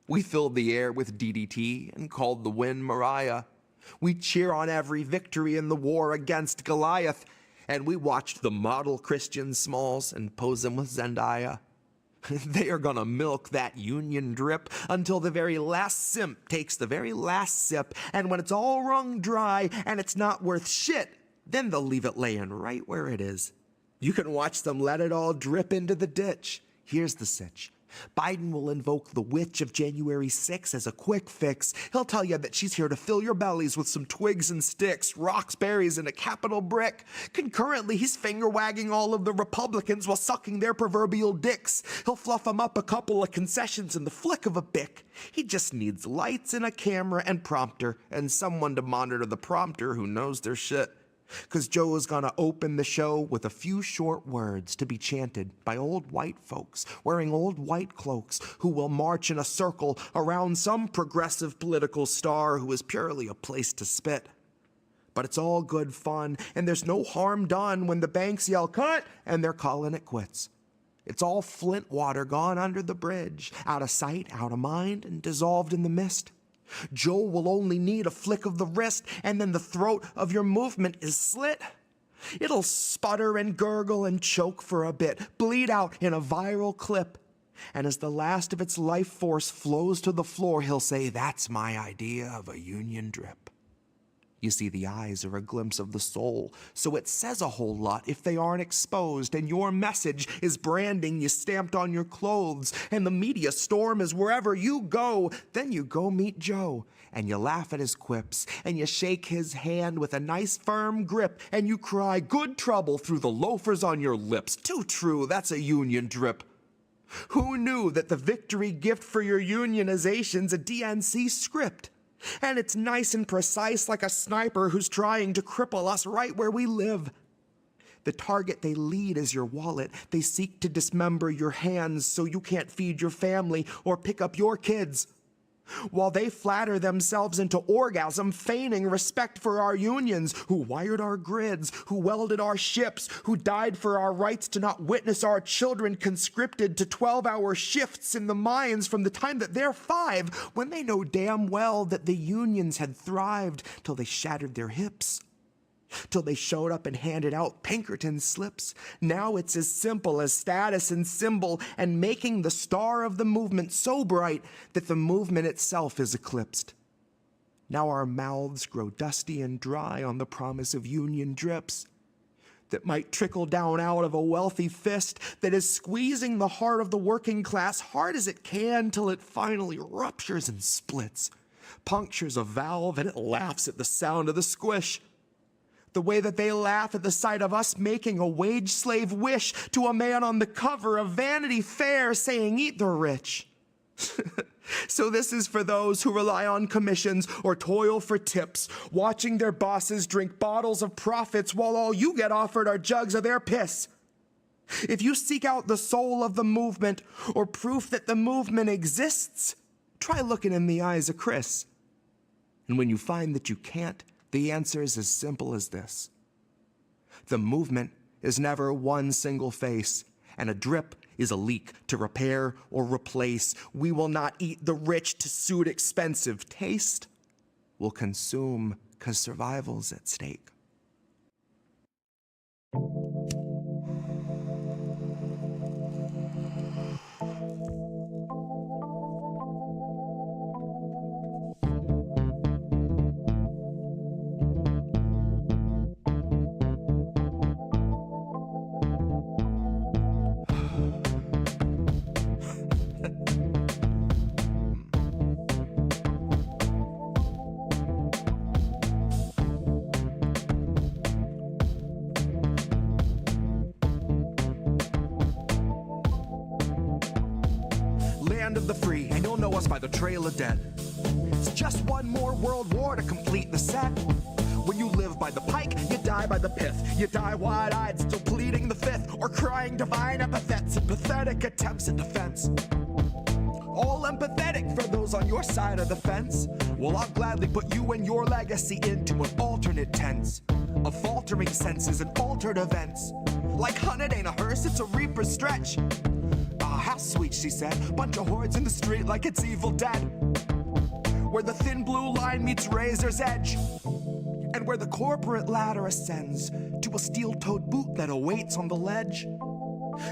We filled the air with DDT and called the wind Mariah. We cheer on every victory in the war against Goliath, and we watched the model Christian Smalls and pose him with Zendaya. They are gonna milk that union drip until the very last simp takes the very last sip, and when it's all wrung dry and it's not worth shit, then they'll leave it laying right where it is. You can watch them let it all drip into the ditch. Here's the sitch. Biden will invoke the witch of January 6 as a quick fix. He'll tell you that she's here to fill your bellies with some twigs and sticks, rocks, berries, and a capital brick. Concurrently, he's finger-wagging all of the Republicans while sucking their proverbial dicks. He'll fluff them up a couple of concessions in the flick of a bick. He just needs lights and a camera and prompter, and someone to monitor the prompter who knows their shit. 'Cause Joe is gonna open the show with a few short words to be chanted by old white folks wearing old white cloaks who will march in a circle around some progressive political star who is purely a place to spit. But it's all good fun, and there's no harm done when the banks yell cut and they're calling it quits. It's all Flint water gone under the bridge, out of sight, out of mind, and dissolved in the mist. Joe will only need a flick of the wrist, and then the throat of your movement is slit. It'll sputter and gurgle and choke for a bit, bleed out in a viral clip. And as the last of its life force flows to the floor, he'll say, "That's my idea of a union drip." You see, the eyes are a glimpse of the soul, so it says a whole lot if they aren't exposed, and your message is branding you stamped on your clothes, and the media storm is wherever you go. Then you go meet Joe, and you laugh at his quips, and you shake his hand with a nice firm grip, and you cry good trouble through the loafers on your lips. Too true, that's a union drip. Who knew that the victory gift for your unionization's a DNC script? And it's nice and precise like a sniper who's trying to cripple us right where we live. The target they lead is your wallet. They seek to dismember your hands so you can't feed your family or pick up your kids. While they flatter themselves into orgasm, feigning respect for our unions, who wired our grids, who welded our ships, who died for our rights to not witness our children conscripted to 12-hour shifts in the mines from the time that they're 5, when they know damn well that the unions had thrived till they shattered their hips. Till they showed up and handed out Pinkerton slips. Now it's as simple as status and symbol and making the star of the movement so bright that the movement itself is eclipsed. Now our mouths grow dusty and dry on the promise of union drips that might trickle down out of a wealthy fist that is squeezing the heart of the working class hard as it can till it finally ruptures and splits, punctures a valve, and it laughs at the sound of the squish. The way that they laugh at the sight of us making a wage slave wish to a man on the cover of Vanity Fair saying, "Eat the rich." So this is for those who rely on commissions or toil for tips, watching their bosses drink bottles of profits while all you get offered are jugs of their piss. If you seek out the soul of the movement or proof that the movement exists, try looking in the eyes of Chris. And when you find that you can't, the answer is as simple as this. The movement is never one single face, and a drip is a leak to repair or replace. We will not eat the rich to suit expensive taste. We'll consume 'cause survival's at stake. Of the free, and you'll know us by the trail of dead. It's just one more world war to complete the set. When you live by the pike, you die by the pith. You die wide-eyed, still pleading the fifth, or crying divine epithets and pathetic attempts at defense. All empathetic for those on your side of the fence. Well, I'll gladly put you and your legacy into an alternate tense of faltering senses and altered events. Like hun, it ain't a hearse, it's a reaper stretch. how sweet, she said. Bunch of hordes in the street like it's Evil Dead. Where the thin blue line meets razor's edge. And where the corporate ladder ascends to a steel-toed boot that awaits on the ledge.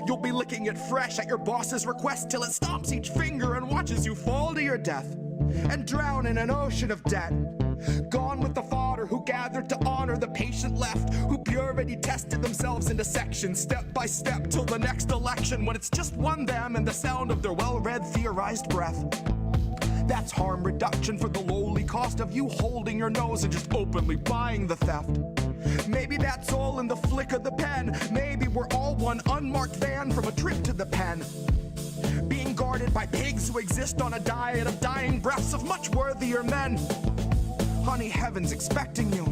You'll be licking it fresh at your boss's request till it stomps each finger and watches you fall to your death and drown in an ocean of debt. Gone with the fodder who gathered to honor the patient left, who purity tested themselves into sections step by step till the next election, when it's just one them and the sound of their well-read theorized breath. That's harm reduction for the lowly cost of you holding your nose and just openly buying the theft. Maybe that's all in the flick of the pen. Maybe we're all one unmarked van from a trip to the pen, being guarded by pigs who exist on a diet of dying breaths of much worthier men. Honey, heaven's expecting you.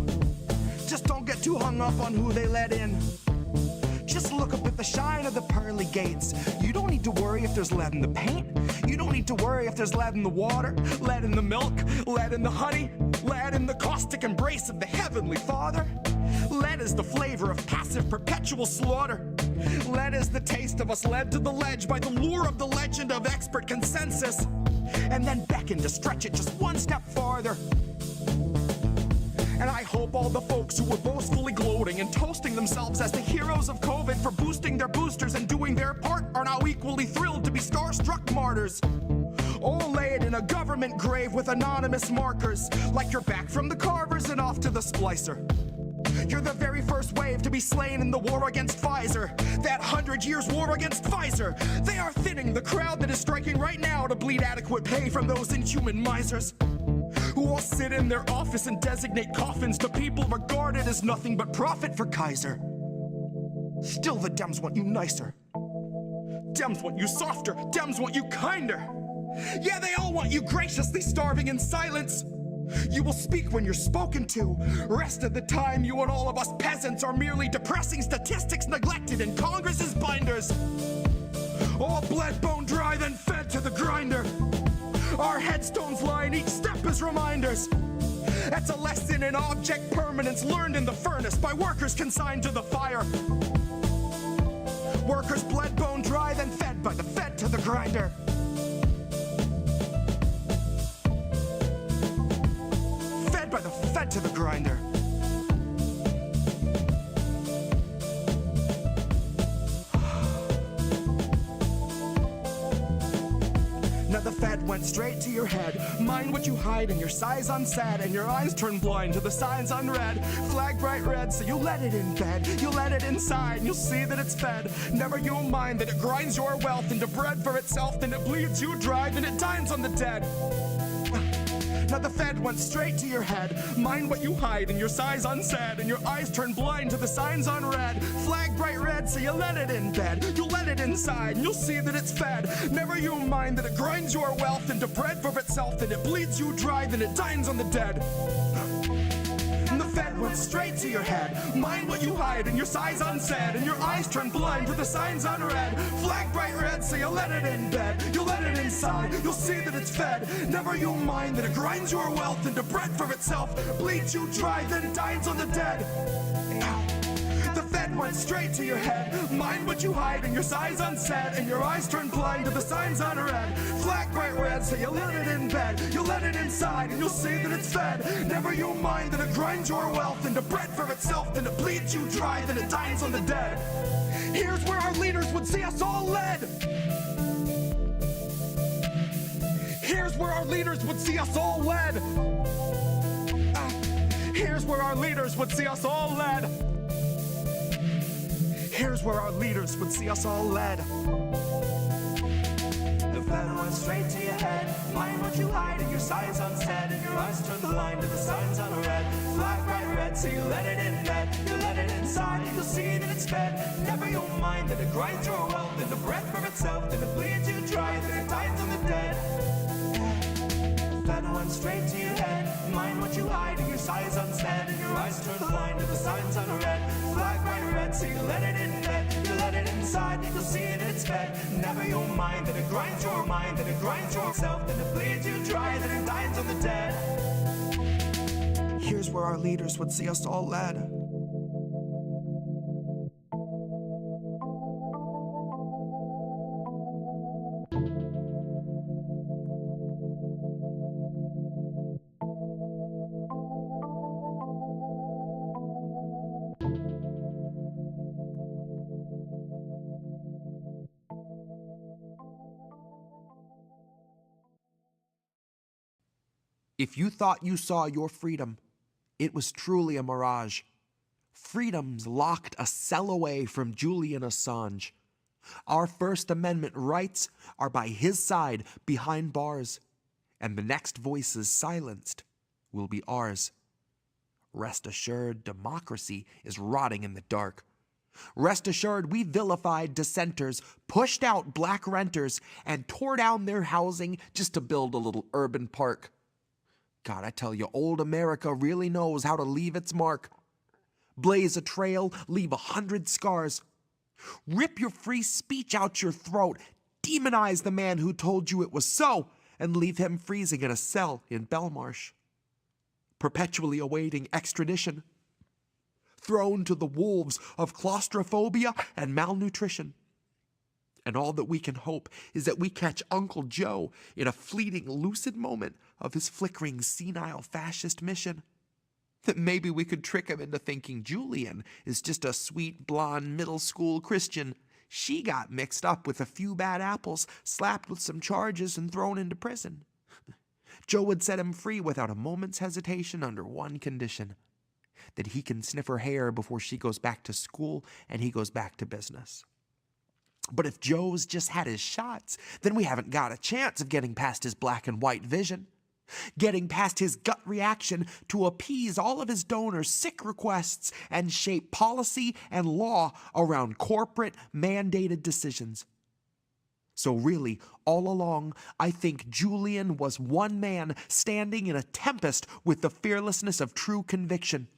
Just don't get too hung up on who they let in. Just look up at the shine of the pearly gates. You don't need to worry if there's lead in the paint. You don't need to worry if there's lead in the water, lead in the milk, lead in the honey, lead in the caustic embrace of the Heavenly Father. Lead is the flavor of passive perpetual slaughter. Lead is the taste of us led to the ledge by the lure of the legend of expert consensus, and then beckon to stretch it just one step farther. And I hope all the folks who were boastfully gloating and toasting themselves as the heroes of COVID for boosting their boosters and doing their part are now equally thrilled to be starstruck martyrs, all laid in a government grave with anonymous markers, like you're back from the carvers and off to the splicer. You're the very first wave to be slain in the war against Pfizer, that 100 years war against Pfizer. They are thinning the crowd that is striking right now to bleed adequate pay from those inhuman misers, who all sit in their office and designate coffins to people regarded as nothing but profit for Kaiser. Still the Dems want you nicer. Dems want you softer. Dems want you kinder. Yeah, they all want you graciously starving in silence. You will speak when you're spoken to. Rest of the time, you and all of us peasants are merely depressing statistics neglected in Congress's binders. All bled, bone dry, then fed to the grinder. Our headstones line each step as reminders. That's a lesson in object permanence learned in the furnace by workers consigned to the fire. Workers bled, bone dry, then fed by the fed to the grinder. Fed by the fed to the grinder. Now the Fed went straight to your head. Mind what you hide and your size unsaid, and your eyes turn blind to the signs unread. Flag bright red, so you let it in bed. You let it inside and you'll see that it's fed. Never you mind that it grinds your wealth into bread for itself, then it bleeds you dry, then it dines on the dead. Now the Fed went straight to your head. Mind what you hide and your size unsaid, and your eyes turn blind to the signs unread. Flag bright red, so you let it in bed. You let it inside and you'll see that it's fed. Never you mind that it grinds your wealth into bread for itself, then it bleeds you dry, then it dines on the dead. And the Fed went straight to your head. Mind what you hide and your size unsaid, and your eyes turn blind to the signs unread. Flag bright red, so you let it in bed. You let it inside, you'll see that it's fed. Never you mind that it grinds your wealth into bread for itself, bleeds you dry, then dines on the dead. The Fed went straight to your head. Mind what you hide and your size unsaid, and your eyes turn blind to the signs unread. Flag bright red, so you let it in bed. You let it inside and you'll see that it's fed. Never you mind that it grinds your wealth into bread for itself, then it bleeds you dry, then it dines on the dead. Here's where our leaders would see us all led. Here's where our leaders would see us all led. Here's where our leaders would see us all led. Here's where our leaders would see us all led. The Fed went straight to your head. Mind what you hide and your size unsaid, and your eyes turn blind to the signs unread. Flag bright red, so you let it in bed. You let it inside and you'll see that it's fed. Never you mind that it grinds your wealth into bread for itself, then it bleeds you dry, then it dines on the dead. Fed went straight to your head. Mind what you hide and your size unsaid, and your eyes turn blind to the signs unread. Flag bright red, so you let it in bed. You let it inside, you'll see that it's fed. Never you mind that it grinds your mind, that it grinds yourself, then it bleeds you dry, then it dines on the dead. Here's where our leaders would see us all led. If you thought you saw your freedom, it was truly a mirage. Freedom's locked a cell away from Julian Assange. Our First Amendment rights are by his side behind bars, and the next voices silenced will be ours. Rest assured, democracy is rotting in the dark. Rest assured, we vilified dissenters, pushed out black renters, and tore down their housing just to build a little urban park. God, I tell you, old America really knows how to leave its mark. Blaze a trail, leave 100 scars. Rip your free speech out your throat. Demonize the man who told you it was so, and leave him freezing in a cell in Belmarsh, perpetually awaiting extradition, thrown to the wolves of claustrophobia and malnutrition. And all that we can hope is that we catch Uncle Joe in a fleeting, lucid moment of his flickering, senile fascist mission. That maybe we could trick him into thinking Julian is just a sweet, blonde, middle school Christian. She got mixed up with a few bad apples, slapped with some charges, and thrown into prison. Joe would set him free without a moment's hesitation under one condition: that he can sniff her hair before she goes back to school and he goes back to business. But if Joe's just had his shots, then we haven't got a chance of getting past his black and white vision, getting past his gut reaction to appease all of his donors' sick requests and shape policy and law around corporate mandated decisions. So really, all along, I think Julian was one man standing in a tempest with the fearlessness of true conviction.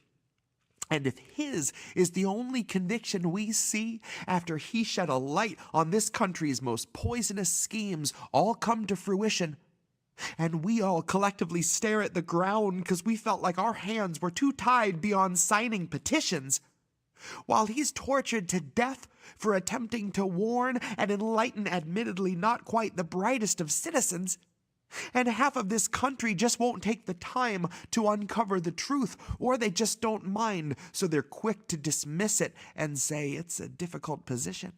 And if his is the only conviction we see after he shed a light on this country's most poisonous schemes all come to fruition, and we all collectively stare at the ground because we felt like our hands were too tied beyond signing petitions, while he's tortured to death for attempting to warn and enlighten admittedly not quite the brightest of citizens, and half of this country just won't take the time to uncover the truth, or they just don't mind, so they're quick to dismiss it and say it's a difficult position.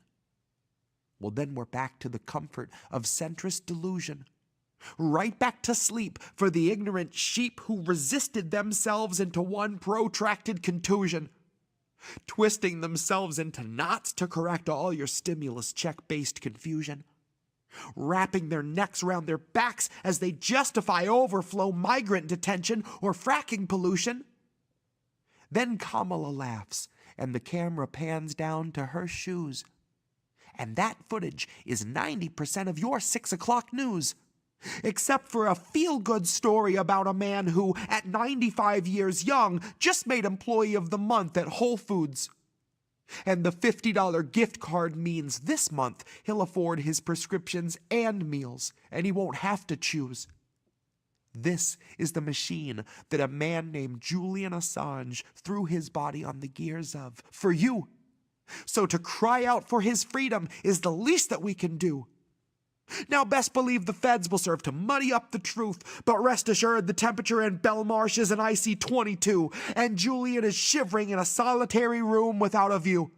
Well, then we're back to the comfort of centrist delusion. Right back to sleep for the ignorant sheep who resisted themselves into one protracted contusion, twisting themselves into knots to correct all your stimulus check-based confusion, wrapping their necks around their backs as they justify overflow migrant detention or fracking pollution. Then Kamala laughs, and the camera pans down to her shoes. And that footage is 90% of your 6 o'clock news, except for a feel-good story about a man who, at 95 years young, just made Employee of the Month at Whole Foods. And the $50 gift card means this month he'll afford his prescriptions and meals, and he won't have to choose. This is the machine that a man named Julian Assange threw his body on the gears of, for you. So to cry out for his freedom is the least that we can do. Now best believe the feds will serve to muddy up the truth, but rest assured the temperature in Belmarsh is an icy 22, and Julian is shivering in a solitary room without a view.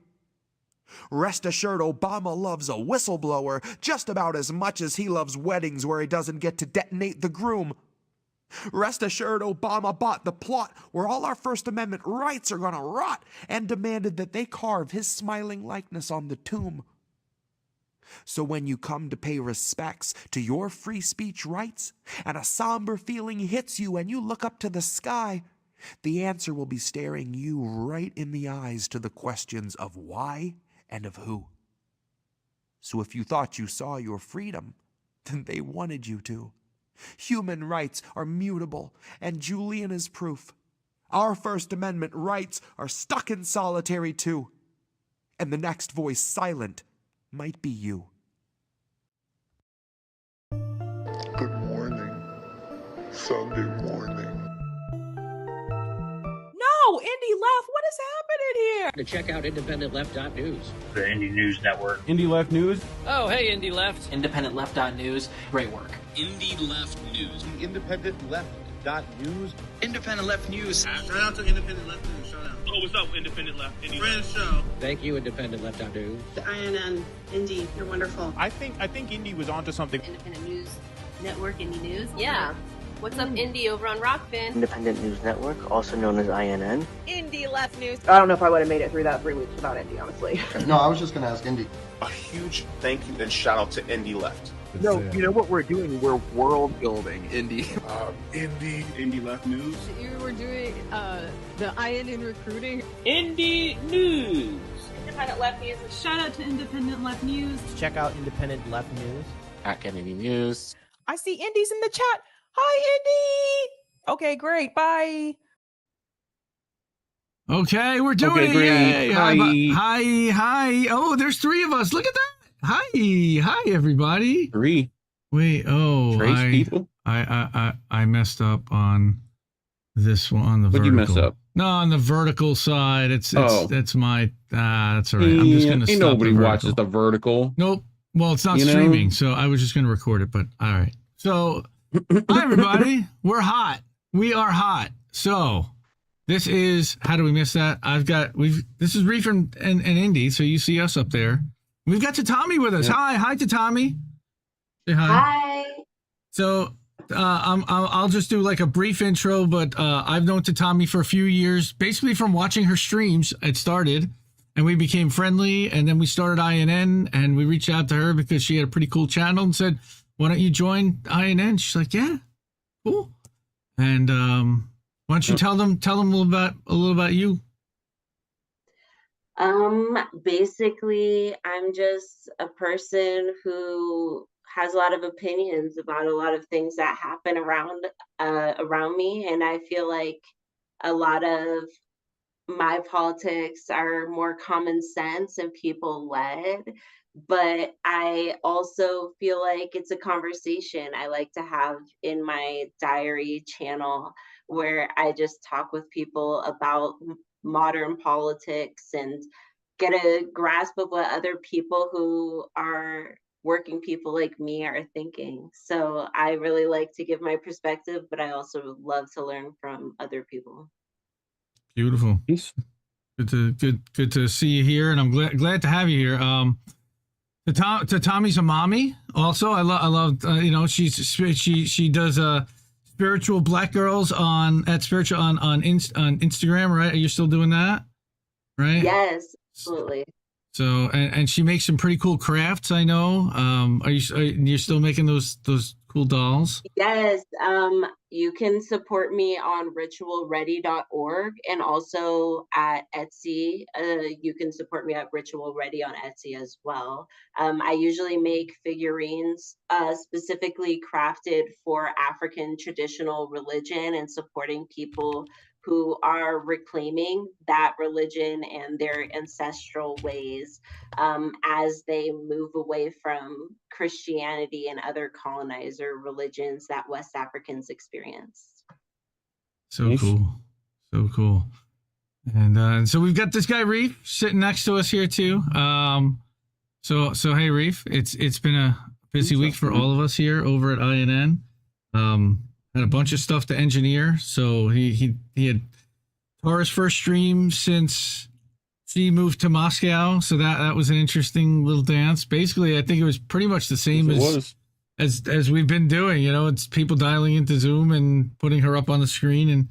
Rest assured Obama loves a whistleblower just about as much as he loves weddings where he doesn't get to detonate the groom. Rest assured Obama bought the plot where all our First Amendment rights are gonna rot and demanded that they carve his smiling likeness on the tomb. So when you come to pay respects to your free speech rights, and a somber feeling hits you and you look up to the sky, the answer will be staring you right in the eyes to the questions of why and of who. So if you thought you saw your freedom, then they wanted you to. Human rights are mutable, and Julian is proof. Our First Amendment rights are stuck in solitary too. And the next voice silent might be you. Good morning. Sunday morning. No, Indy left. What is happening here? To check out IndependentLeft.news. The Indie News Network. Indie Left News. Oh, hey, Indie Left. IndependentLeft.news. Great work. Indie Left News. IndependentLeft.news. Independent Left News. Shout out to Independent Left News. Shout out. Oh, what's up, Independent Left? Indie Friend Left. show. Thank you, IndependentLeft.news. The INN, Indy, you're wonderful. I think Indie was onto something. Independent News Network, Indie News. Yeah. What's up, Indie, over on Rockfin? Independent News Network, also known as INN. Indie Left News. I don't know if I would have made it through that 3 weeks without Indie, honestly. No, I was just going to ask Indie. A huge thank you and shout out to Indie Left. No, you know what we're doing? We're world building, Indie. Indie Left News. You were doing the INN recruiting. Indie News. Independent Left News. Shout out to Independent Left News. Check out Independent Left News. At Kennedy News. I see Indie's in the chat. Hi, Indie. Okay, great. Bye. Okay, we're doing it. Yay. Hi. Oh, there's 3 of us. Look at that. Hi, everybody. 3. Wait. Oh, people. I messed up on this one on the What'd vertical. you mess up? No, on the vertical side. That's my. That's all right. I'm just gonna stop. Nobody watches the vertical. Nope. Well, it's not streaming, so I was just gonna record it. But all right. So, hi everybody. We're hot. We are hot. So. This is, how do we miss that? This is Reade and Indy, so you see us up there. We've got Tatami with us. Yeah. Hi, Tatami. Say hi. Hi. So, I'll just do like a brief intro, but I've known Tatami for a few years, basically from watching her streams. It started, and we became friendly, and then we started INN, and we reached out to her because she had a pretty cool channel and said, "Why don't you join INN?" She's like, "Yeah, cool." And why don't you tell them a little about you? Basically, I'm just a person who has a lot of opinions about a lot of things that happen around me, and I feel like a lot of my politics are more common sense and people led. But I also feel like it's a conversation I like to have in my diary channel where I just talk with people about modern politics and get a grasp of what other people who are working people like me are thinking. So I really like to give my perspective, but I also love to learn from other people. Beautiful. Good to see you here, and I'm glad to have you here. Tommy's a mommy. Also, I love she does spiritual black girls on Instagram, right? Are you still doing that? Right? Yes, absolutely. So and she makes some pretty cool crafts, I know. Are you still making those cool dolls? Yes. You can support me on ritualready.org and also at Etsy. You can support me at Ritual Ready on Etsy as well. I usually make figurines specifically crafted for African traditional religion and supporting people who are reclaiming that religion and their ancestral ways as they move away from Christianity and other colonizer religions that West Africans experienced. So cool. And so we've got this guy Reade sitting next to us here too. So hey Reade, it's been a busy week for all of us here over at INN. Had a bunch of stuff to engineer. So he had Tara's first stream since she moved to Moscow. So that was an interesting little dance. Basically, I think it was pretty much the same as we've been doing. You know, it's people dialing into Zoom and putting her up on the screen, and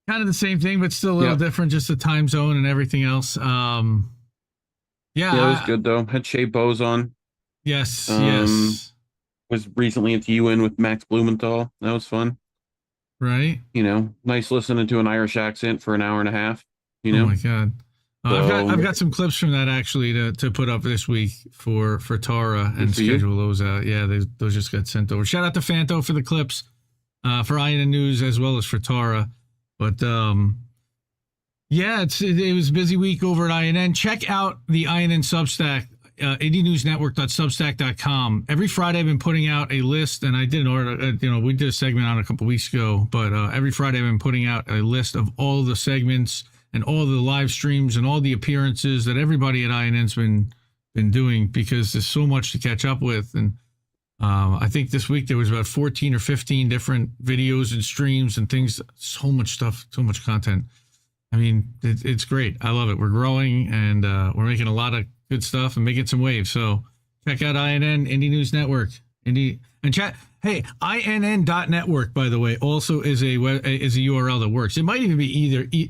kind of the same thing, but still a little different, just the time zone and everything else. Yeah, it was good though. Had Shea Bose on. Yes. Was recently at the UN with Max Blumenthal. That was fun. Right. You know, nice listening to an Irish accent for an hour and a half. You know? Oh my God. I've got some clips from that actually to put up this week for Tara and schedule those out. Yeah, those just got sent over. Shout out to Fanto for the clips for INN News as well as for Tara. But yeah, it was a busy week over at INN. Check out the INN Substack. IndieNewsNetwork.substack.com. Every Friday I've been putting out a list, and I did an order, we did a segment on it a couple weeks ago, but every Friday I've been putting out a list of all the segments and all the live streams and all the appearances that everybody at INN's been doing, because there's so much to catch up with. And I think this week there was about 14 or 15 different videos and streams and things, so much stuff, so much content. I mean, it's great. I love it. We're growing, and we're making a lot of good stuff and making some waves. So check out INN, Indie News Network. And And chat. Hey, inn.network, by the way, also is a URL that works. It might even be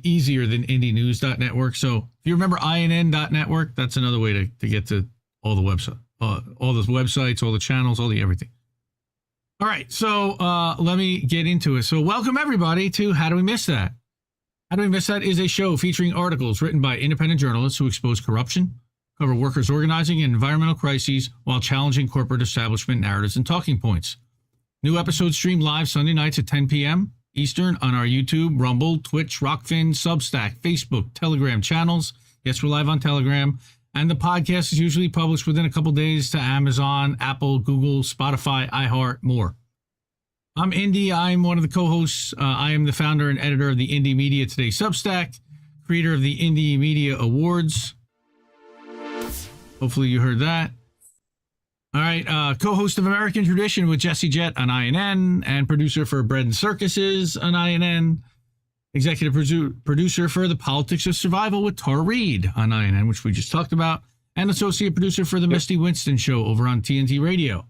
easier than indienews.network. So if you remember inn.network, that's another way to get to all the websites, all the channels, all the everything. All right, so let me get into it. So welcome everybody to How Do We Miss That? How Do We Miss That is a show featuring articles written by independent journalists who expose corruption, cover workers' organizing and environmental crises while challenging corporate establishment narratives and talking points. New episodes stream live Sunday nights at 10 p.m. Eastern on our YouTube, Rumble, Twitch, Rockfin, Substack, Facebook, Telegram channels. Yes, we're live on Telegram. And the podcast is usually published within a couple days to Amazon, Apple, Google, Spotify, iHeart, more. I'm Indy. I'm one of the co-hosts. I am the founder and editor of the Indie Media Today Substack, creator of the Indie Media Awards. Hopefully you heard that. All right, co-host of American Tradition with Jett on INN, and producer for Bread and Circuses on INN. Executive producer for The Politics of Survival with Reade on INN, which we just talked about. And associate producer for the Misty Winston Show over on TNT Radio.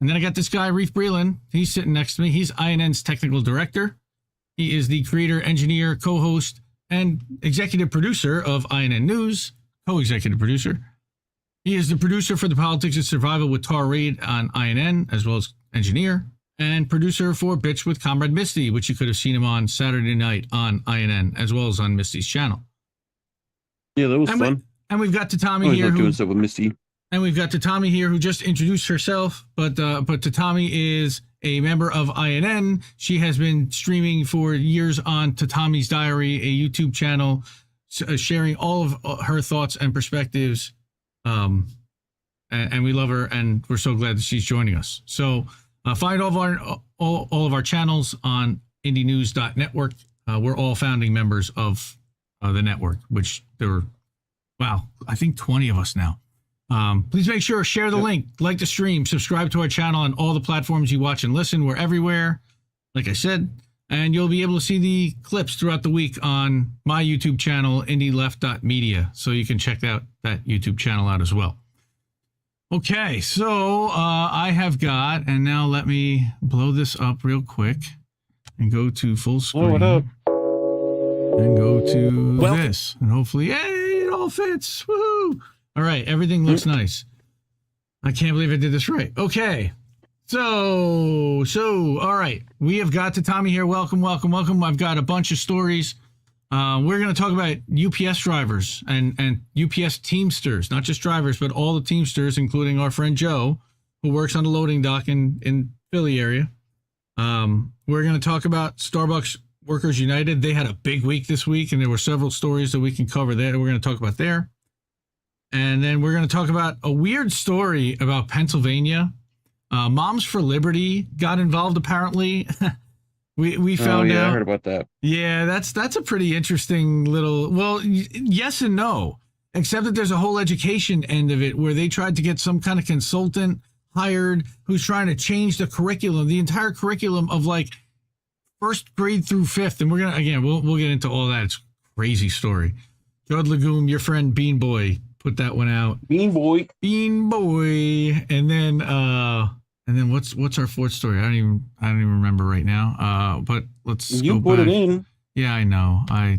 And then I got this guy, Reif Breland. He's sitting next to me. He's INN's technical director. He is the creator, engineer, co-host, and executive producer of INN News, co-executive producer. He is the producer for The Politics of Survival with Reade on INN, as well as engineer, and producer for Bitch with Comrade Misty, which you could have seen him on Saturday night on INN, as well as on Misty's channel. Yeah, that was fun. And we've got Tatami here. Doing stuff with Misty. And we've got Tatami here, who just introduced herself, but Tatami is a member of INN. She has been streaming for years on Tatami's Diary, a YouTube channel, sharing all of her thoughts and perspectives. And we love her, and we're so glad that she's joining us. So find all of our channels on indienews.network. We're all founding members of the network, which there were, I think 20 of us now. Please make sure, share the link, like the stream, subscribe to our channel on all the platforms you watch and listen. We're everywhere, like I said, and you'll be able to see the clips throughout the week on my YouTube channel, indieleft.media. So you can check out that YouTube channel out as well. Okay, so I have got, and now let me blow this up real quick and go to full screen. Oh, what up? And go to this, and hopefully, hey, it all fits. Woohoo! All right, everything looks nice. I can't believe I did this right. Okay, so all right, we have got Tatami here. Welcome. I've got a bunch of stories. We're going to talk about UPS drivers and UPS-Teamsters, not just drivers, but all the Teamsters, including our friend Joe, who works on the loading dock in Philly area. We're going to talk about Starbucks Workers United. They had a big week this week, and there were several stories that we can cover there. We're going to talk about there. And then we're going to talk about a weird story about Pennsylvania. Moms for Liberty got involved, apparently. We found out. I heard about that. Yeah, that's a pretty interesting little, yes and no, except that there's a whole education end of it where they tried to get some kind of consultant hired who's trying to change the curriculum, the entire curriculum of like first grade through fifth. And we're going to, again, we'll get into all that. It's a crazy story. Judd Legume, your friend Bean Boy, put that one out. Bean Boy. And then what's our fourth story? I don't even remember right now. But let's you go put back. It in. Yeah, I know. I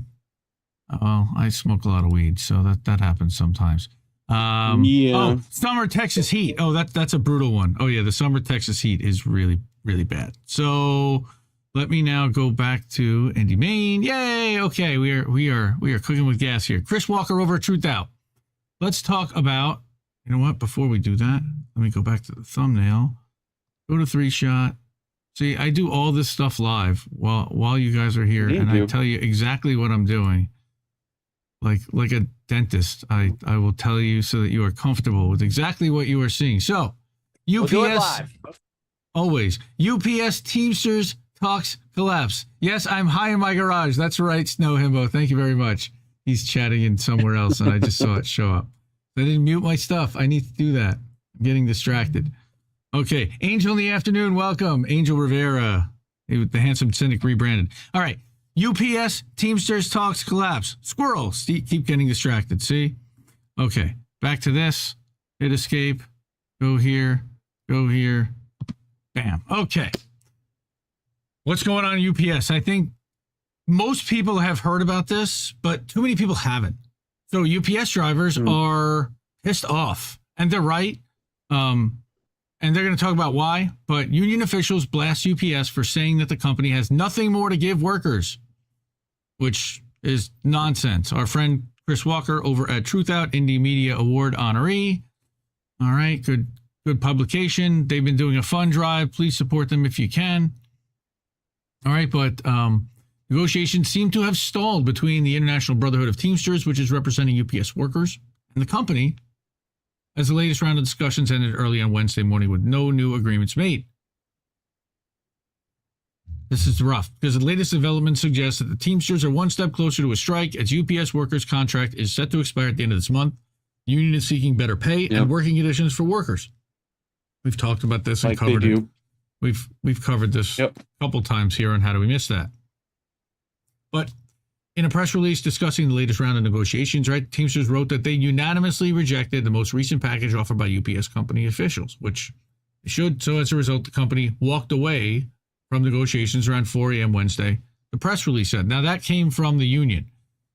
smoke a lot of weed, so that happens sometimes. Yeah. Oh, summer Texas heat. Oh, that's a brutal one. Oh yeah, the summer Texas heat is really, really bad. So let me now go back to Indy, Maine. Yay! Okay, we are cooking with gas here. Chris Walker over at Truth Out. Let's talk about. You know what? Before we do that, let me go back to the thumbnail. Go to 3-shot. See, I do all this stuff live while you guys are here, and I tell you exactly what I'm doing. Like a dentist, I will tell you so that you are comfortable with exactly what you are seeing. So, UPS, we'll do it live. Always. UPS-Teamsters talks collapse. Yes, I'm high in my garage. That's right, Snow Himbo. Thank you very much. He's chatting in somewhere else, and I just saw it show up. I didn't mute my stuff. I need to do that. I'm getting distracted. Okay, Angel in the afternoon, welcome. Angel Rivera, the handsome cynic rebranded. All right, UPS Teamsters talks collapse. Squirrel, keep getting distracted, see? Okay, back to this. Hit escape. Go here. Bam. Okay. What's going on in UPS? I think most people have heard about this, but too many people haven't. So UPS drivers are pissed off, and they're right. And they're going to talk about why. But union officials blast UPS for saying that the company has nothing more to give workers, which is nonsense. Our friend Chris Walker over at Truth Out, Indie Media Award honoree. All right, good publication. They've been doing a fund drive. Please support them if you can. All right, but negotiations seem to have stalled between the International Brotherhood of Teamsters, which is representing UPS workers, and the company, as the latest round of discussions ended early on Wednesday morning with no new agreements made. This is rough because the latest development suggests that the Teamsters are one step closer to a strike as UPS workers' contract is set to expire at the end of this month. The union is seeking better pay and working conditions for workers. We've talked about this and covered it. We've covered this a couple times here on How Do We Miss That? But in a press release discussing the latest round of negotiations, right, Teamsters wrote that they unanimously rejected the most recent package offered by UPS company officials, which they should. So as a result, the company walked away from negotiations around 4 a.m. Wednesday, the press release said. Now, that came from the union.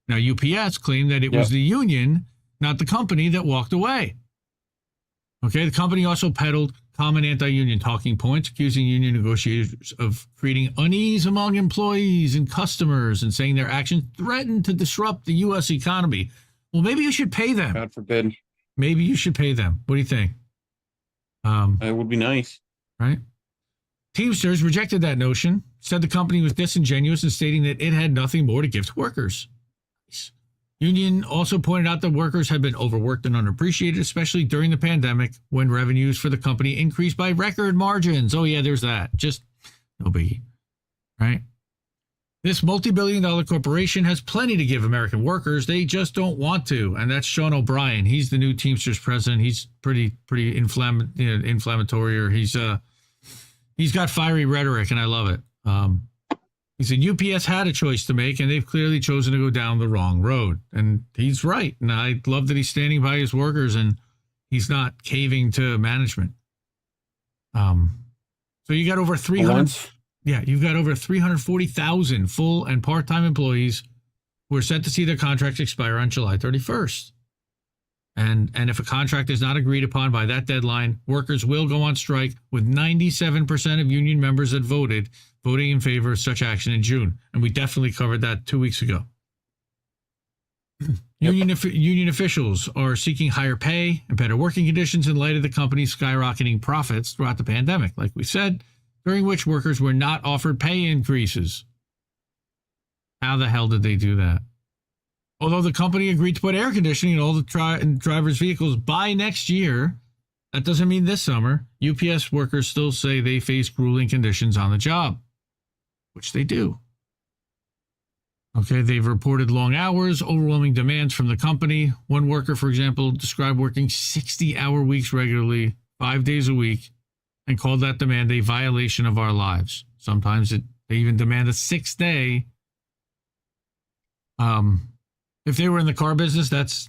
Now, UPS claimed that it was the union, not the company, that walked away. Okay, the company also peddled common anti-union talking points, accusing union negotiators of creating unease among employees and customers and saying their actions threatened to disrupt the U.S. economy. Well, maybe you should pay them. God forbid. Maybe you should pay them. What do you think? It would be nice. Right? Teamsters rejected that notion, said the company was disingenuous in stating that it had nothing more to give to workers. Union also pointed out that workers had been overworked and underappreciated, especially during the pandemic when revenues for the company increased by record margins. Oh, yeah, there's that. Just no biggie, right? This multi-billion-dollar corporation has plenty to give American workers. They just don't want to. And that's Sean O'Brien. He's the new Teamsters president. He's pretty inflammatory, or he's got fiery rhetoric, and I love it. He said UPS had a choice to make, and they've clearly chosen to go down the wrong road. And he's right. And I love that he's standing by his workers and he's not caving to management. So you got over 300. Yeah, you've got over 340,000 full and part-time employees who are set to see their contracts expire on July 31st. And if a contract is not agreed upon by that deadline, workers will go on strike, with 97% of union members that voting in favor of such action in June. And we definitely covered that 2 weeks ago. Union officials are seeking higher pay and better working conditions in light of the company's skyrocketing profits throughout the pandemic, like we said, during which workers were not offered pay increases. How the hell did they do that? Although the company agreed to put air conditioning in all the drivers' vehicles by next year, that doesn't mean this summer. UPS workers still say they face grueling conditions on the job, which they do. Okay, they've reported long hours, overwhelming demands from the company. One worker, for example, described working 60-hour weeks regularly, 5 days a week, and called that demand a violation of our lives. Sometimes they even demand a 6th day. If they were in the car business, that's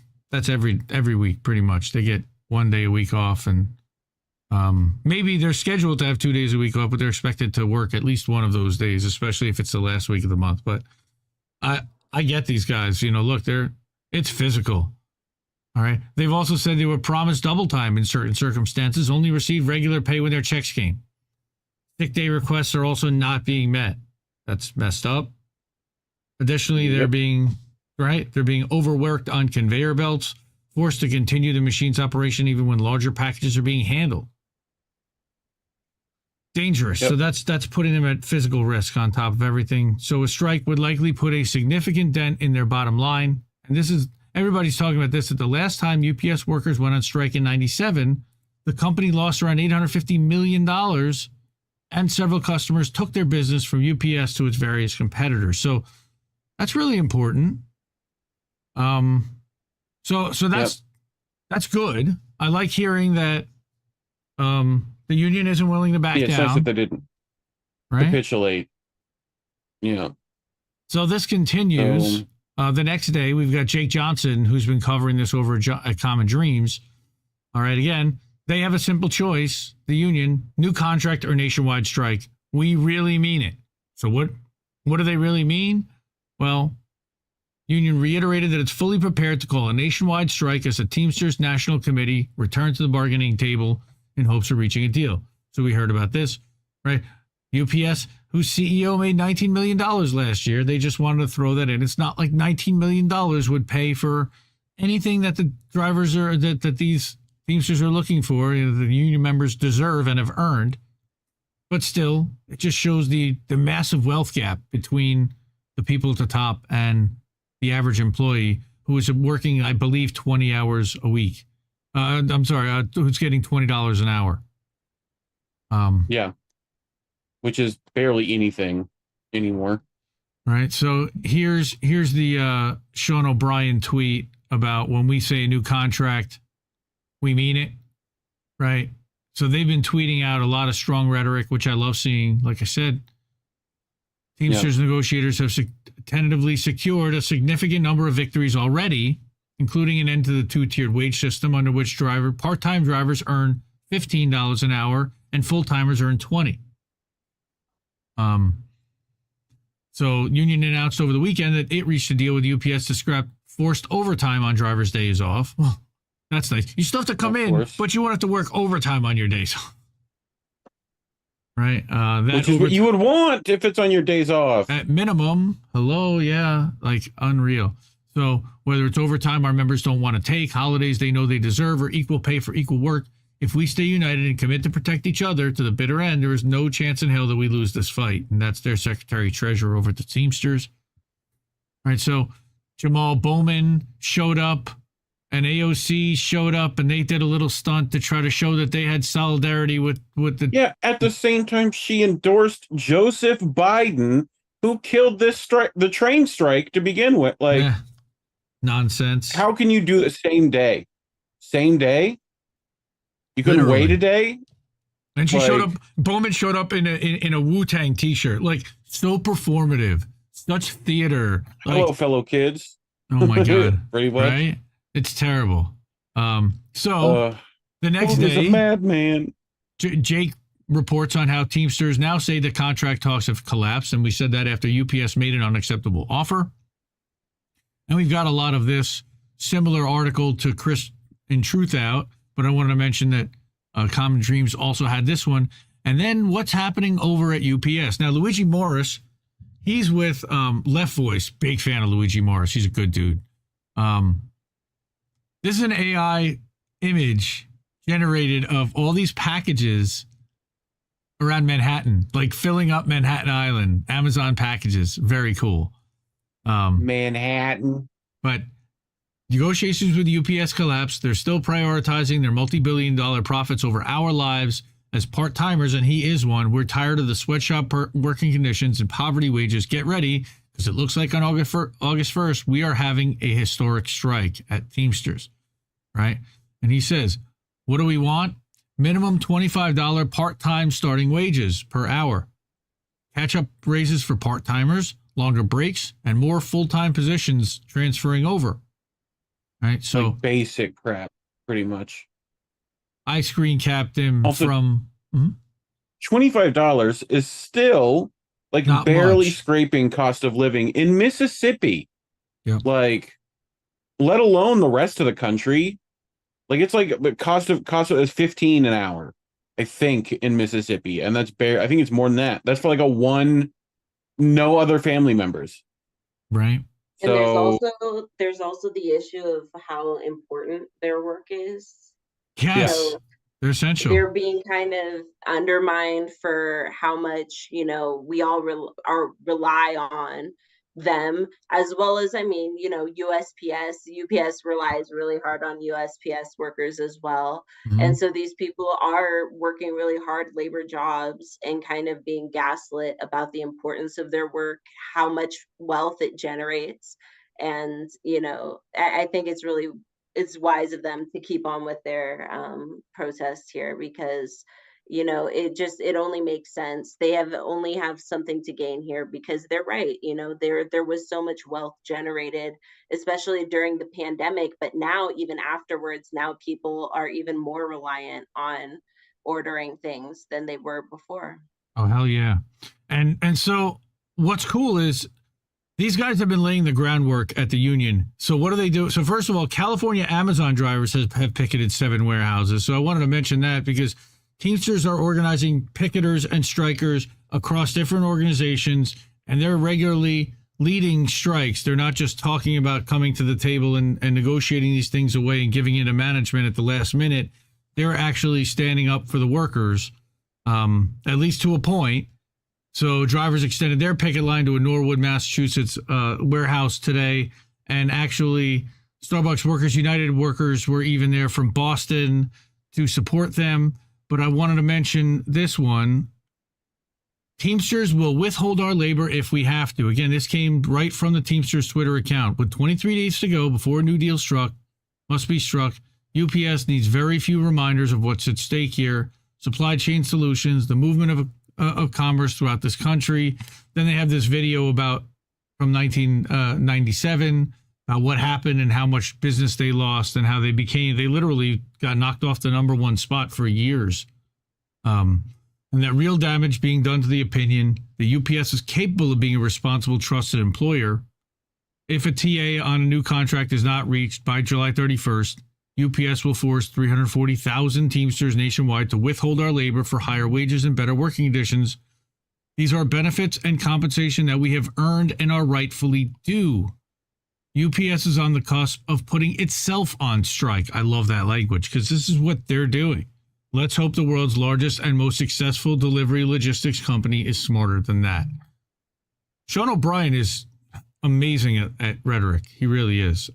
every week pretty much. They get 1 day a week off, and maybe they're scheduled to have 2 days a week off, but they're expected to work at least one of those days, especially if it's the last week of the month. But I get these guys. Look, it's physical. All right. They've also said they were promised double time in certain circumstances, only received regular pay when their checks came. Sick day requests are also not being met. That's messed up. Additionally, they're being overworked on conveyor belts, forced to continue the machine's operation even when larger packages are being handled. Dangerous. Yep. So that's putting them at physical risk on top of everything. So a strike would likely put a significant dent in their bottom line. And everybody's talking about this, that the last time UPS workers went on strike in 97, the company lost around $850 million, and several customers took their business from UPS to its various competitors. So that's really important. So that's good. I like hearing that the union isn't willing to back down. It's nice that they didn't capitulate. Yeah. So this continues. The next day, we've got Jake Johnson, who's been covering this over at Common Dreams. All right, again, they have a simple choice, the union, new contract or nationwide strike. We really mean it. So what do they really mean? Well, union reiterated that it's fully prepared to call a nationwide strike as the Teamsters National Committee returns to the bargaining table in hopes of reaching a deal. So we heard about this, right? UPS, whose CEO made $19 million last year, they just wanted to throw that in. It's not like $19 million would pay for anything that the drivers are, that these Teamsters are looking for, the union members deserve and have earned. But still, it just shows the massive wealth gap between the people at the top and the average employee who is working, I believe, 20 hours a week. Who's getting $20 an hour. Yeah. Which is barely anything anymore. Right. So here's the Sean O'Brien tweet about when we say a new contract, we mean it. Right. So they've been tweeting out a lot of strong rhetoric, which I love seeing. Like I said, Teamsters negotiators have tentatively secured a significant number of victories already, including an end to the two-tiered wage system under which part-time drivers earn $15 an hour and full-timers earn $20. So union announced over the weekend that it reached a deal with UPS to scrap forced overtime on drivers' days off. Well, that's nice. You still have to come in, but you won't have to work overtime on your days off. Right? Which is what you would want if it's on your days off. At minimum, like unreal. So whether it's overtime our members don't want to take, holidays they know they deserve, or equal pay for equal work, if we stay united and commit to protect each other to the bitter end, there is no chance in hell that we lose this fight. And that's their secretary-treasurer over at the Teamsters. All right, so Jamal Bowman showed up, and AOC showed up, and they did a little stunt to try to show that they had solidarity with the... Yeah, at the same time, she endorsed Joseph Biden, who killed the train strike to begin with. Like, nonsense. How can you do the same day? Same day? You couldn't wait a day? And she showed up, Bowman showed up in a Wu-Tang t-shirt, like, so performative, such theater. Hello, fellow kids. Oh my God. Pretty much. Right? It's terrible. The next day, he's a madman. Jake reports on how Teamsters now say the contract talks have collapsed, and we said that after UPS made an unacceptable offer. And we've got a lot of this similar article to Chris in Truth Out, but I wanted to mention that Common Dreams also had this one. And then what's happening over at UPS? Now, Luigi Morris, he's with Left Voice. Big fan of Luigi Morris. He's a good dude. This is an AI image generated of all these packages around Manhattan, like filling up Manhattan Island, Amazon packages. Very cool. Manhattan. But negotiations with UPS collapsed. They're still prioritizing their multi-billion-dollar profits over our lives as part-timers, and he is one. We're tired of the sweatshop working conditions and poverty wages. Get ready, because it looks like on August 1st, we are having a historic strike at Teamsters, right? And he says, what do we want? Minimum $25 part-time starting wages per hour. Catch-up raises for part-timers, longer breaks, and more full-time positions transferring over. Right, so like basic crap, pretty much. I screen capped him also, from $25 is still like not barely much. Scraping cost of living in Mississippi. Yep. Like, let alone the rest of the country. Like, it's like the cost of is $15 an hour, I think, in Mississippi, and that's I think it's more than that. That's for like no other family members, right? And there's also the issue of how important their work is. Yes, so they're essential. They're being kind of undermined for how much, we all rely on them, as well as, UPS relies really hard on USPS workers as well. Mm-hmm. And so these people are working really hard labor jobs and kind of being gaslit about the importance of their work, how much wealth it generates. And, I think it's wise of them to keep on with their protest here, because you know, it only makes sense. They only have something to gain here, because they're right. You know, there was so much wealth generated, especially during the pandemic, but now even afterwards, now people are even more reliant on ordering things than they were before. Oh, hell yeah. And so what's cool is these guys have been laying the groundwork at the union. So what do they do? So first of all, California Amazon drivers have picketed 7 warehouses. So I wanted to mention that because Teamsters are organizing picketers and strikers across different organizations, and they're regularly leading strikes. They're not just talking about coming to the table and negotiating these things away and giving it to management at the last minute. They're actually standing up for the workers, at least to a point. So drivers extended their picket line to a Norwood, Massachusetts warehouse today. And actually, Starbucks Workers United workers were even there from Boston to support them. But I wanted to mention this one. Teamsters will withhold our labor if we have to. Again, this came right from the Teamsters Twitter account. With 23 days to go before a new deal must be struck, UPS needs very few reminders of what's at stake here. Supply chain solutions, the movement of commerce throughout this country. Then they have this video from 1997 about what happened and how much business they lost and how they literally got knocked off the #1 spot for years. And that real damage being done to the opinion that UPS is capable of being a responsible, trusted employer. If a TA on a new contract is not reached by July 31st, UPS will force 340,000 Teamsters nationwide to withhold our labor for higher wages and better working conditions. These are benefits and compensation that we have earned and are rightfully due. UPS is on the cusp of putting itself on strike. I love that language because this is what they're doing. Let's hope the world's largest and most successful delivery logistics company is smarter than that. Sean O'Brien is amazing at rhetoric. He really is.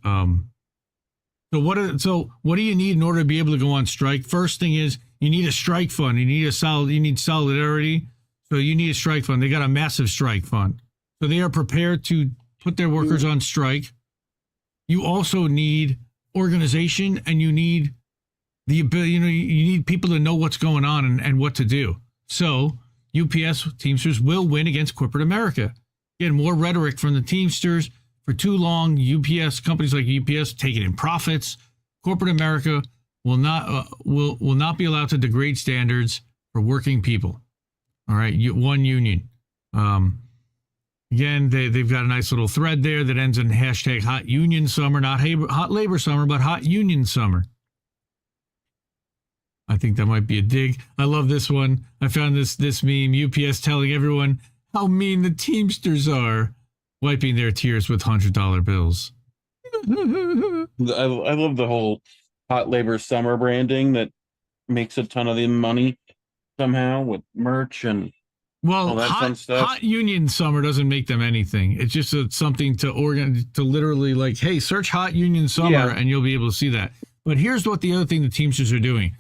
So what do you need in order to be able to go on strike? First thing is you need a strike fund. You need solidarity. So you need a strike fund. They got a massive strike fund. So they are prepared to put their workers on strike. You also need organization, and you need the ability, you need people to know what's going on and what to do. So UPS Teamsters will win against corporate America. Again, more rhetoric from the Teamsters. For too long, UPS companies like UPS taking in profits. Corporate America will not be allowed to degrade standards for working people. All right, one union. Again, they've got a nice little thread there that ends in hashtag hot union summer, not hot labor summer, but hot union summer. I think that might be a dig. I love this one. I found this meme, UPS telling everyone how mean the Teamsters are, wiping their tears with $100 bills. I love the whole hot labor summer branding that makes a ton of the money somehow with merch and all that fun stuff. Hot union summer doesn't make them anything. It's just something to literally like, hey, search hot union summer and you'll be able to see that. But here's what the other thing the Teamsters are doing.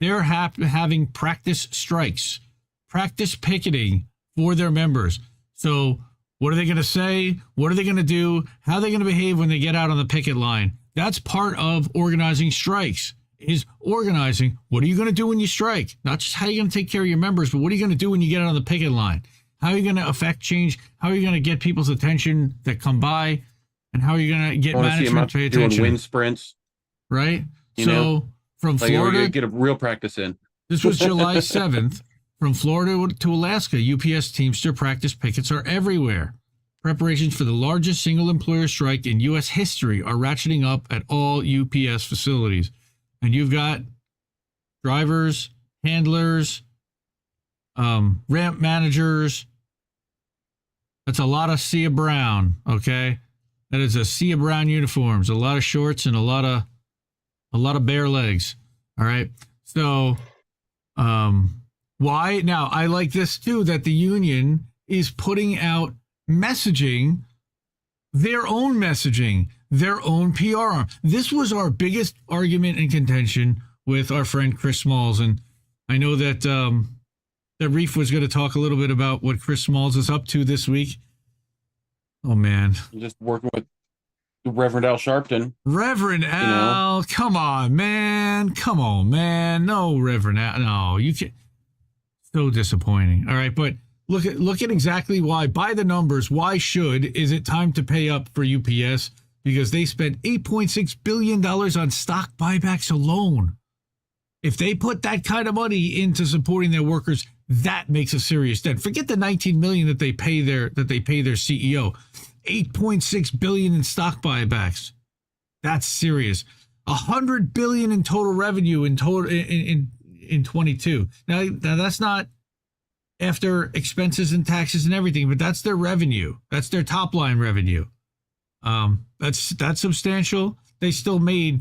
They're having practice strikes, practice picketing for their members. So what are they going to say? What are they going to do? How are they going to behave when they get out on the picket line? That's part of organizing strikes, is organizing. What are you going to do when you strike? Not just how are you going to take care of your members, but what are you going to do when you get out on the picket line? How are you going to affect change? How are you going to get people's attention that come by? And how are you going to get management to pay attention? Doing wind sprints. Right? From Florida, get a real practice in. This was July 7th. From Florida to Alaska, UPS Teamster practice pickets are everywhere. Preparations for the largest single employer strike in U.S. history are ratcheting up at all UPS facilities. And you've got drivers, handlers, ramp managers. That's a lot of sea of brown, okay? That is a sea of brown uniforms, a lot of shorts and a lot of bare legs. All right. So, why? Now, I like this too, that the union is putting out messaging, their own PR. This was our biggest argument and contention with our friend Chris Smalls. And I know that that Reef was going to talk a little bit about what Chris Smalls is up to this week. Oh, man. Just working with Reverend Al Sharpton. Reverend Al, come on, man. No, Reverend Al. No, you can't. So disappointing. All right, but look at exactly why. By the numbers, why is it time to pay up for UPS? Because they spent $8.6 billion on stock buybacks alone. If they put that kind of money into supporting their workers, that makes a serious dent. Forget the $19 million that they pay their CEO. $8.6 billion in stock buybacks. That's serious. $100 billion in total revenue in 22. Now that's not after expenses and taxes and everything, but that's their revenue. That's their top line revenue. That's substantial. They still made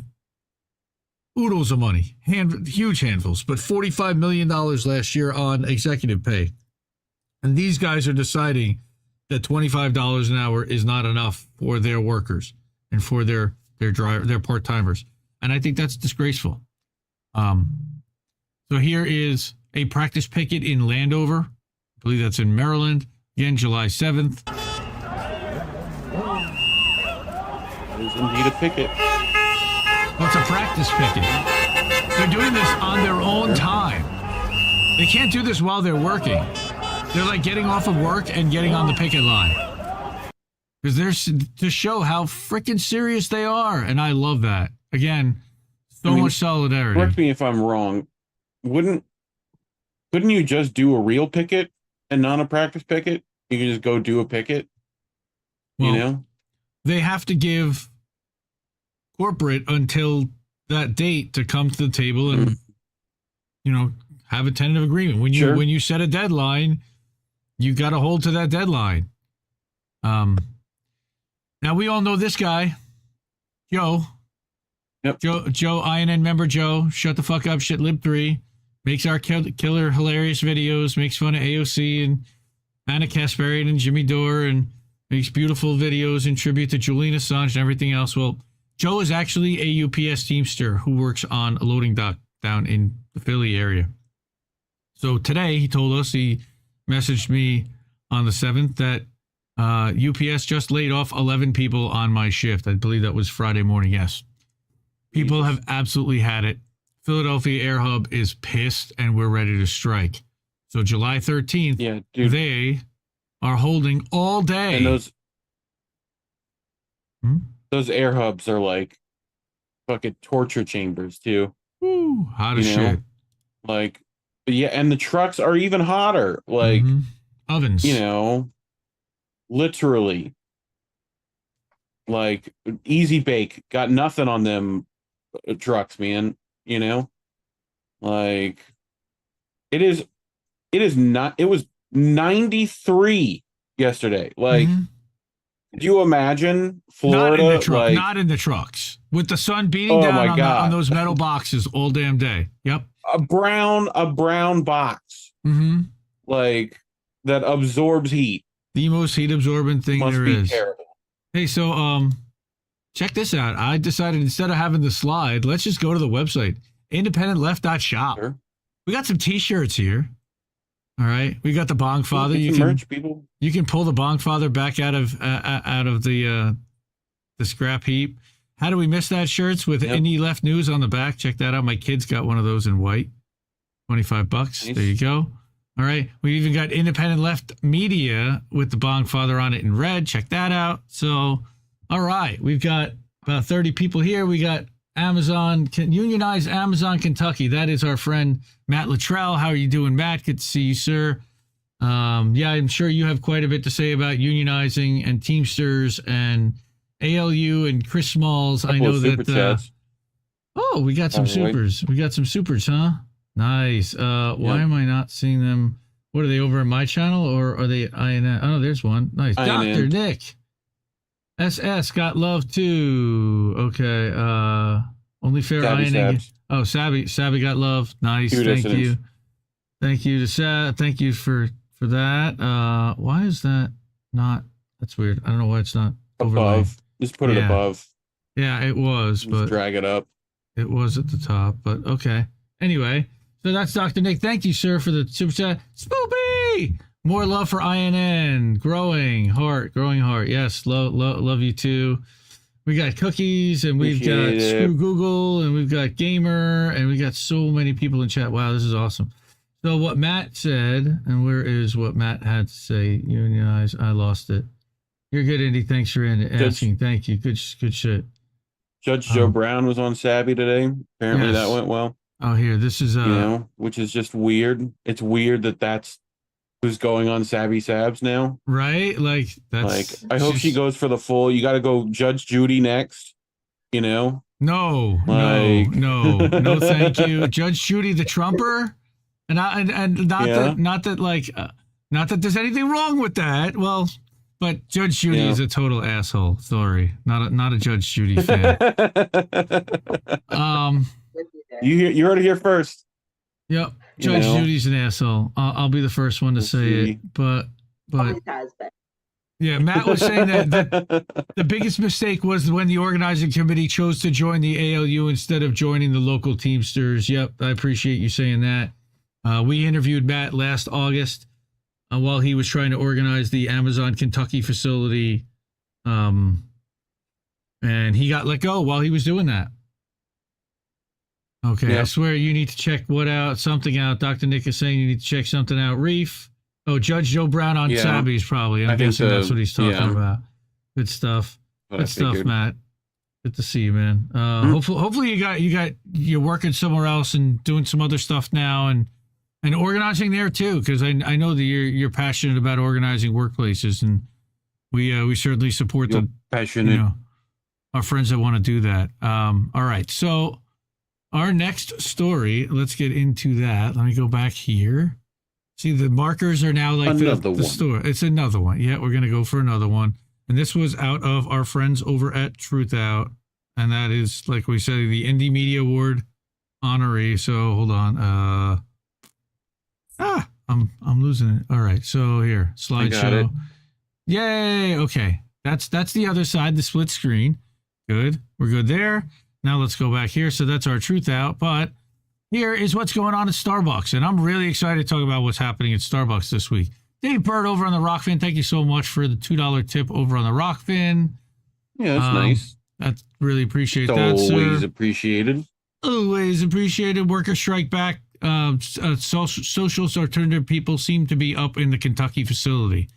oodles of money, huge handfuls, but $45 million last year on executive pay. And these guys are deciding that $25 an hour is not enough for their workers and for their part-timers. And I think that's disgraceful. So here is a practice picket in Landover. I believe that's in Maryland. Again, July 7th. It is indeed a picket. Well, it's a practice picket. They're doing this on their own time. They can't do this while they're working. They're like getting off of work and getting on the picket line. Because they're to show how freaking serious they are. And I love that. Again, much solidarity. Correct me if I'm wrong. Couldn't you just do a real picket and not a practice picket? You can just go do a picket. Well, you know? They have to give corporate until that date to come to the table and, have a tentative agreement. When you set a deadline, you got to hold to that deadline. Now we all know this guy, Joe. Yep. Joe, INN member Joe, shut the fuck up, shit lib 3, makes our killer hilarious videos, makes fun of AOC and Anna Kasparian and Jimmy Dore, and makes beautiful videos in tribute to Julian Assange and everything else. Well, Joe is actually a UPS-Teamster who works on a loading dock down in the Philly area. So today he told us, he messaged me on the 7th that UPS just laid off 11 people on my shift. I believe that was Friday morning, yes. People have absolutely had it. Philadelphia Air Hub is pissed and we're ready to strike. So July 13th, they are holding all day. And those air hubs are like fucking torture chambers too. Woo, hot as shit. Like, yeah, and the trucks are even hotter. Like ovens. Literally. Like Easy Bake got nothing on them trucks, man. Like it was 93 yesterday. Like, could you imagine Florida? Not in the trucks with the sun beating down on those metal boxes all damn day. Yep. A brown box. Like that absorbs heat. The most heat absorbent thing there is. Must be terrible. Hey, so check this out. I decided instead of having the slide, let's just go to the website, independentleft.shop. Sure. We got some t-shirts here. All right. We got the Bong Father. Merch, people. You can pull the Bong Father back out of the scrap heap. How do we miss that shirts with Indie Left News on the back? Check that out. My kids got one of those in white. $25. Nice. There you go. All right. We even got Independent Left Media with the Bong Father on it in red. Check that out. So, all right. We've got about 30 people here. We got Unionize Amazon, Kentucky. That is our friend Matt Luttrell. How are you doing, Matt? Good to see you, sir. Yeah, I'm sure you have quite a bit to say about unionizing and Teamsters and ALU and Chris Smalls. I know that. We got some supers. We got some supers, huh? Nice. Why am I not seeing them? What are they over on my channel or are they INN? Oh, there's one. Nice. Dr. Nick. SS got love too. Okay. Only fair INN. Oh, Sabby got love. Nice. Thank you. Thank you to Sab. Thank you for that. Why is that not? That's weird. I don't know why it's not above. Just put it above. Yeah, it was, but drag it up. It was at the top, but okay. Anyway, so that's Dr. Nick. Thank you, sir, for the super chat. Spoopy! More love for INN. Growing heart. Yes, love you too. We got Cookies, and we've got Screw Google, and we've got Gamer, and we got so many people in chat. Wow, this is awesome. So what Matt said, and where is what Matt had to say? Unionize. I lost it. You're good, Indy. Thanks for asking. Thank you. Good shit. Judge Joe Brown was on Savvy today. Apparently that went well. Oh, here. This is which is just weird. It's weird that's who's going on Savvy Sabs now. Right? Like that's I hope she goes for the full. You got to go Judge Judy next. No, no, thank you, Judge Judy the Trumper, and not that there's anything wrong with that. Well, but Judge Judy is a total asshole. Sorry, not a Judge Judy fan. You heard it here first. Yep, Judge Judy's an asshole. I'll be the first one to say it, but yeah, Matt was saying that the biggest mistake was when the organizing committee chose to join the ALU instead of joining the local Teamsters. Yep, I appreciate you saying that. We interviewed Matt last August while he was trying to organize the Amazon Kentucky facility, and he got let go while he was doing that. Okay, yep. I swear you need to check something out. Dr. Nick is saying you need to check something out. Reef. Oh, Judge Joe Brown on Sabby's probably. I'm guessing that's what he's talking about. Good stuff. Good stuff, Matt. Good to see you, man. Hopefully you're working somewhere else and doing some other stuff now and organizing there too, because I know that you're passionate about organizing workplaces, and we certainly support our friends that want to do that. All right, so our next story. Let's get into that. Let me go back here. See, the markers are now like the store. It's another one. Yeah, we're going to go for another one. And this was out of our friends over at Truth Out. And that is, like we said, the Indie Media Award honoree. So hold on. I'm losing it. All right. So here, slideshow. Yay. Okay. That's the other side, the split screen. Good. We're good there. Now let's go back here. So that's our Truth Out. But here is what's going on at Starbucks, and I'm really excited to talk about what's happening at Starbucks this week. Dave Bird over on the Rockfin, thank you so much for the $2 tip over on the Rockfin. Yeah, that's nice. That's really appreciate that, sir. Always appreciated. Always appreciated. Workers strike back. Social alternative people seem to be up in the Kentucky facility.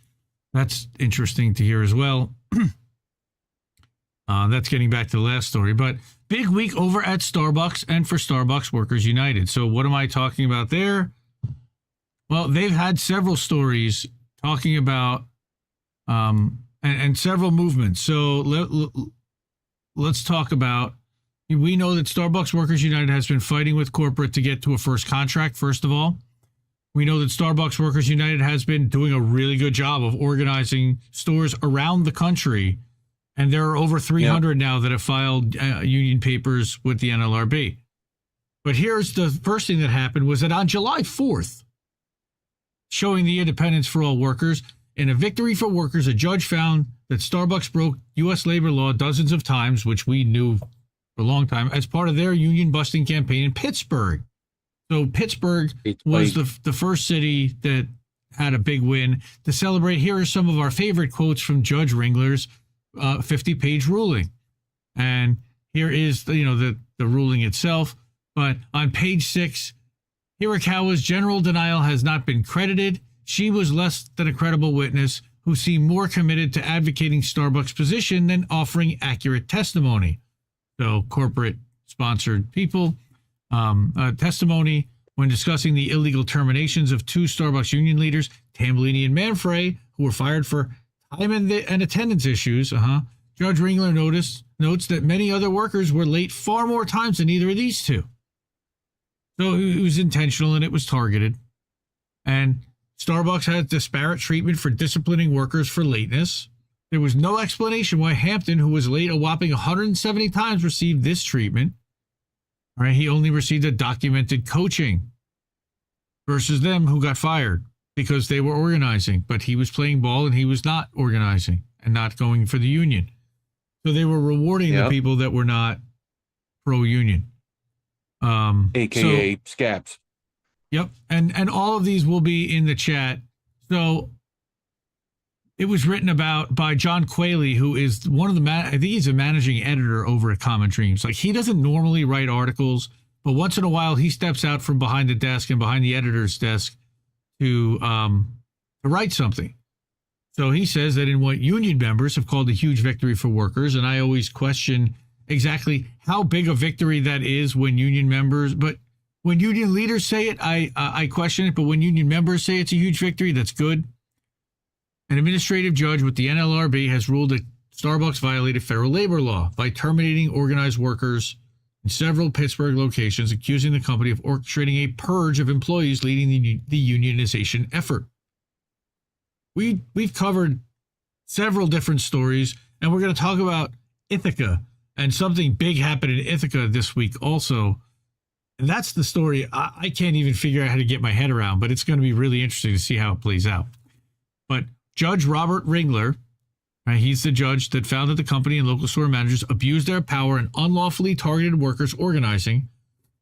That's interesting to hear as well. That's getting back to the last story, but big week over at Starbucks and for Starbucks Workers United. So what am I talking about there? Well, they've had several stories talking about and several movements. So let's talk about, we know that Starbucks Workers United has been fighting with corporate to get to a first contract, first of all. We know that Starbucks Workers United has been doing a really good job of organizing stores around the country. And there are over 300 now that have filed union papers with the NLRB. But here's the first thing that happened was that on July 4th, showing the independence for all workers, in a victory for workers, a judge found that Starbucks broke U.S. labor law dozens of times, which we knew for a long time, as part of their union busting campaign in Pittsburgh. So Pittsburgh was the first city that had a big win. To celebrate, here are some of our favorite quotes from Judge Ringler's 50-page ruling. And here is the ruling itself. But on page 6, Hirakawa's general denial has not been credited. She was less than a credible witness who seemed more committed to advocating Starbucks' position than offering accurate testimony. So corporate-sponsored people. Testimony when discussing the illegal terminations of 2 Starbucks union leaders, Tambellini and Manfrey, who were fired for time and attendance issues. Judge Ringler notes that many other workers were late far more times than either of these two. So it was intentional and it was targeted. And Starbucks had disparate treatment for disciplining workers for lateness. There was no explanation why Hampton, who was late a whopping 170 times, received this treatment. All right, he only received a documented coaching versus them who got fired because they were organizing, but he was playing ball and he was not organizing and not going for the union. So they were rewarding the people that were not pro-union. AKA scabs. Yep. And all of these will be in the chat. So it was written about by John Quayle, who is one of the, I think he's a managing editor over at Common Dreams. Like, he doesn't normally write articles, but once in a while he steps out from behind the desk and behind the editor's desk to write something. So he says that in what union members have called a huge victory for workers, and I always question exactly how big a victory that is when union members, but when union leaders say it, I question it, but when union members say it's a huge victory, that's good. An administrative judge with the NLRB has ruled that Starbucks violated federal labor law by terminating organized workers in several Pittsburgh locations, accusing the company of orchestrating a purge of employees leading the unionization effort. We've covered several different stories, and we're going to talk about Ithaca, and something big happened in Ithaca this week also. And that's the story I can't even figure out how to get my head around, but it's going to be really interesting to see how it plays out. But Judge Robert Ringler, he's the judge that found that the company and local store managers abused their power and unlawfully targeted workers organizing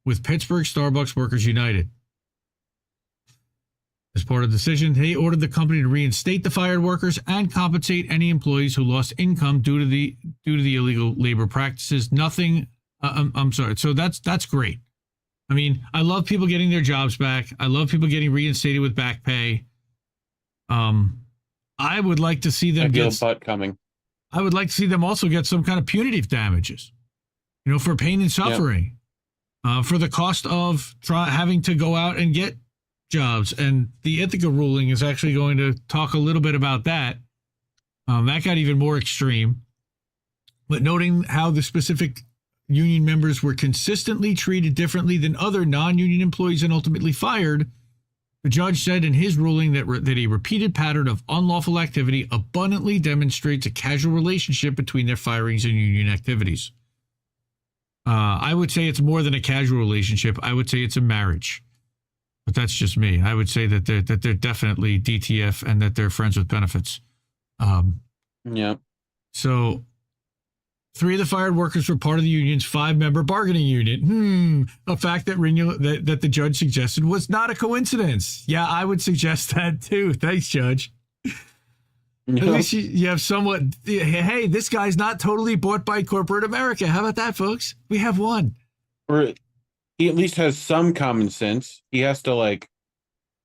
with Pittsburgh Starbucks Workers United. As part of the decision, they ordered the company to reinstate the fired workers and compensate any employees who lost income due to the illegal labor practices. Nothing. I'm sorry. So that's great. I mean, I love people getting their jobs back. I love people getting reinstated with back pay. I would like to see them get butt coming. I would like to see them also get some kind of punitive damages, for pain and suffering, for the cost of having to go out and get jobs. And the Ithaca ruling is actually going to talk a little bit about that. That got even more extreme. But noting how the specific union members were consistently treated differently than other non-union employees and ultimately fired, the judge said in his ruling that a repeated pattern of unlawful activity abundantly demonstrates a causal relationship between their firings and union activities. I would say it's more than a casual relationship. I would say it's a marriage. But that's just me. I would say that they're definitely DTF and that they're friends with benefits. Yeah. So 3 of the fired workers were part of the union's 5-member bargaining unit. A fact that the judge suggested was not a coincidence. Yeah, I would suggest that too. Thanks, Judge. At least you have somewhat, hey, this guy's not totally bought by corporate America. How about that, folks? We have one. Or he at least has some common sense. He has to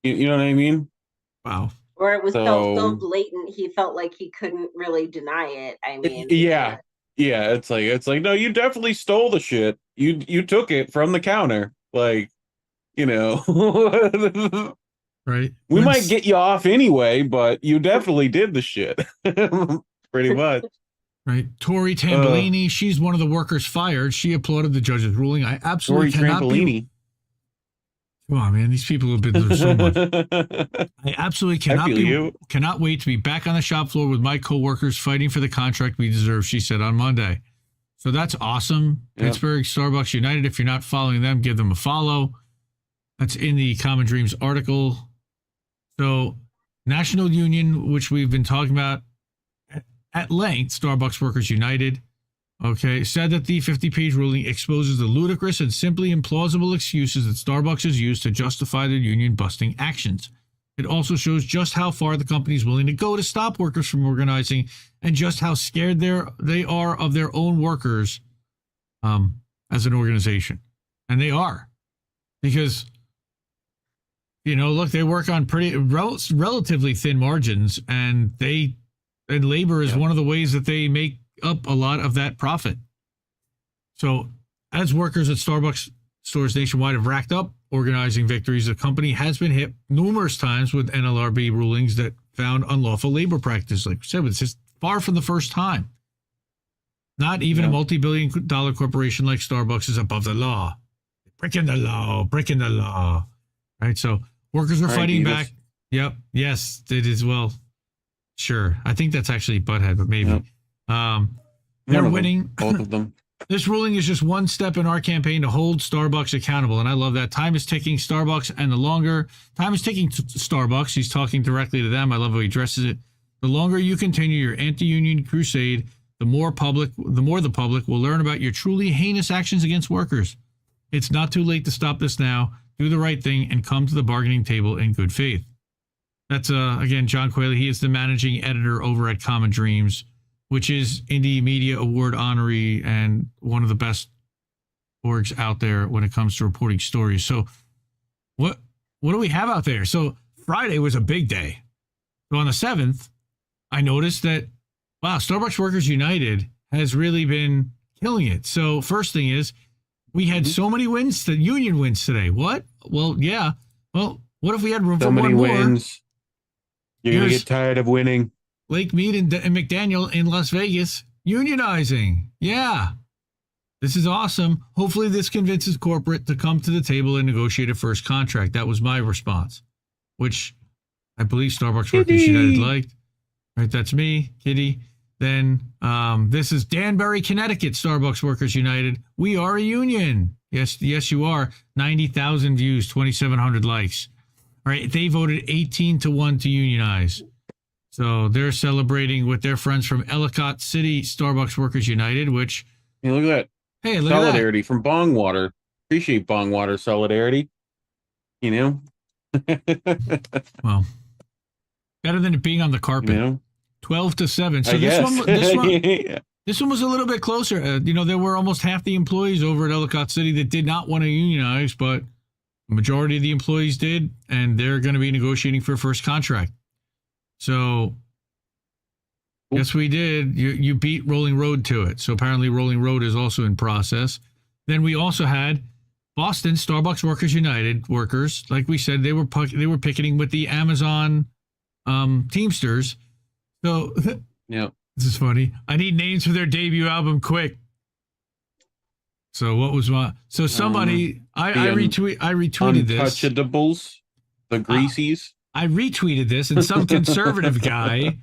you know what I mean? Wow. Or it was so blatant, he felt like he couldn't really deny it. I mean, yeah. It's like, no, you definitely stole the shit. You took it from the counter. Right. We might get you off anyway, but you definitely did the shit. Pretty much. Right. Tori Tambolini, she's one of the workers fired. She applauded the judge's ruling. I absolutely cannot be. Come on, man. These people have been through so much. I absolutely cannot wait to be back on the shop floor with my coworkers fighting for the contract we deserve, she said on Monday. So that's awesome. Yep. Pittsburgh Starbucks United. If you're not following them, give them a follow. That's in the Common Dreams article. So National Union, which we've been talking about at length, Starbucks Workers United, said that the 50-page ruling exposes the ludicrous and simply implausible excuses that Starbucks has used to justify their union-busting actions. It also shows just how far the company is willing to go to stop workers from organizing and just how scared they are of their own workers as an organization. And they are. Because, look, they work on pretty relatively thin margins, and labor is one of the ways that they make up a lot of that profit. So as workers at Starbucks stores nationwide have racked up organizing victories, the company has been hit numerous times with NLRB rulings that found unlawful labor practice. Like I said, it's just far from the first time. Not even a multi-billion-dollar corporation like Starbucks is above the law. Breaking the law. Right? So workers are fighting back. Yep. Yes, it is. Well, sure. I think that's actually Butthead, but maybe. Yep. They're winning. Both of them. This ruling is just one step in our campaign to hold Starbucks accountable. And I love that. Time is ticking. Starbucks, and the longer time is ticking to Starbucks, he's talking directly to them. I love how he addresses it. The longer you continue your anti-union crusade, the more the public will learn about your truly heinous actions against workers. It's not too late to stop this now. Do the right thing and come to the bargaining table in good faith. That's, again, John Quayle. He is the managing editor over at Common Dreams, which is Indie Media Award honoree and one of the best orgs out there when it comes to reporting stories. So what do we have out there? So Friday was a big day. So on the 7th, I noticed that, wow, Starbucks Workers United has really been killing it. So first thing is, we had so many wins, union wins today. What? Well, yeah. Well, what if we had room for one more? Wins. You're going to get tired of winning. Lake Mead and McDaniel in Las Vegas unionizing. Yeah. This is awesome. Hopefully this convinces corporate to come to the table and negotiate a first contract. That was my response, which I believe Starbucks Workers United liked. Right, that's me, Kitty. Then this is Danbury, Connecticut, Starbucks Workers United. We are a union. Yes, you are. 90,000 views, 2,700 likes. All right, they voted 18-1 to unionize. So they're celebrating with their friends from Ellicott City, Starbucks Workers United, which... Hey, look at that. Hey, look solidarity at that. From Bongwater. Appreciate Bongwater solidarity. You know? Well, better than it being on the carpet. You know? 12-7. So this one was a little bit closer. There were almost half the employees over at Ellicott City that did not want to unionize, but the majority of the employees did, and they're going to be negotiating for a first contract. So, yes, we did. You beat Rolling Road to it. So apparently Rolling Road is also in process. Then we also had Boston Starbucks Workers United workers. Like we said, they were picketing with the Amazon Teamsters. So, yeah, this is funny. I need names for their debut album quick. So what was my? So somebody, I retweeted this. Untouchables, the Greasies. I retweeted this, and some conservative guy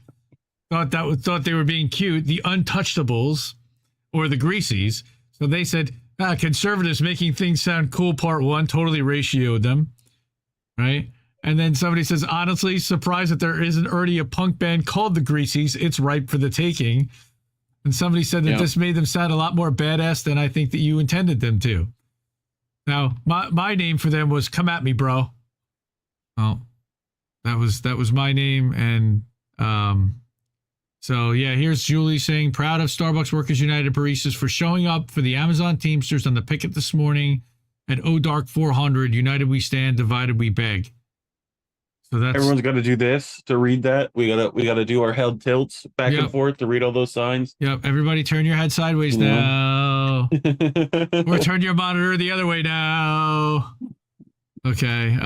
thought they were being cute. The Untouchables, or the Greasies. So they said, conservatives making things sound cool. Part 1, totally ratioed them, right? And then somebody says, honestly, surprised that there isn't already a punk band called the Greasies. It's ripe for the taking. And somebody said that this made them sound a lot more badass than I think that you intended them to. Now, my name for them was Come At Me, Bro. Oh, that was my name. And so, yeah, here's Julie saying, proud of Starbucks Workers United baristas for showing up for the Amazon Teamsters on the picket this morning at Dark 400. United we stand, divided we beg. So that's, everyone's got to do this to read that. We gotta do our head tilts back and forth to read all those signs. Yep. Everybody turn your head sideways now. Or turn your monitor the other way now. Okay.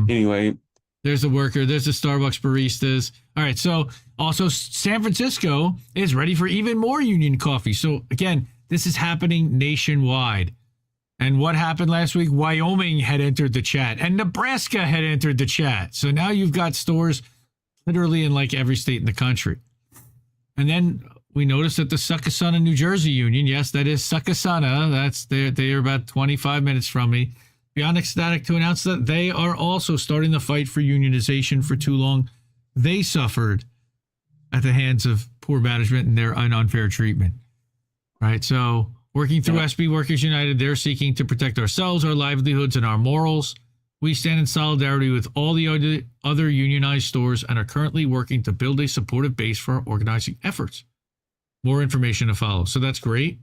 Anyway. There's the worker. There's the Starbucks baristas. All right. So also San Francisco is ready for even more union coffee. So again, this is happening nationwide. And what happened last week? Wyoming had entered the chat and Nebraska had entered the chat. So now you've got stores literally in like every state in the country. And then we noticed that the Susquehanna, New Jersey Union, yes, that is Susquehanna. That's they are about 25 minutes from me. Beyond ecstatic to announce that they are also starting the fight for unionization. For too long, they suffered at the hands of poor management and their unfair treatment. Right. So working through SB Workers United, they're seeking to protect ourselves, our livelihoods, and our morals. We stand in solidarity with all the other unionized stores and are currently working to build a supportive base for our organizing efforts. More information to follow. So that's great.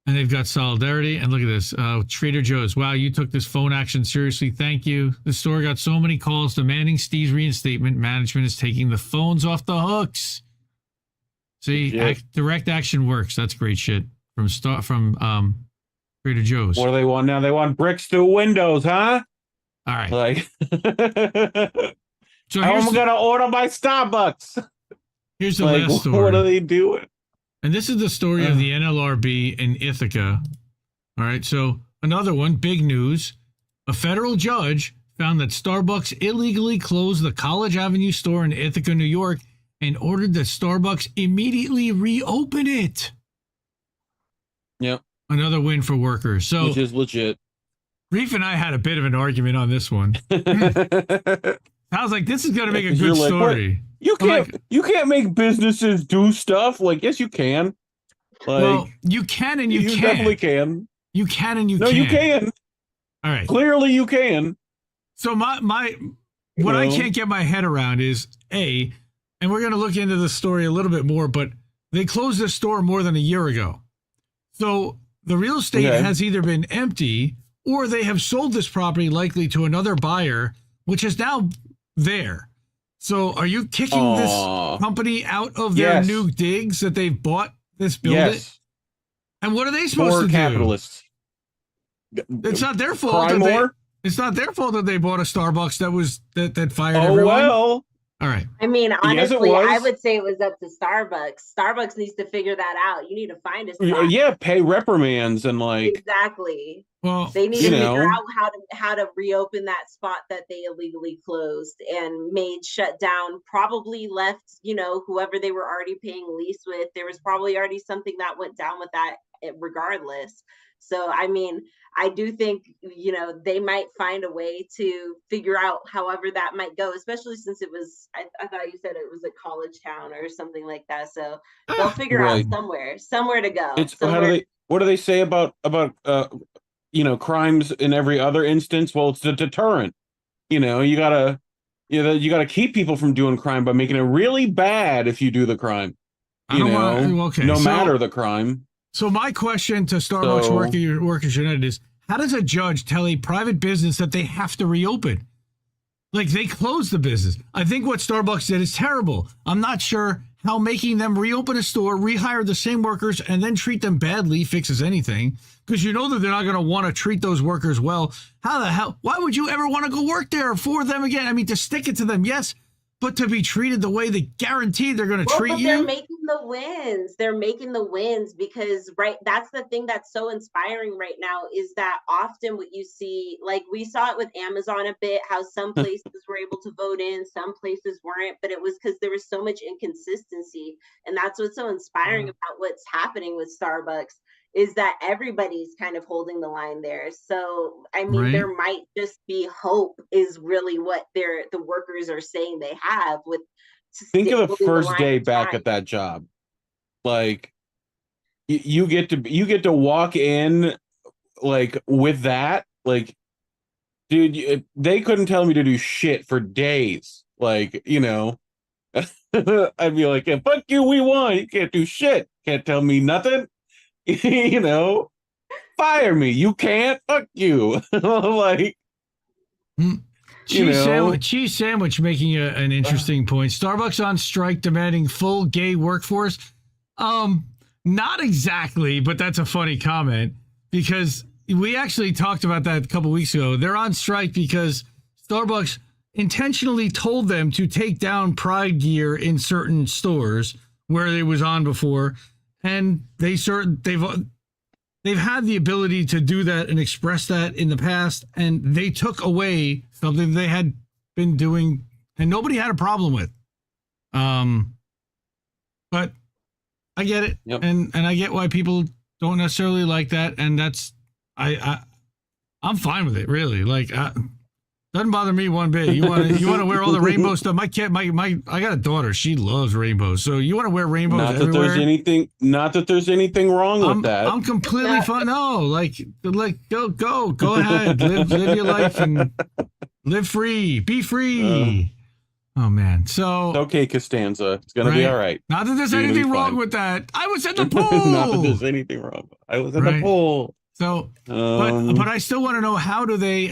And they've got solidarity. And look at this. Trader Joe's. Wow, you took this phone action seriously. Thank you. The store got so many calls demanding Steve's reinstatement. Management is taking the phones off the hooks. See, direct action works. That's great shit. From Trader Joe's. What do they want now? They want bricks through windows, huh? All right. Like, so I'm gonna order my Starbucks. Here's the last story. What are they doing? And this is the story of the NLRB in Ithaca. All right. So another one, big news. A federal judge found that Starbucks illegally closed the College Avenue store in Ithaca, New York, and ordered that Starbucks immediately reopen it. Yep. Another win for workers. So, which is legit. Reef and I had a bit of an argument on this one. I was like, this is going to make a good story. You can't make businesses do stuff. Like, yes, you can. Like, well, you can and you can't. Definitely can. You can and you can't. No, you can. All right. Clearly you can. So I can't get my head around is and we're going to look into the story a little bit more, but they closed this store more than a year ago. So the real estate has either been empty or they have sold this property likely to another buyer, which is now there. So are you kicking this company out of their new digs that they've bought this building? Yes. And what are they supposed to capitalists. do? It's not their fault. It's not their fault that they bought a Starbucks that fired everyone. Well. All right. I mean, honestly, I would say it was up to Starbucks. Starbucks needs to figure that out. You need to find a spot. Yeah, pay reprimands and exactly. Well, they need to figure out how to reopen that spot that they illegally closed and made shut down. Probably left, whoever they were already paying lease with. There was probably already something that went down with that, regardless. So, I mean, I do think, they might find a way to figure out however that might go, especially since it was, I thought you said it was a college town or something like that. So they'll figure out somewhere to go. What do they say about crimes in every other instance? Well, it's a deterrent. You gotta keep people from doing crime by making it really bad if you do the crime. Matter the crime. So my question to Starbucks Workers United is, how does a judge tell a private business that they have to reopen? Like, they closed the business. I think what Starbucks did is terrible. I'm not sure how making them reopen a store, rehire the same workers, and then treat them badly fixes anything, because you know that they're not going to want to treat those workers well. How the hell? Why would you ever want to go work there for them again? I mean, to stick it to them, yes, but to be treated the way they guarantee they're going to treat you. They're making the wins. They're making the wins because, that's the thing that's so inspiring right now is that often what you see, like we saw it with Amazon a bit, how some places were able to vote in, some places weren't, but it was because there was so much inconsistency. And that's what's so inspiring about what's happening with Starbucks is that everybody's kind of holding the line there. So, I mean, there might just be hope is really what the workers are saying they have with. Think of the first day back at that job. Like you get to walk in like with that, like, dude, they couldn't tell me to do shit for days. Like, I'd be like, yeah, fuck you, we won. You can't do shit. Can't tell me nothing. Fire me. You can't. Fuck you. Like, Cheese sandwich making an interesting point. Starbucks on strike demanding full gay workforce. Not exactly, but that's a funny comment because we actually talked about that a couple weeks ago. They're on strike because Starbucks intentionally told them to take down Pride gear in certain stores where it was on before. And they've had the ability to do that and express that in the past, and they took away something they had been doing, and nobody had a problem with. But I get it, and I get why people don't necessarily like that, and that's I'm fine with it, really. Like, doesn't bother me one bit. You want to wear all the rainbow stuff. My kid, I got a daughter. She loves rainbows. So you want to wear rainbows everywhere. Not that there's anything wrong with that. I'm completely fine. No, like go ahead, live your life and live free, be free. Oh man, so it's okay, Costanza. It's gonna be all right. Not that there's anything wrong with that. I was in the pool. Not that there's anything wrong. I was in the pool. So, but I still want to know how do they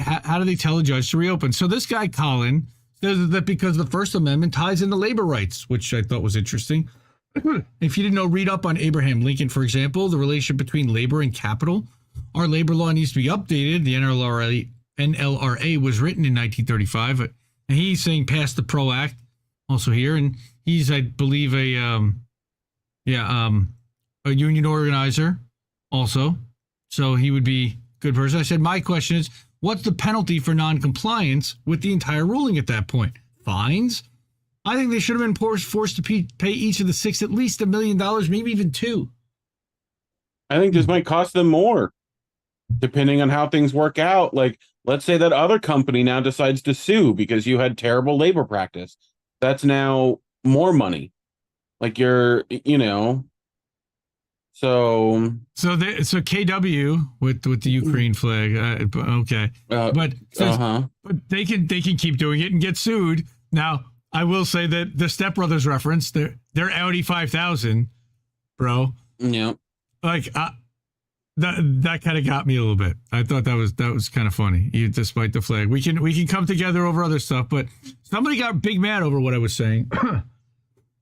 tell a judge to reopen? So this guy Colin says that because the First Amendment ties into labor rights, which I thought was interesting. If you didn't know, read up on Abraham Lincoln, for example, the relationship between labor and capital. Our labor law needs to be updated. The NLRA was written in 1935, and he's saying pass the PRO Act also here, and he's, I believe, a union organizer also. So he would be a good person. I said, my question is, what's the penalty for non-compliance with the entire ruling at that point? Fines? I think they should have been forced to pay each of the six at least $1 million, maybe even $2 million. I think this might cost them more, depending on how things work out. Like, let's say that other company now decides to sue because you had terrible labor practice. That's now more money. Like So KW with the Ukraine flag, okay, but they can keep doing it and get sued. Now I will say that the Step Brothers reference, their Audi 5000, bro. Yeah, like that kind of got me a little bit. I thought that was kind of funny. Despite the flag, we can come together over other stuff, but somebody got big mad over what I was saying.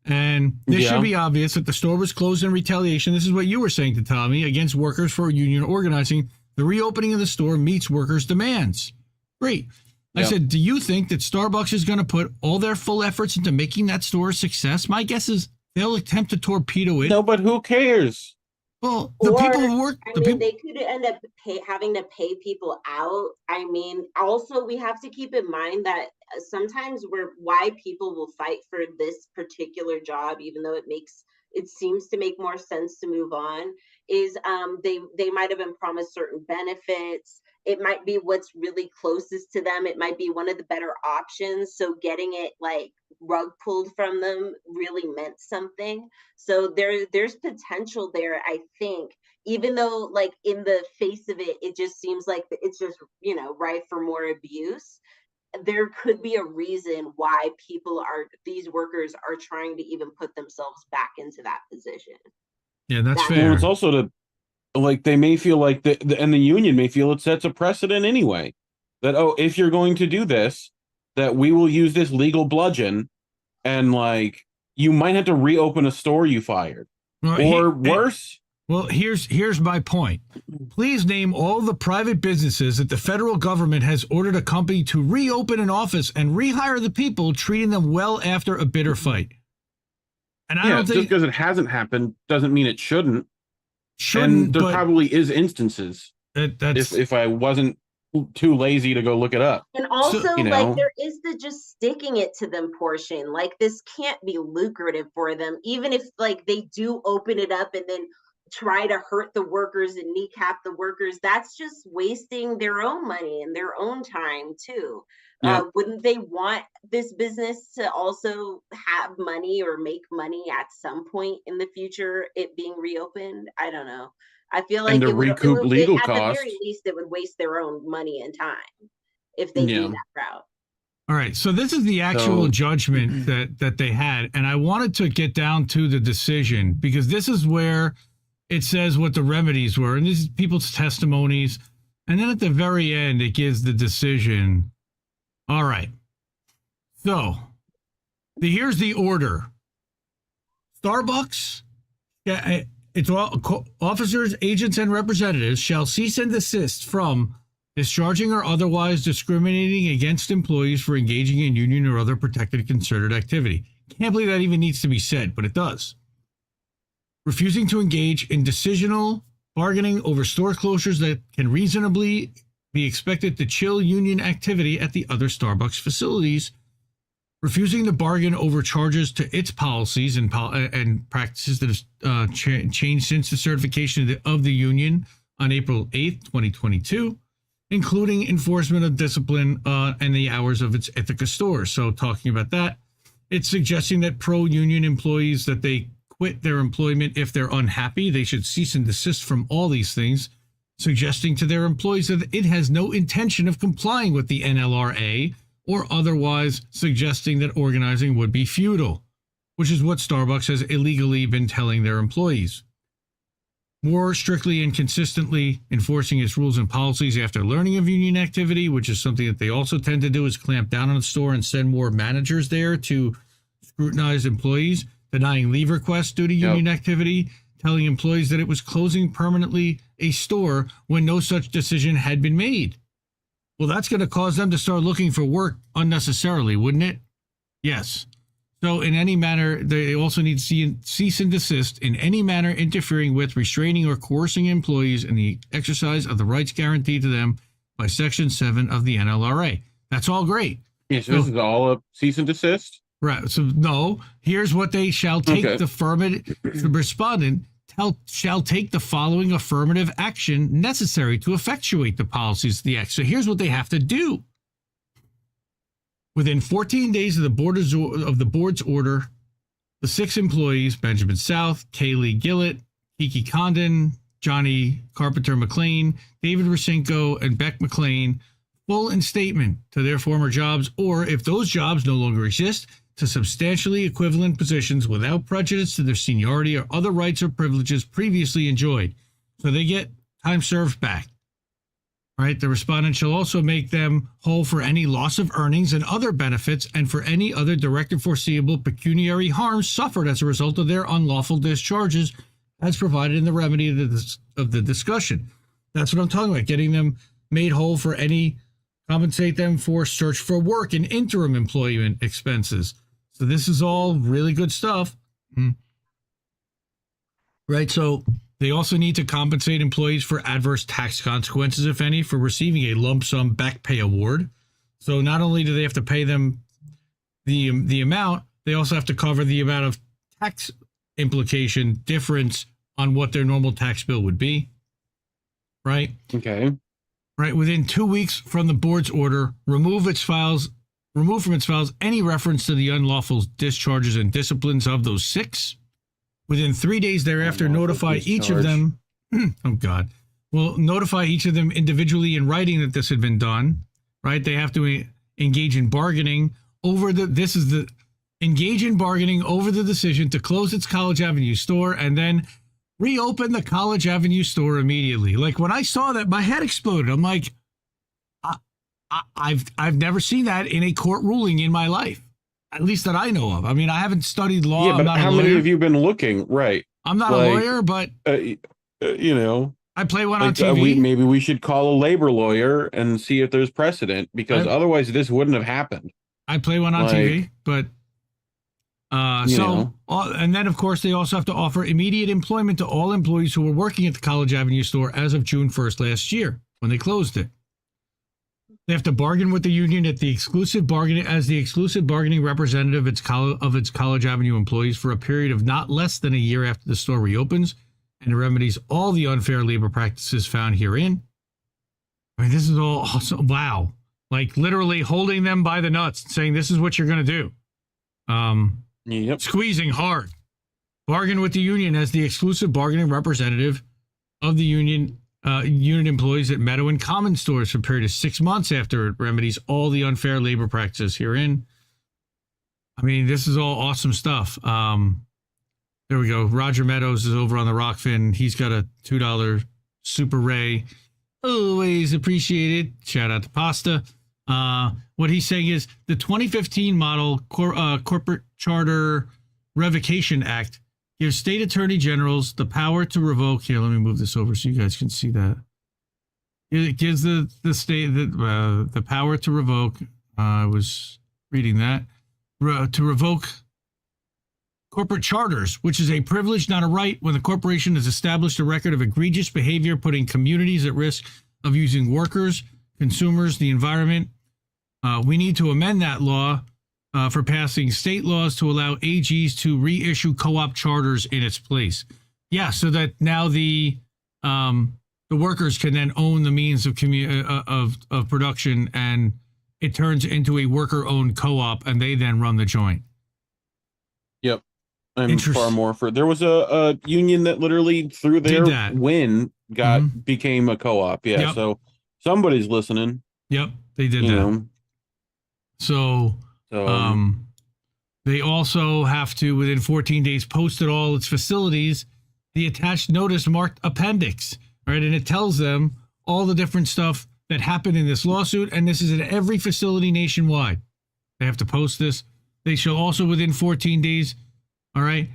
And this should be obvious that the store was closed in retaliation. This is what you were saying to Tommy, against workers for union organizing. The reopening of the store meets workers' demands. Great. I said, do you think that Starbucks is going to put all their full efforts into making that store a success? My guess is they'll attempt to torpedo it. No, but who cares? Well, the people who work. They could end up having to pay people out. I mean, also we have to keep in mind that sometimes why people will fight for this particular job, even though it seems to make more sense to move on, is they might have been promised certain benefits. It might be what's really closest to them. It might be one of the better options. So getting it like rug pulled from them really meant something. So there's potential there, I think, even though like in the face of it, it just seems like it's just, rife for more abuse. There could be a reason why these workers are trying to even put themselves back into that position. Yeah, that's fair. Well, it's also they may feel like and the union may feel it sets a precedent anyway. That, if you're going to do this, that we will use this legal bludgeon, and like you might have to reopen a store you fired, or worse. Well, here's my point. Please name all the private businesses that the federal government has ordered a company to reopen an office and rehire the people, treating them well after a bitter fight. And I don't think just because it hasn't happened doesn't mean it shouldn't. And there probably is instances. If I wasn't too lazy to go look it up. And also, there is the just sticking it to them portion. Like, this can't be lucrative for them, even if like they do open it up and then try to hurt the workers and kneecap the workers. That's just wasting their own money and their own time too. Wouldn't they want this business to also have money or make money at some point in the future, it being reopened? I don't know. I feel like it would legal costs. At the very least, it would waste their own money and time if they do that route. All right, so this is the actual judgment that they had, and I wanted to get down to the decision because this is where it says what the remedies were, and this is people's testimonies, and then at the very end, it gives the decision. All right, so here's the order. Starbucks, it's all officers, agents, and representatives shall cease and desist from discharging or otherwise discriminating against employees for engaging in union or other protected concerted activity. Can't believe that even needs to be said, but it does. Refusing to engage in decisional bargaining over store closures that can reasonably be expected to chill union activity at the other Starbucks facilities. Refusing to bargain over charges to its policies and practices that have changed since the certification of the union on April 8th, 2022, including enforcement of discipline and the hours of its Ithaca stores. So talking about that, it's suggesting that pro-union employees that they quit their employment if they're unhappy. They should cease and desist from all these things, suggesting to their employees that it has no intention of complying with the NLRA or otherwise suggesting that organizing would be futile, which is what Starbucks has illegally been telling their employees. More strictly and consistently enforcing its rules and policies after learning of union activity, which is something that they also tend to do, is clamp down on the store and send more managers there to scrutinize employees, denying leave requests due to union activity, telling employees that it was closing permanently a store when no such decision had been made. Well, that's going to cause them to start looking for work unnecessarily, wouldn't it? Yes. So in any manner, they also need to cease and desist in any manner interfering with, restraining, or coercing employees in the exercise of the rights guaranteed to them by Section 7 of the NLRA. That's all great. Yes, this is all a cease and desist? Right. So no, here's what they shall take the respondent shall take the following affirmative action necessary to effectuate the policies of the Act. So here's what they have to do. Within 14 days of the board's order, the 6 employees, Benjamin South, Kaylee Gillett, Kiki Condon, Johnny Carpenter McLean, David Rasenko, and Beck McLean, full instatement to their former jobs, or if those jobs no longer exist, to substantially equivalent positions without prejudice to their seniority or other rights or privileges previously enjoyed. So they get time served back. Right? The respondent shall also make them whole for any loss of earnings and other benefits and for any other direct and foreseeable pecuniary harm suffered as a result of their unlawful discharges as provided in the remedy of the discussion. That's what I'm talking about, getting them made whole for any, compensate them for search for work and interim employment expenses. So this is all really good stuff. Right? So they also need to compensate employees for adverse tax consequences, if any, for receiving a lump sum back pay award. So not only do they have to pay them the amount, they also have to cover the amount of tax implication difference on what their normal tax bill would be. Right? Okay. Right. Within 2 weeks from the board's order, remove from its files any reference to the unlawful discharges and disciplines of those 6. Within 3 days thereafter, notify each of them. Oh, God. Well, notify each of them individually in writing that this had been done. Right. They have to engage in bargaining over engage in bargaining over the decision to close its College Avenue store and then reopen the College Avenue store immediately. Like when I saw that, my head exploded. I'm like, I've never seen that in a court ruling in my life, at least that I know of. I mean, I haven't studied law. Yeah, but how many have you been looking? Right. I'm not a lawyer, but you know, I play one on TV. Maybe we should call a labor lawyer and see if there's precedent, because otherwise this wouldn't have happened. I play one on TV, but and then of course they also have to offer immediate employment to all employees who were working at the College Avenue store as of June 1st last year when they closed it. They have to bargain with the union as the exclusive bargaining representative of its College Avenue employees for a period of not less than a year after the store reopens, and it remedies all the unfair labor practices found herein. I mean, this is all awesome. Wow. Like literally holding them by the nuts and saying, this is what you're going to do. Squeezing hard. Bargain with the union as the exclusive bargaining representative of the unit employees at Meadow and Common stores for a period of 6 months after it remedies all the unfair labor practices herein. I mean, this is all awesome stuff. There we go. Roger Meadows is over on the Rockfin. He's got a $2 Super Ray. Always appreciated. Shout out to Pasta. What he's saying is the 2015 model Corporate Charter Revocation Act gives state attorney generals the power to revoke. Here, let me move this over so you guys can see that. It gives the state the power to revoke. I was reading that. To revoke corporate charters, which is a privilege, not a right, when the corporation has established a record of egregious behavior, putting communities at risk of using workers, consumers, the environment. We need to amend that law for passing state laws to allow AGs to reissue co-op charters in its place. Yeah, so that now the workers can then own the means of production, and it turns into a worker-owned co-op, and they then run the joint. Yep. I'm far more for. There was a union that literally through their win became a co-op. Yeah. Yep. So somebody's listening. Yep, they did that. So they also have to, within 14 days, post at all its facilities the attached notice marked appendix. Right, and it tells them all the different stuff that happened in this lawsuit, and this is at every facility nationwide. They have to post this. They shall also, within 14 days, all right,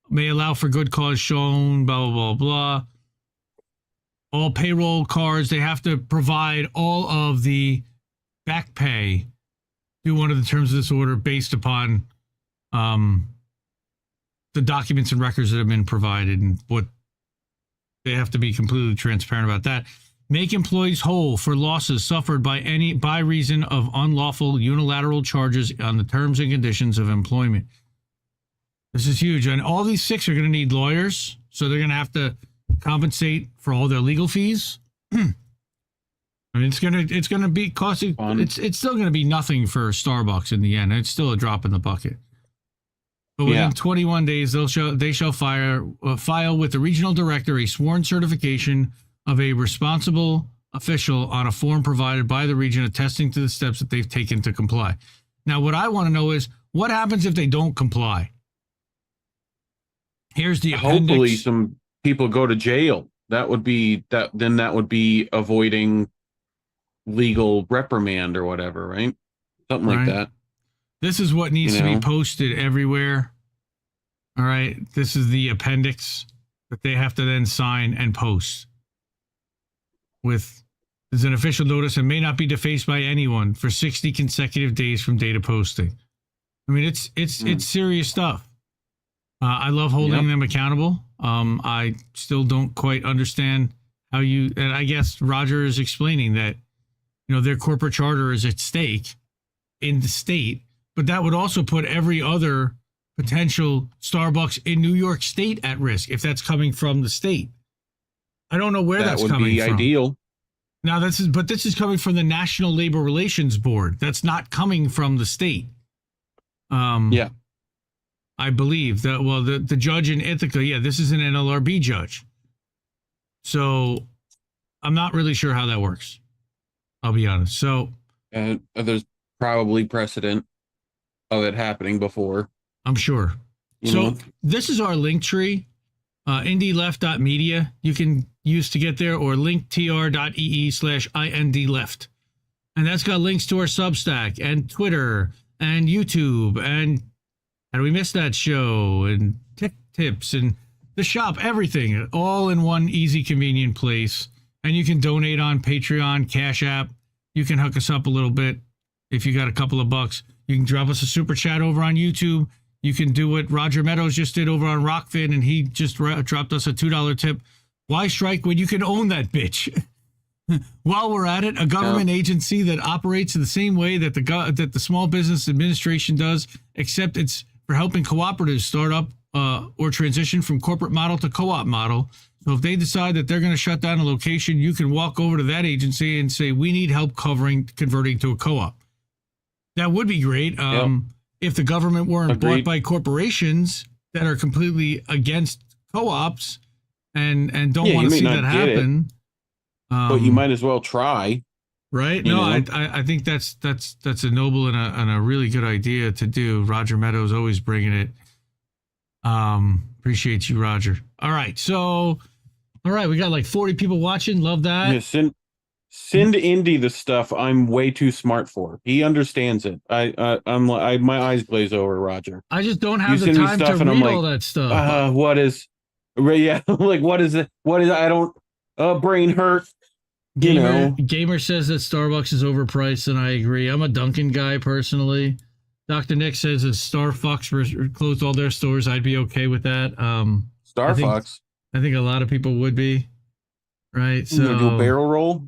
may allow for good cause shown, blah, blah, blah, blah. All payroll cards, they have to provide all of the back pay to one of the terms of this order based upon the documents and records that have been provided, and what they have to be completely transparent about that. Make employees whole for losses suffered by reason of unlawful unilateral charges on the terms and conditions of employment. This is huge. And all these 6 are going to need lawyers. So they're going to have to compensate for all their legal fees. I mean, it's going to be costing, it's still going to be nothing for Starbucks in the end. It's still a drop in the bucket. But within 21 days, they shall file with the regional director a sworn certification of a responsible official on a form provided by the region attesting to the steps that they've taken to comply. Now, what I want to know is what happens if they don't comply? Here's the appendix. Hopefully some people go to jail. that would be that. Then that would be avoiding legal reprimand or whatever, right? Something like that. This is what needs to be posted everywhere. All right. This is the appendix that they have to then sign and post. There's an official notice and may not be defaced by anyone for 60 consecutive days from date of posting. I mean, it's serious stuff. I love holding them accountable. I still don't quite understand how and I guess Roger is explaining that, their corporate charter is at stake in the state, but that would also put every other potential Starbucks in New York State at risk if that's coming from the state. I don't know where that's coming from. That would be ideal. Now this is coming from the National Labor Relations Board. That's not coming from the state. I believe that. Well, the judge in Ithaca, this is an NLRB judge. So I'm not really sure how that works. I'll be honest. So there's probably precedent of it happening before. I'm sure. This is our link tree, indieleft.media. You can use to get there, or linktr.ee/indleft. And that's got links to our Substack and Twitter and YouTube and how do we miss that show and tech tips and the shop, everything all in one easy, convenient place. And you can donate on Patreon, Cash App. You can hook us up a little bit if you got a couple of bucks. You can drop us a super chat over on YouTube. You can do what Roger Meadows just did over on Rockfin, and he just dropped us a $2 tip. Why strike when you can own that bitch? While we're at it, a government agency that operates in the same way that the Small Business Administration does, except it's for helping cooperatives start up or transition from corporate model to co-op model. So if they decide that they're going to shut down a location, you can walk over to that agency and say, we need help converting to a co-op. That would be great. If the government weren't bought by corporations that are completely against co-ops and don't want to see that happen. But you might as well try. Right? No, I think that's a noble and a really good idea to do. Roger Meadows always bringing it. Appreciate you, Roger. All right. So, we got like 40 people watching. Love that. Yeah, send Indy the stuff I'm way too smart for. He understands it. My eyes glaze over, Roger. I just don't have the time to read all that stuff. What is what is it? I don't brain hurt. Gamer says that Starbucks is overpriced, and I agree. I'm a Dunkin' guy personally. Dr. Nick says that Starbucks closed all their stores. I'd be okay with that. Starbucks. I think a lot of people would be. Right. So do a barrel roll.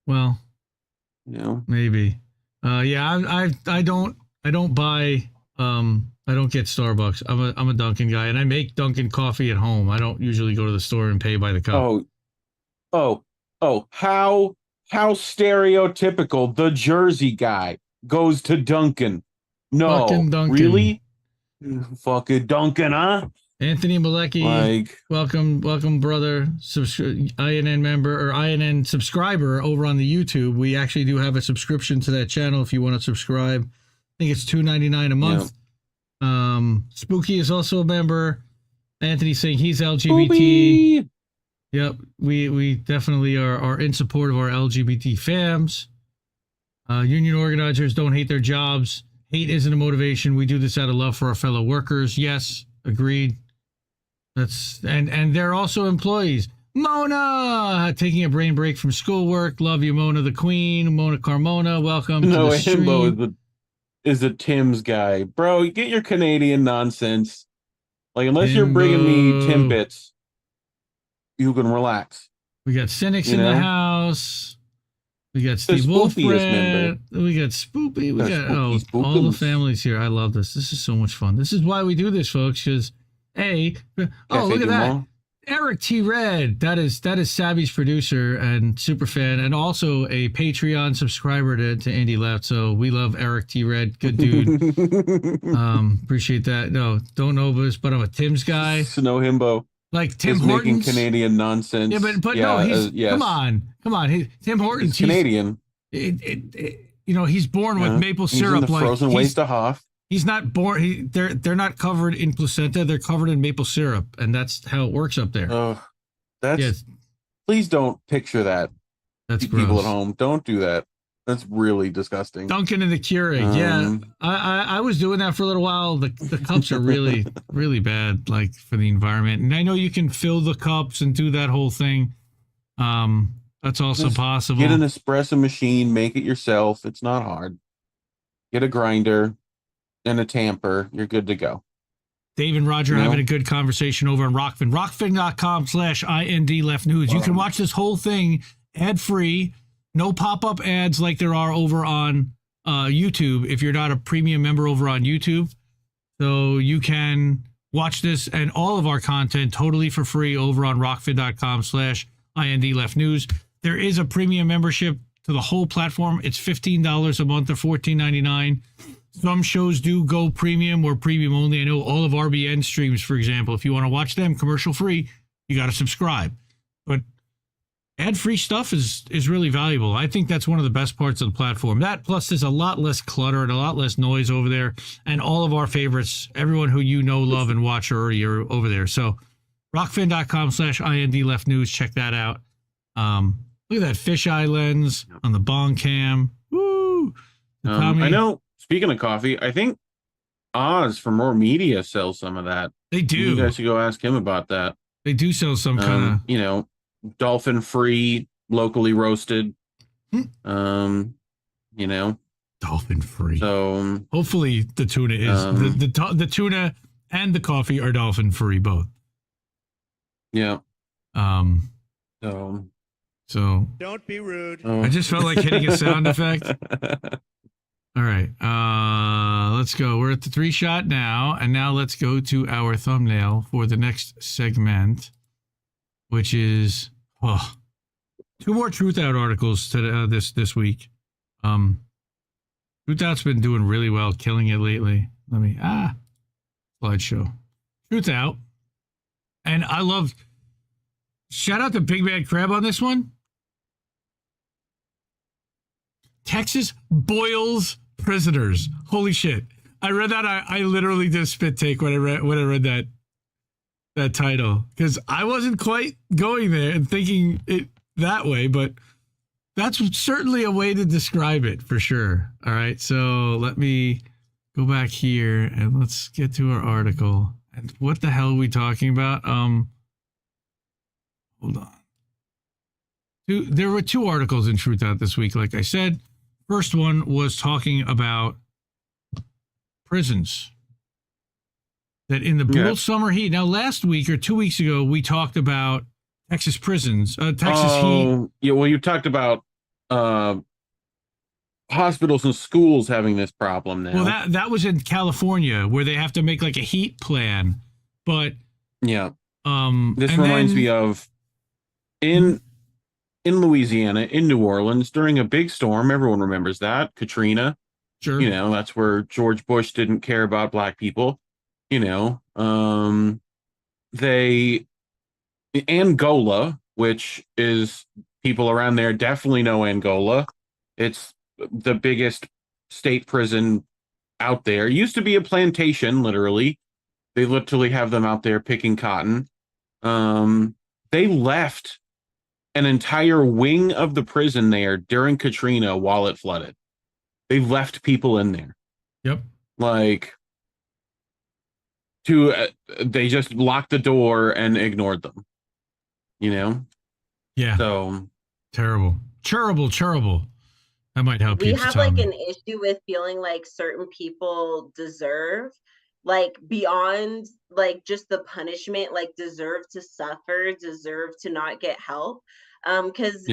Well, maybe. I don't buy. I don't get Starbucks. I'm a Dunkin' guy, and I make Dunkin' coffee at home. I don't usually go to the store and pay by the cup. How stereotypical. The Jersey guy goes to Dunkin'. No, fucking Dunkin'. Really? Fucking Dunkin', huh? Anthony Malecki, welcome, brother, INN member or INN subscriber over on the YouTube. We actually do have a subscription to that channel if you want to subscribe. I think it's $2.99 a month. Spooky is also a member. Anthony saying he's LGBT. Spooky. Yep, we definitely are in support of our LGBT fams. Union organizers don't hate their jobs. Hate isn't a motivation. We do this out of love for our fellow workers. Yes, agreed. And they're also employees. Mona taking a brain break from schoolwork. Love you, Mona the Queen. Mona Carmona, welcome to the stream. Himbo is a Tim's guy, bro. You get your Canadian nonsense. Unless you're bringing me Timbits, you can relax. We got Cynics in the house. We got Steve Wolfred. We got Spoopy. We got all the families here. I love this. This is so much fun. This is why we do this, folks. Because look at that. Eric T. Red. That is Savvy's producer and super fan, and also a Patreon subscriber to Andy Left. So we love Eric T. Red. Good dude. Appreciate that. No, don't know this, but I'm a Tim's guy. Snow himbo. Like Tim Hortons making Canadian nonsense. Yeah, but no, he's come on. Tim Hortons, he's Canadian. He's born with maple syrup. In the frozen waste of Hoff. He's not born. They're not covered in placenta. They're covered in maple syrup, and that's how it works up there. That's please don't picture that. That's people gross. at home. Don't do that. That's really disgusting. Dunkin' in the Keurig. Yeah, I was doing that for a little while. The cups are really really bad, like for the environment. And I know you can fill the cups and do that whole thing. That's also possible. Get an espresso machine, make it yourself. It's not hard. Get a grinder and a tamper. You're good to go. Dave and Roger having a good conversation over on Rockfin. Rockfin.com/IND Left News. You can watch this whole thing ad-free. No pop-up ads like there are over on YouTube if you're not a premium member over on YouTube. So you can watch this and all of our content totally for free over on rockfin.com/IND Left News. There is a premium membership to the whole platform. It's $15 a month or $14.99. Some shows do go premium or premium only. I know all of RBN streams, for example, if you want to watch them commercial free, you got to subscribe. But ad-free stuff is really valuable. I think that's one of the best parts of the platform. That plus there's a lot less clutter and a lot less noise over there. And all of our favorites, everyone who you know, love, and watch are already over there. So rockfin.com/IND Left News. Check that out. Look at that fisheye lens on the bong cam. Woo! I know, speaking of coffee, I think Oz from More Media sells some of that. They do. You guys should go ask him about that. They do sell some kind of, dolphin-free, locally roasted. Dolphin-free. So hopefully the tuna is the tuna and the coffee are dolphin-free both. Yeah. So don't be rude. I just felt like hitting a sound effect. All right. Let's go. We're at the 3-shot now, and now let's go to our thumbnail for the next segment, which is 2 more Truth Out articles to this week. Truth Out's been doing really well, killing it lately. Let me slideshow. Truth Out, and I love. Shout out to Big Bad Crab on this one. Texas boils prisoners. Holy shit! I read that. I literally did a spit take when I read that title, because I wasn't quite going there and thinking it that way, but that's certainly a way to describe it for sure. All right, so let me go back here and let's get to our article. And what the hell are we talking about? Hold on. There were 2 articles in Truth Out this week, like I said. First one was talking about prisons. That in the brutal summer heat. Now, last week or 2 weeks ago, we talked about Texas prisons, Texas heat. Yeah, well, you talked about hospitals and schools having this problem now. Well, that was in California, where they have to make like a heat plan. But yeah, this reminds me of in Louisiana, in New Orleans, during a big storm. Everyone remembers that, Katrina. Sure, that's where George Bush didn't care about black people. Angola, which is people around there definitely know Angola. It's the biggest state prison out there. It used to be a plantation, literally. They literally have them out there picking cotton. They left an entire wing of the prison there during Katrina while it flooded. They left people in there. Yep. They just locked the door and ignored them. Yeah. So terrible. That might help. We have like an issue with feeling like certain people deserve, like beyond like just the punishment, like deserve to suffer, deserve to not get help. Because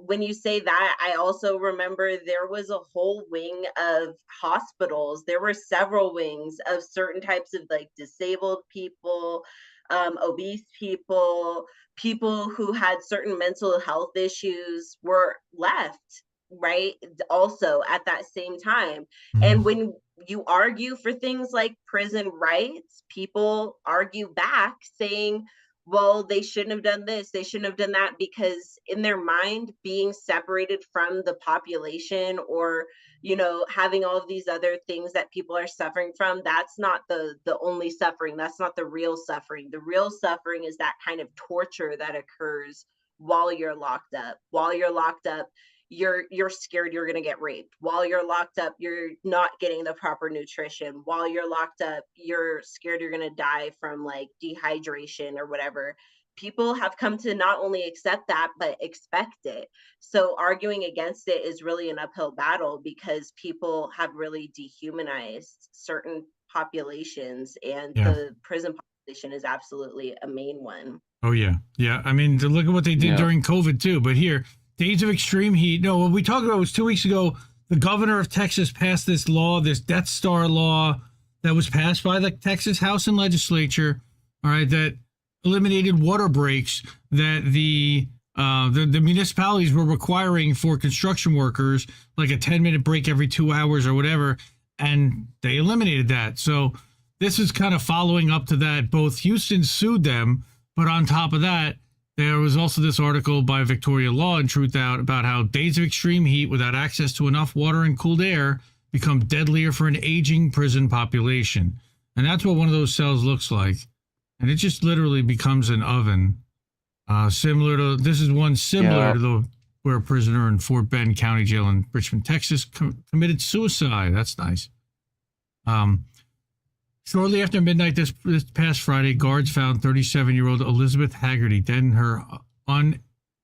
when you say that, I also remember there was a whole wing of hospitals. There were several wings of certain types of like disabled people, obese people who had certain mental health issues were left, right? Also at that same time. Mm-hmm. And when you argue for things like prison rights, people argue back saying, well, they shouldn't have done this, they shouldn't have done that, because in their mind, being separated from the population, or, you know, having all of these other things that people are suffering from, that's not the only suffering. That's not the real suffering. The real suffering is that kind of torture that occurs while you're locked up. While you're locked up, you're scared you're going to get raped. While you're locked up, you're not getting the proper nutrition. While you're locked up, you're scared you're going to die from like dehydration or whatever. People have come to not only accept that, but expect it. So arguing against it is really an uphill battle, because people have really dehumanized certain populations, and the prison population is absolutely a main one. Oh, yeah. Yeah. I mean, look at what they did during COVID, too. But here, days of extreme heat. No, what we talked about was 2 weeks ago, the governor of Texas passed this law, this Death Star law that was passed by the Texas House and Legislature, all right, that eliminated water breaks that the municipalities were requiring for construction workers, like a 10-minute break every 2 hours or whatever, and they eliminated that. So this is kind of following up to that. Both Houston sued them, but on top of that, there was also this article by Victoria Law and Truth Out about how days of extreme heat without access to enough water and cooled air become deadlier for an aging prison population. And that's what one of those cells looks like. And it just literally becomes an oven. Similar to where a prisoner in Fort Bend County Jail in Richmond, Texas committed suicide. That's nice. Shortly after midnight this past Friday, guards found 37-year-old Elizabeth Haggerty dead in her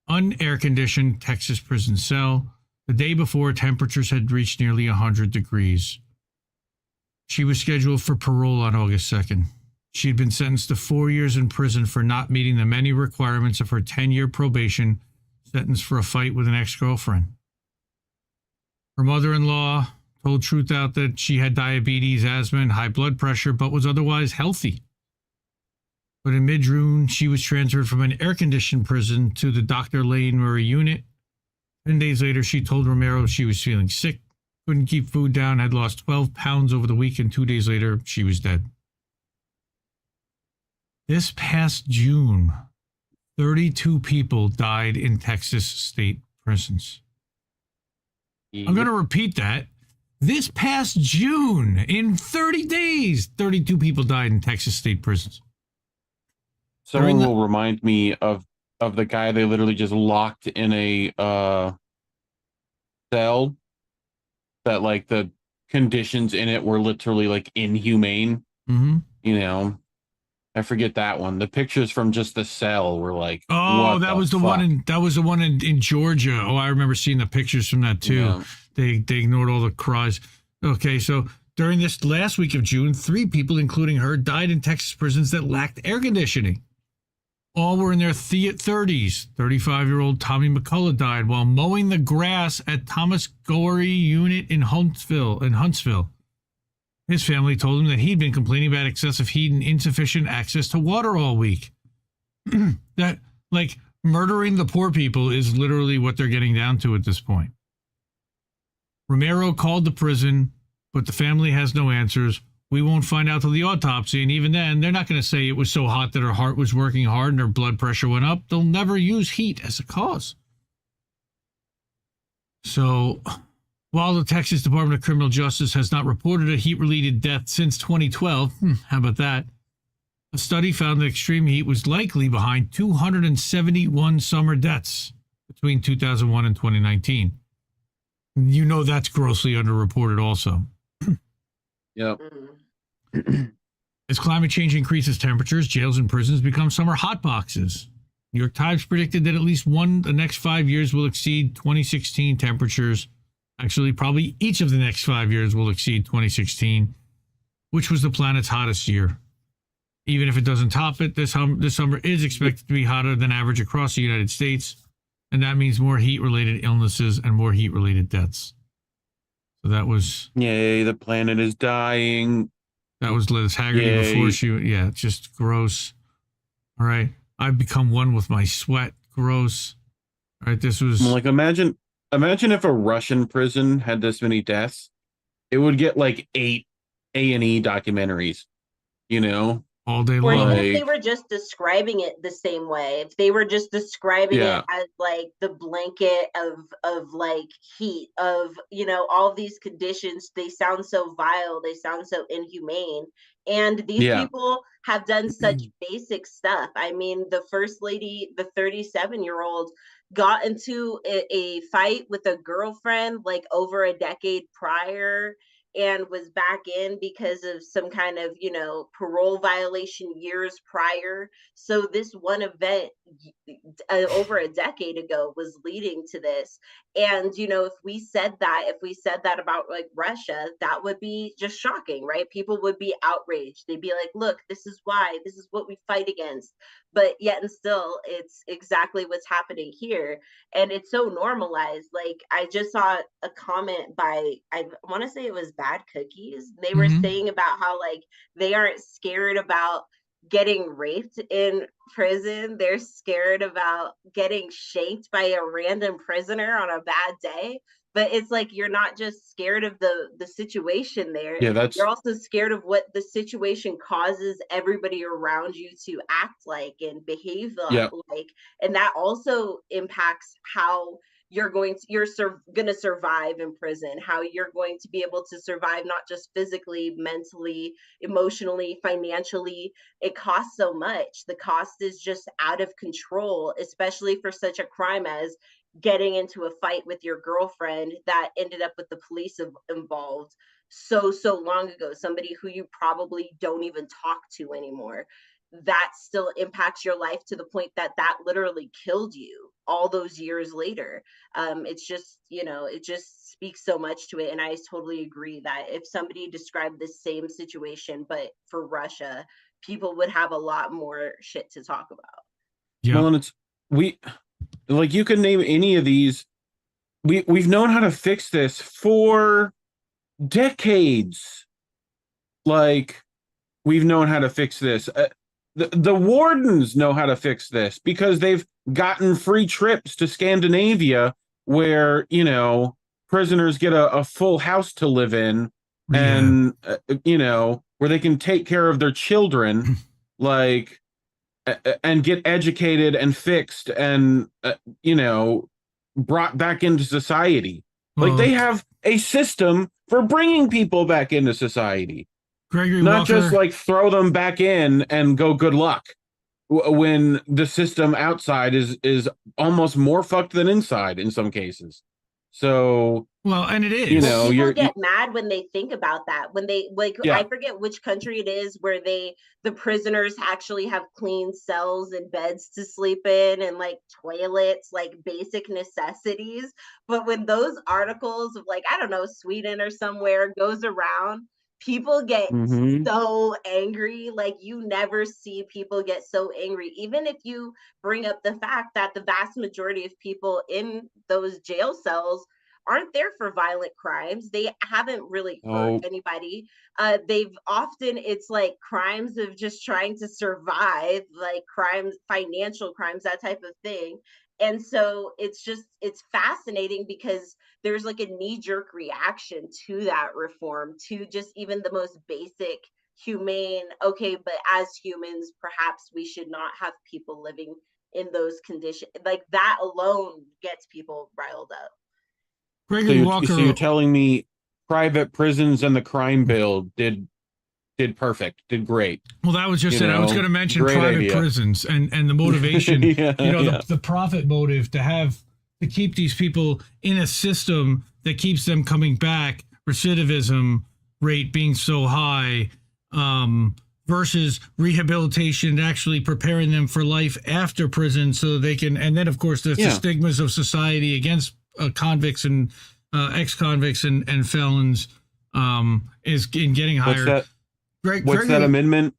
unair-conditioned Texas prison cell. The day before, temperatures had reached nearly 100 degrees. She was scheduled for parole on August 2nd. She had been sentenced to 4 years in prison for not meeting the many requirements of her 10-year probation sentence for a fight with an ex-girlfriend. Her mother-in-law told Truth Out that she had diabetes, asthma, and high blood pressure, but was otherwise healthy. But in mid-June, she was transferred from an air-conditioned prison to the Dr. Lane Murray unit. 10 days later, she told Romero she was feeling sick, couldn't keep food down, had lost 12 pounds over the week, and 2 days later, she was dead. This past June, 32 people died in Texas state prisons. I'm going to repeat that. This past June, in 30 days, 32 people died in Texas state prisons. Someone will remind me of the guy they literally just locked in a cell that, like, the conditions in it were literally, like, inhumane. Mm-hmm. You know, I forget that one. The pictures from just the cell were like, oh, that was the one in Georgia. Oh, I remember seeing the pictures from that too. Yeah. They ignored all the cries. Okay, so during this last week of June, 3 people, including her, died in Texas prisons that lacked air conditioning. All were in their 30s. 35-year-old Tommy McCullough died while mowing the grass at Thomas Gorey unit in Huntsville. His family told him that he'd been complaining about excessive heat and insufficient access to water all week. That, like, murdering the poor people is literally what they're getting down to at this point. Romero called the prison, but the family has no answers. We won't find out till the autopsy, and even then, they're not going to say it was so hot that her heart was working hard and her blood pressure went up. They'll never use heat as a cause. So, while the Texas Department of Criminal Justice has not reported a heat-related death since 2012, how about that? A study found that extreme heat was likely behind 271 summer deaths between 2001 and 2019. You know that's grossly underreported also. Yep. As climate change increases temperatures, jails and prisons become summer hotboxes. New York Times predicted that at least the next 5 years will exceed 2016 temperatures. Actually, probably each of the next 5 years will exceed 2016, which was the planet's hottest year. Even if it doesn't top it, this summer is expected to be hotter than average across the United States, and that means more heat-related illnesses and more heat-related deaths. So that was... Yay, the planet is dying. That was Liz Haggerty before she... Yeah, just gross. All right. I've become one with my sweat. Gross. All right, this was... Like, imagine if a Russian prison had this many deaths. It would get like 8 A&E documentaries, you know? all day Or long. even if they were just describing it the same way, if they were just describing it as like the blanket of like heat of, you know, all these conditions, they sound so vile, they sound so inhumane. And these people have done such basic stuff. I mean, the first lady, the 37-year-old, got into a fight with a girlfriend like over a decade prior, and was back in because of some kind of, you know, parole violation years prior. So this one event over a decade ago was leading to this. And, you know, if we said that about like Russia, that would be just shocking, right? People would be outraged. They'd be like, look, this is why, this is what we fight against. But yet and still, it's exactly what's happening here. And it's so normalized. Like, I just saw a comment by, I want to say it was Bad Cookies. They were saying about how like they aren't scared about getting raped in prison. They're scared about getting shanked by a random prisoner on a bad day. But it's like, you're not just scared of the situation there. You're also scared of what the situation causes everybody around you to act like and behave like. And that also impacts how you're going to survive in prison, how you're going to be able to survive, not just physically, mentally, emotionally, financially. It costs so much. The cost is just out of control, especially for such a crime as getting into a fight with your girlfriend that ended up with the police involved so long ago, somebody who you probably don't even talk to anymore. That still impacts your life to the point that literally killed you all those years later. It's just, you know, it just speaks so much to it. And I totally agree that if somebody described the same situation, but for Russia, people would have a lot more shit to talk about. Well, and like, you can name any of these. We've known how to fix this for decades. Like, we've known how to fix this. The wardens know how to fix this because they've gotten free trips to Scandinavia where, you know, prisoners get a full house to live in and, you know, where they can take care of their children, like, and get educated and fixed and, you know, brought back into society. Like, they have a system for bringing people back into society. Gregory Not Walker, just like throw them back in and go good luck when the system outside is almost more fucked than inside in some cases. So, well, and it is, you know, people get mad when they think about that, when they like, I forget which country it is where the prisoners actually have clean cells and beds to sleep in and like toilets, like basic necessities. But when those articles of like, I don't know, Sweden or somewhere goes around, people get so angry. Like, you never see people get so angry, even if you bring up the fact that the vast majority of people in those jail cells aren't there for violent crimes. They haven't really hurt anybody. They've often, it's like crimes of just trying to survive, like crimes, financial crimes, that type of thing. And so it's fascinating because there's like a knee-jerk reaction to that reform, to just even the most basic humane, okay, but as humans, perhaps we should not have people living in those conditions. Like, that alone gets people riled up. Gregory Walker. So you're telling me private prisons and the crime bill did perfect, did great. Well, that was just it. I was going to mention private prisons and the motivation, the profit motive to keep these people in a system that keeps them coming back, recidivism rate being so high, versus rehabilitation, actually preparing them for life after prison so they can, and then of course there's the stigmas of society against convicts and ex-convicts and felons is in getting higher. What's that amendment?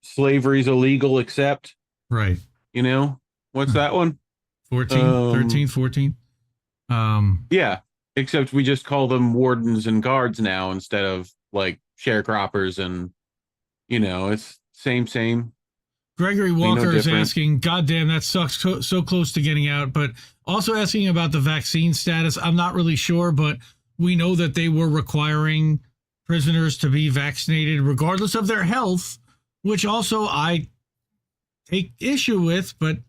Slavery's illegal except. Right. You know, what's that one? 14. Yeah, except we just call them wardens and guards now instead of like sharecroppers, and you know, it's same. Gregory Walker is asking, God damn, that sucks, so close to getting out, but also asking about the vaccine status. I'm not really sure, but we know that they were requiring prisoners to be vaccinated regardless of their health which also I take issue with, but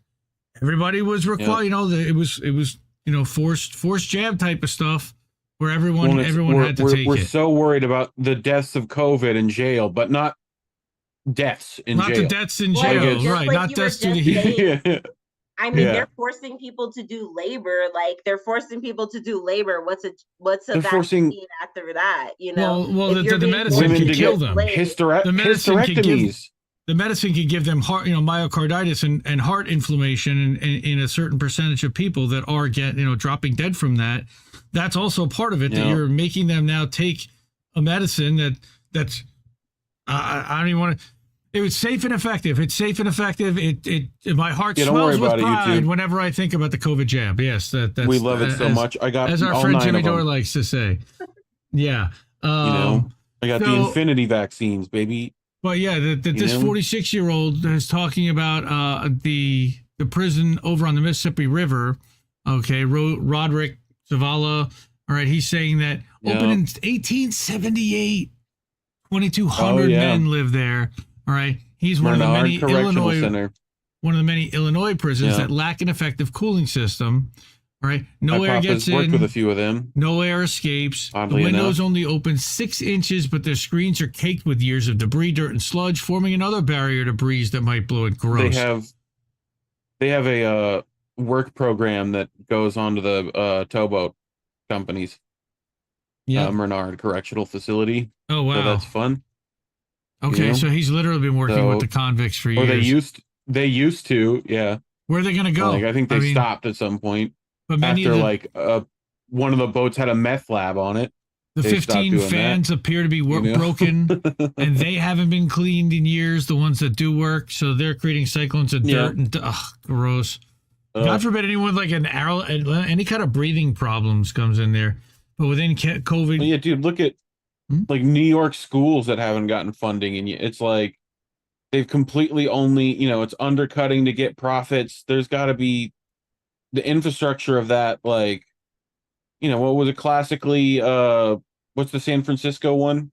everybody was required, it was forced jab type of stuff where everyone had to take it. We're so worried about the deaths of COVID in jail, but not deaths in jail. Not the deaths in jail, right? Not deaths due to heat. I mean, they're forcing people to do labor. Like they're forcing people to do labor. What's a vaccine after that? Well, the medicine can kill them. Hysterectomies. The medicine can give them heart, myocarditis and heart inflammation in a certain percentage of people that are dropping dead from that. That's also part of it. That you're making them now take a medicine that's I don't even want to. It was safe and effective. It's safe and effective. My heart swells with pride whenever I think about the COVID jab. Yes, that's we love it so much. I got as our friend Jimmy Dore likes to say. Yeah, I got the Infinity vaccines, baby. But yeah, this 46-year-old is talking about the prison over on the Mississippi River. Okay, Roderick Zavala. All right, he's saying that opened in 1878, 2,200 men live there. All right, he's one of the many Illinois prisons that lack an effective cooling system. All right, no air gets in. Worked with a few of them. No air escapes. The windows only open 6 inches, but their screens are caked with years of debris, dirt, and sludge, forming another barrier to breeze that might blow it gross. They have a work program that goes onto the towboat companies. Yeah, Menard Correctional Facility. Oh wow, so that's fun. Okay, so he's literally been working with the convicts for years. Or they used to, yeah. Where are they going to go? I think they stopped at some point. But after one of the boats had a meth lab on it. The 15 fans appear to be broken, and they haven't been cleaned in years. The ones that do work, so they're creating cyclones of dirt and gross. God forbid anyone like any kind of breathing problems comes in there. But within COVID, yeah, dude, look at. Like New York schools that haven't gotten funding, and it's like they've completely only, it's undercutting to get profits. There's got to be the infrastructure of that, like, what was it classically? What's the San Francisco one?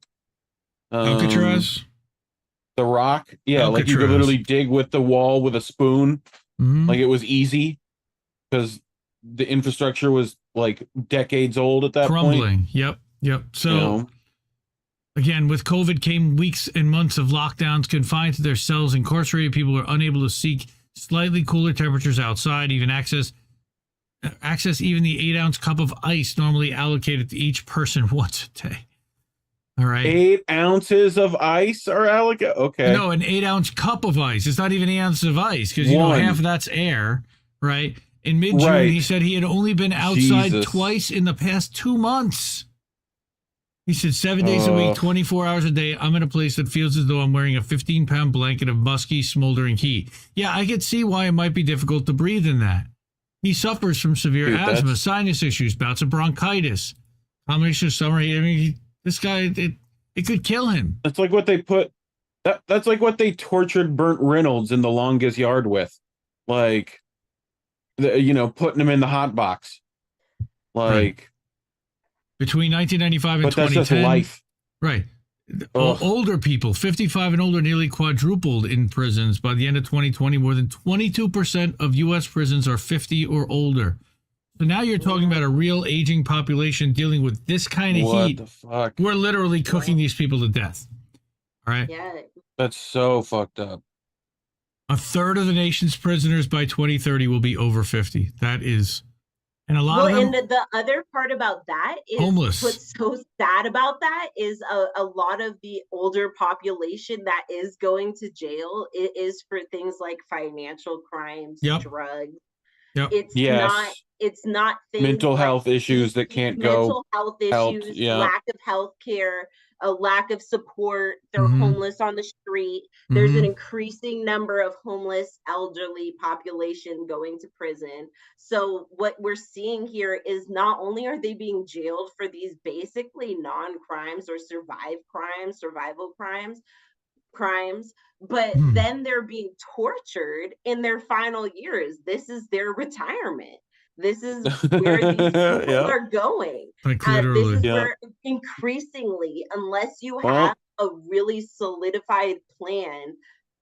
Alcatraz. The Rock. Yeah, Alcatraz. Like you could literally dig with the wall with a spoon. Like it was easy because the infrastructure was like decades old at that point. Crumbling. Yep. So. Again, with COVID came weeks and months of lockdowns. Confined to their cells, incarcerated people are unable to seek slightly cooler temperatures outside, even access even the 8-ounce cup of ice normally allocated to each person once a day. All right. 8 ounces of ice are allocated? Okay. No, an 8-ounce cup of ice. It's not even 8 ounces of ice because, half of that's air, right? In mid-June, he said he had only been outside twice in the past 2 months. He said 7 days a week, 24 hours a day, I'm in a place that feels as though I'm wearing a 15-pound blanket of musky, smoldering heat. Yeah, I could see why it might be difficult to breathe in that. He suffers from severe asthma, sinus issues, bouts of bronchitis, combination of summer heat. I mean, this guy, it could kill him. That's like what they put. That's like what they tortured Burt Reynolds in The Longest Yard with, like, putting him in the hot box, like. Right. Between 1995 and 2010, that's just life. Right. Older people, 55 and older, nearly quadrupled in prisons. By the end of 2020, more than 22% of U.S. prisons are 50 or older. So now you're talking about a real aging population dealing with this kind of heat. What the fuck? We're literally cooking these people to death. All right? Yeah. That's so fucked up. A third of the nation's prisoners by 2030 will be over 50. That is... And a lot of them, and the other part about that is homeless. What's so sad about that is a lot of the older population that is going to jail is for things like financial crimes, drugs. It's not things mental health issues that can't go. Mental health issues, lack of health care, a lack of support. They're homeless on the street. There's an increasing number of homeless elderly population going to prison. So what we're seeing here is not only are they being jailed for these basically non-crimes or survival crimes, but then they're being tortured in their final years. This is their retirement. This is where these people are going. Like literally. This is where increasingly, unless you have a really solidified plan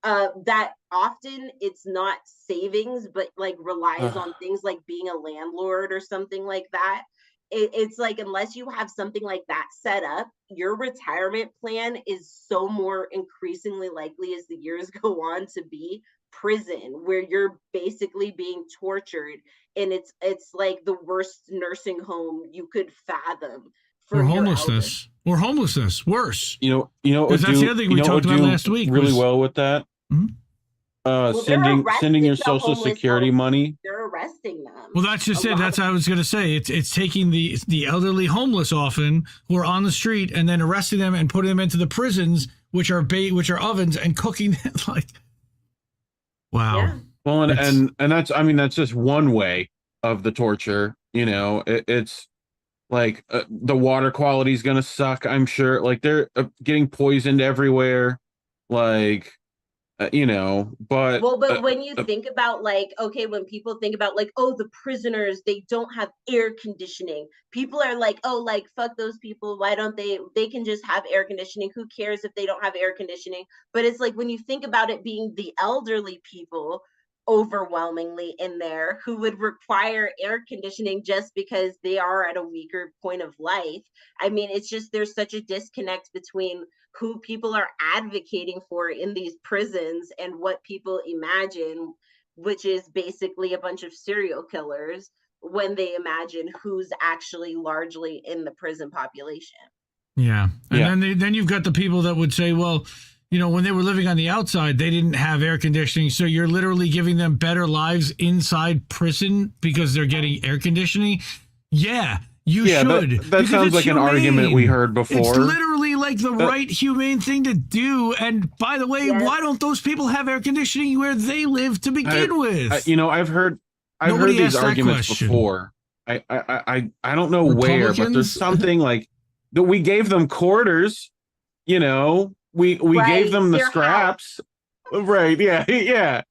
that often it's not savings, but like relies on things like being a landlord or something like that. It's like, unless you have something like that set up, your retirement plan is so more increasingly likely as the years go on to be prison, where you're basically being tortured, and it's like the worst nursing home you could fathom. Or homelessness. Or homelessness. Worse. You know, that's the other thing we talked about last week. Really well with that. Sending your social security money. They're arresting them. Well, that's just it. That's what I was going to say. It's taking the elderly homeless often who are on the street and then arresting them and putting them into the prisons, which are ovens, and cooking them like. Wow. Yeah. Well, and that's, I mean, that's just one way of the torture. You know, it's like the water quality is going to suck, I'm sure. Like they're getting poisoned everywhere. Like, you know, but when you think about like, okay, when people think about like, oh, the prisoners, they don't have air conditioning. People are like, oh, like, fuck those people. Why don't they can just have air conditioning. Who cares if they don't have air conditioning? But it's like, when you think about it being the elderly people overwhelmingly in there who would require air conditioning just because they are at a weaker point of life. I mean, it's just, there's such a disconnect between who people are advocating for in these prisons and what people imagine, which is basically a bunch of serial killers, when they imagine who's actually largely in the prison population. Yeah. And then you've got the people that would say, well, you know, when they were living on the outside, they didn't have air conditioning. So you're literally giving them better lives inside prison because they're getting air conditioning. Yeah, you should. That sounds like an argument we heard before. It's literally like the right humane thing to do. And by the way, why don't those people have air conditioning where they live to begin with? You know, I've heard these arguments before. I don't know where, but there's something like that. We gave them quarters, you know. We gave them the scraps. Right. Yeah.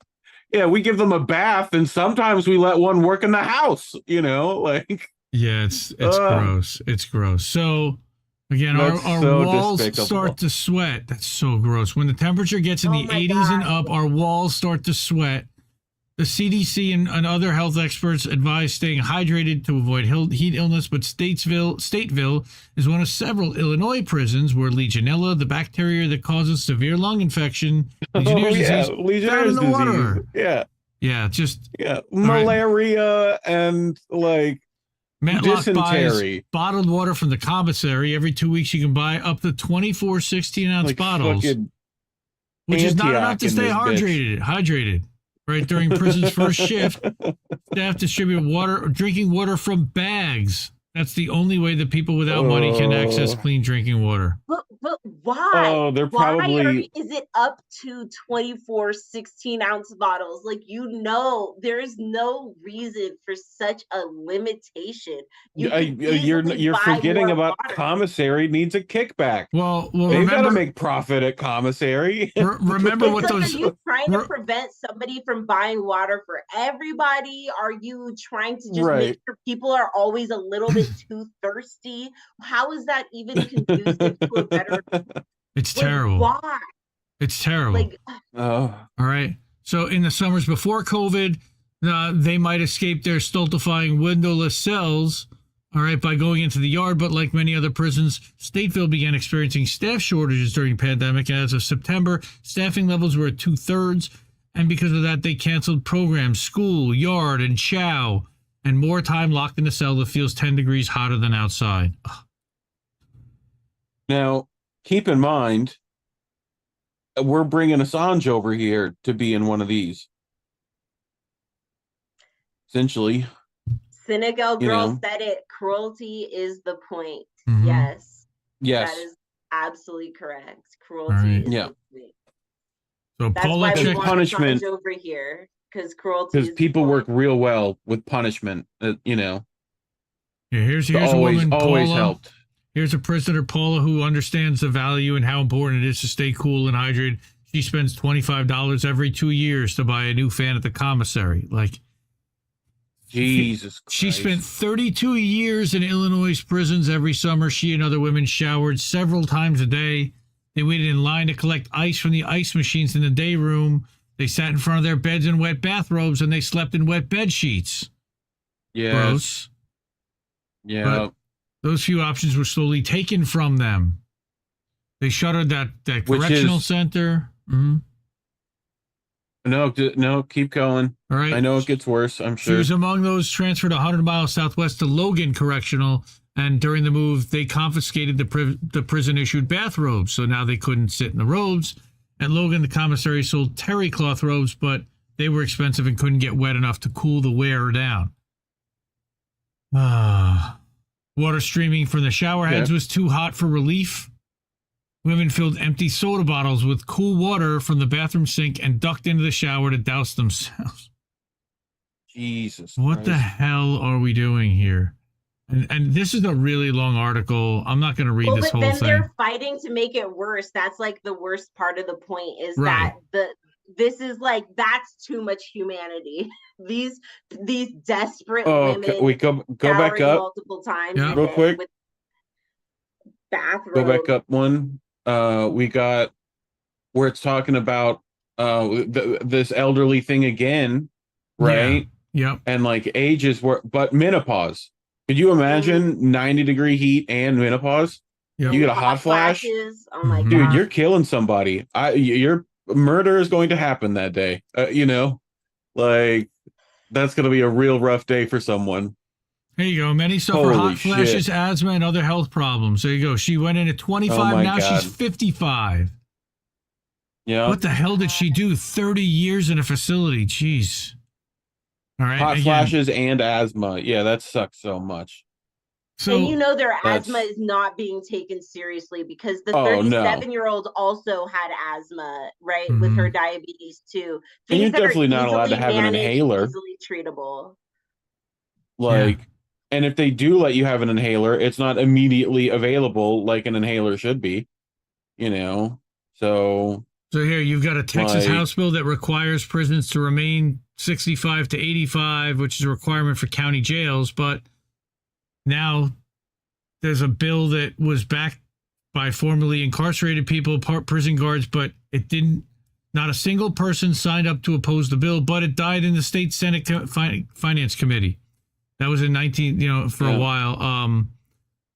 We give them a bath, and sometimes we let one work in the house, you know, like. Yeah, it's gross. It's gross. So again, our walls start to sweat. That's so gross. When the temperature gets in the 80s and up, our walls start to sweat. The CDC and other health experts advise staying hydrated to avoid heat illness, but Stateville is one of several Illinois prisons where Legionella, the bacteria that causes severe lung infection, Legionnaires' disease, water. Malaria and like Matlock dysentery. buys bottled water from the commissary. Every 2 weeks you can buy up to 24 16-ounce bottles, which is not enough to stay hydrated. Right, during prison's first shift, staff distribute drinking water from bags. That's the only way that people without money can access clean drinking water. But why? Oh, they're probably. Is it up to 24 16-ounce bottles? Like, you know, there is no reason for such a limitation. You're forgetting about water. Commissary needs a kickback. Well, they've got to make profit at commissary. Remember what those? Are you trying to prevent somebody from buying water for everybody? Are you trying to just make sure people are always a little bit too thirsty? How is that even conducive to a better? It's terrible. Why? It's terrible. All right. So in the summers before COVID, they might escape their stultifying windowless cells, all right, by going into the yard. But like many other prisons, Stateville began experiencing staff shortages during the pandemic. As of September, staffing levels were at 2/3. And because of that, they canceled programs, school, yard, and chow, and more time locked in a cell that feels 10 degrees hotter than outside. Ugh. Now, keep in mind, we're bringing Assange over here to be in one of these. Essentially. Senegal girl said it. Cruelty is the point. Mm-hmm. Yes. That is absolutely correct. Cruelty is the point. So that's Paula, why we want punishment Assange over here, because cruelty. Because people work real well with punishment. You know. Yeah, here's a woman, always Paula. Helped. Here's a prisoner, Paula, who understands the value and how important it is to stay cool and hydrated. She spends $25 every 2 years to buy a new fan at the commissary. Like, Jesus Christ. She spent 32 years in Illinois prisons every summer. She and other women showered several times a day. They waited in line to collect ice from the ice machines in the day room. They sat in front of their beds in wet bathrobes, and they slept in wet bed sheets. Yeah. Gross. Yeah. But those few options were slowly taken from them. They shuttered that correctional center. Mm-hmm. No, keep going. All right. I know it gets worse, I'm sure. She was among those transferred 100 miles southwest to Logan Correctional, and during the move, they confiscated the prison-issued bathrobes, so now they couldn't sit in the robes. At Logan, the commissary sold terry cloth robes, but they were expensive and couldn't get wet enough to cool the wearer down. Water streaming from the shower heads was too hot for relief. Women filled empty soda bottles with cool water from the bathroom sink and ducked into the shower to douse themselves. Jesus What Christ. the hell are we doing here? And this is a really long article. I'm not going to read this whole thing. thing. But then they're fighting to make it worse. That's like the worst part of the point is Right. that this is like, that's too much humanity. These desperate women. Can we go back up multiple times real quick? with bathrobe. Go back up one. We got where it's talking about this elderly thing again, right? Yeah. Yep. And like ages but menopause. Could you imagine 90-degree heat and menopause? Yep. You get a hot flash. Oh my Dude, God. you're killing somebody. Your murder is going to happen that day. Like that's going to be a real rough day for someone. There you go. Many suffer Holy hot flashes, shit. asthma, and other health problems. There you go. She went in at 25. Oh my now God. she's 55. Yeah. What the hell did she do? 30 years in a facility. Jeez. All right. Hot again. flashes and asthma. Yeah, that sucks so much. So and their that's- asthma is not being taken seriously because the Oh, no. 37-year-old also had asthma, right? With her diabetes too. And you're Things that are definitely not allowed to easily have an managed, inhaler. Easily treatable. Like, and if they do let you have an inhaler, it's not immediately available like an inhaler should be, So here you've got a Texas like- House bill that requires prisons to remain 65 to 85, which is a requirement for county jails. But now there's a bill that was backed by formerly incarcerated people, prison guards, but it didn't. Not a single person signed up to oppose the bill, but it died in the state Senate Finance Committee. That was in for a while.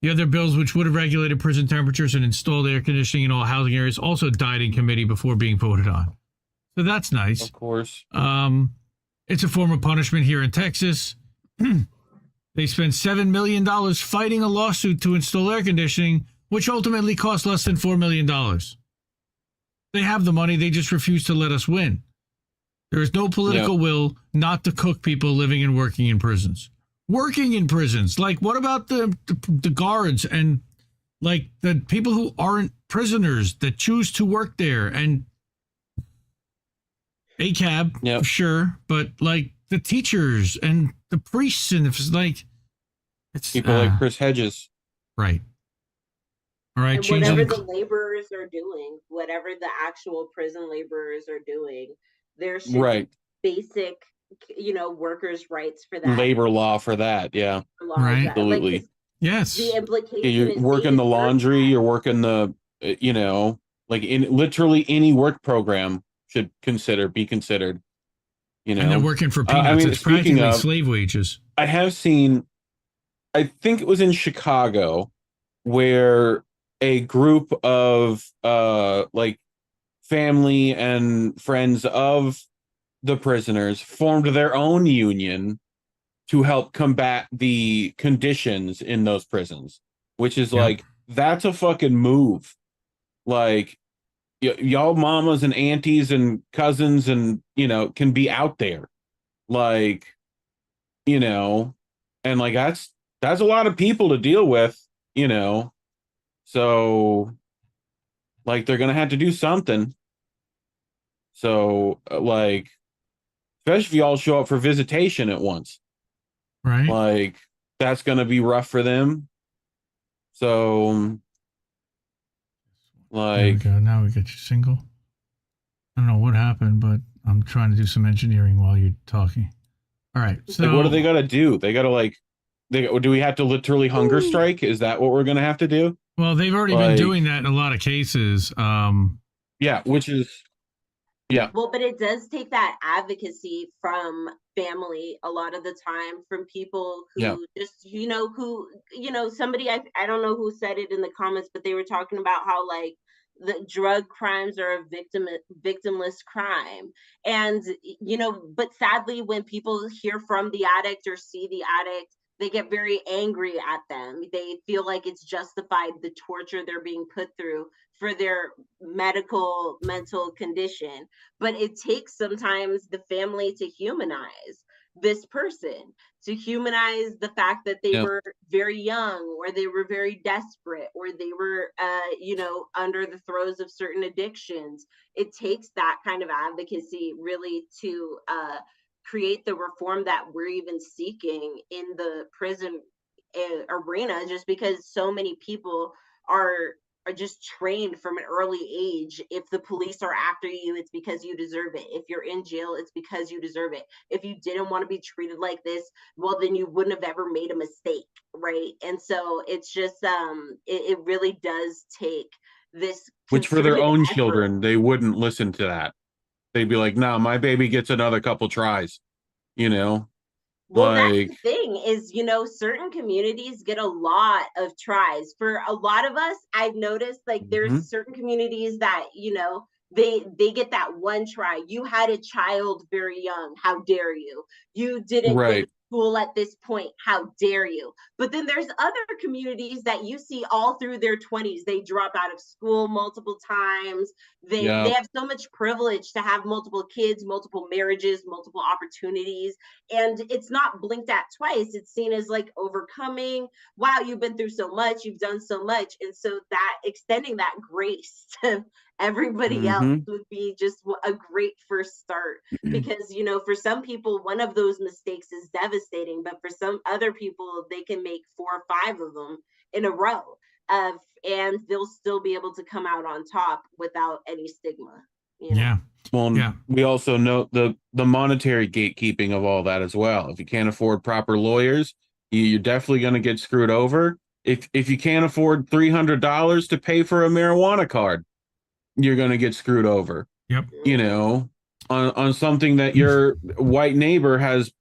The other bills, which would have regulated prison temperatures and installed air conditioning in all housing areas, also died in committee before being voted on. So that's nice. Of course. It's a form of punishment here in Texas. They spent $7 million fighting a lawsuit to install air conditioning, which ultimately cost less than $4 million. They have the money. They just refuse to let us win. There is no political will not to cook people living and working in prisons. Working in prisons. Like, what about the guards and, like, the people who aren't prisoners that choose to work there? And ACAB, sure, but, like, the teachers and the priests and it's people like Chris Hedges. Right. All right. And whatever the laborers are doing, whatever the actual prison laborers are doing, there should be basic, workers' rights for that. Labor law for that. Yeah. Right. Absolutely. Yes. The implication You're working the laundry, you're working the, like in literally any work program should be considered. And they're working for peanuts. It's practically slave wages. I have seen, I think it was in Chicago, where a group of like family and friends of the prisoners formed their own union to help combat the conditions in those prisons, which is like, that's a fucking move. Like, y'all mamas and aunties and cousins and can be out there, like, and like that's a lot of people to deal with, so like they're gonna have to do something. So like, especially if y'all show up for visitation at once, right? Like that's gonna be rough for them. So like, there we go. Now we get you single. I don't know what happened, but I'm trying to do some engineering while you're talking. All right. So like, what do they got to do? They got to do we have to literally hunger strike? Is that what we're going to have to do? Well, they've already been doing that in a lot of cases. Yeah, which is Well, but it does take that advocacy from family a lot of the time, from people who just, somebody, I don't know who said it in the comments, but they were talking about how like the drug crimes are a victimless crime. And, but sadly, when people hear from the addict or see the addict, they get very angry at them. They feel like it's justified, the torture they're being put through for their mental condition. But it takes sometimes the family to humanize this person, to humanize the fact that they were very young, or they were very desperate, or they were, under the throes of certain addictions. It takes that kind of advocacy really to create the reform that we're even seeking in the prison arena, just because so many people are just trained from an early age. If the police are after you, it's because you deserve it. If you're in jail, it's because you deserve it. If you didn't want to be treated like this, well, then you wouldn't have ever made a mistake, right? And so it's just it really does take this, which for their own effort. children, they wouldn't listen to that. They'd be like, no, my baby gets another couple tries, Well, that's the thing is, certain communities get a lot of tries. For a lot of us, I've noticed like there's certain communities that, they get that one try. You had a child very young. How dare you? You didn't go to school at this point. How dare you? But then there's other communities that you see all through their 20s. They drop out of school multiple times. They have so much privilege to have multiple kids, multiple marriages, multiple opportunities. And it's not blinked at twice. It's seen as like overcoming. Wow, you've been through so much. You've done so much. And so that extending that grace to everybody else would be just a great first start, because for some people one of those mistakes is devastating, but for some other people they can make 4 or 5 of them in a row, and they'll still be able to come out on top without any stigma. We also note the monetary gatekeeping of all that as well. If you can't afford proper lawyers, you're definitely going to get screwed over. If you can't afford $300 to pay for a marijuana card, you're going to get screwed over. On something that your white neighbor has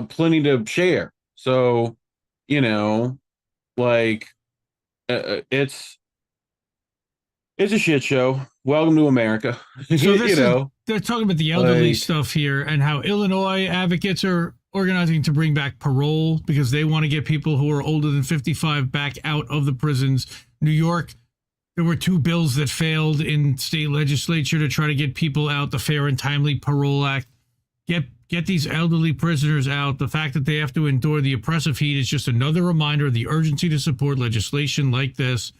plenty to share. So, it's a shit show. Welcome to America. So they're talking about the elderly stuff here, and how Illinois advocates are organizing to bring back parole because they want to get people who are older than 55 back out of the prisons. New York, there were 2 bills that failed in state legislature to try to get people out, the Fair and Timely Parole Act. Get these elderly prisoners out. The fact that they have to endure the oppressive heat is just another reminder of the urgency to support legislation like this,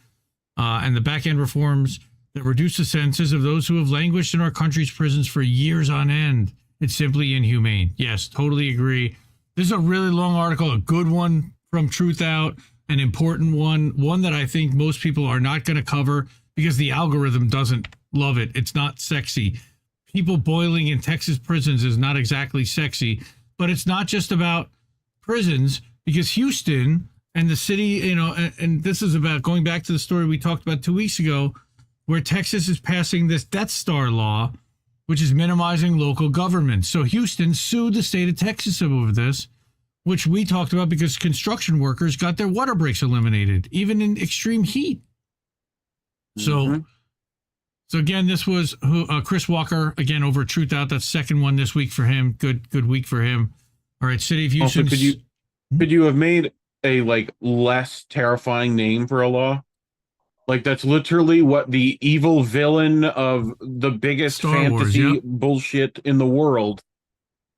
and the back-end reforms that reduce the sentences of those who have languished in our country's prisons for years on end. It's simply inhumane. Yes, totally agree. This is a really long article, a good one from Truth Out, an important one that I think most people are not going to cover because the algorithm doesn't love it. It's not sexy. People boiling in Texas prisons is not exactly sexy, but it's not just about prisons, because Houston and the city, and this is about going back to the story we talked about 2 weeks ago, where Texas is passing this Death Star law, which is minimizing local government. So Houston sued the state of Texas over this, which we talked about because construction workers got their water breaks eliminated, even in extreme heat. So again, this was Chris Walker, again, over Truth Out. That's second one this week for him. Good week for him. All right, City of Houston. Also, could you have made a less terrifying name for a law? That's literally what the evil villain of the biggest fantasy bullshit in the world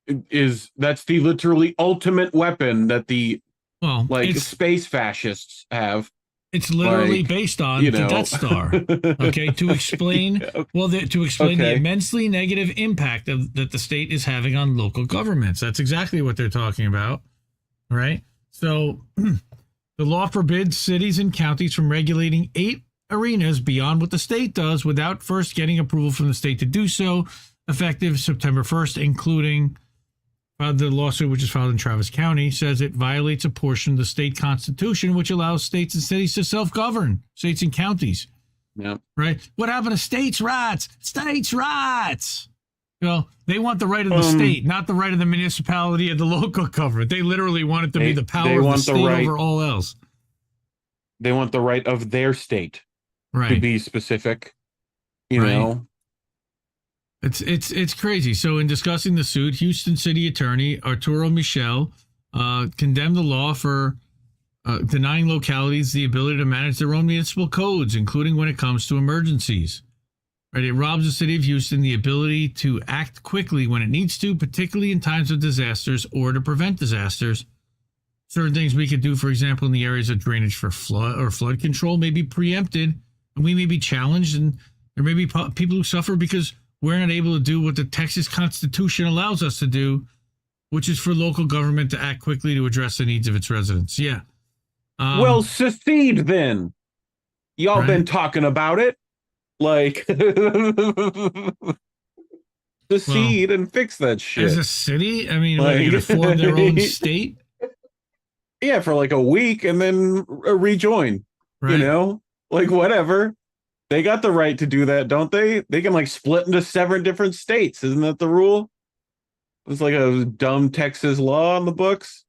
is. That's the literally ultimate weapon that the space fascists have. It's literally based on the Death Star. Okay, to explain the immensely negative impact that the state is having on local governments. That's exactly what they're talking about. Right? So the law forbids cities and counties from regulating 8 arenas beyond what the state does without first getting approval from the state to do so, effective September 1st, including the lawsuit, which is filed in Travis County, says it violates a portion of the state constitution, which allows states and cities to self-govern, states and counties. Yeah. Right? What happened to states' rights? States' rights! Well, they want the right of the state, not the right of the municipality or the local government. They literally want it to be the power of the state over all else. They want the right of their state, to be specific. You know? It's crazy. So in discussing the suit, Houston City Attorney Arturo Michel condemned the law for denying localities the ability to manage their own municipal codes, including when it comes to emergencies. Right? It robs the city of Houston the ability to act quickly when it needs to, particularly in times of disasters or to prevent disasters. Certain things we could do, for example, in the areas of drainage for flood control may be preempted, and we may be challenged, and there may be people who suffer because we're not able to do what the Texas Constitution allows us to do, which is for local government to act quickly to address the needs of its residents. Yeah. Well, secede then. Y'all been talking about it. Like, secede and fix that shit. As a city? I mean, like, to form their own state? Yeah, for like a week and then rejoin. You know? Like, whatever. They got the right to do that, don't they? They can like split into 7 different states. Isn't that the rule? It's like a dumb Texas law on the books.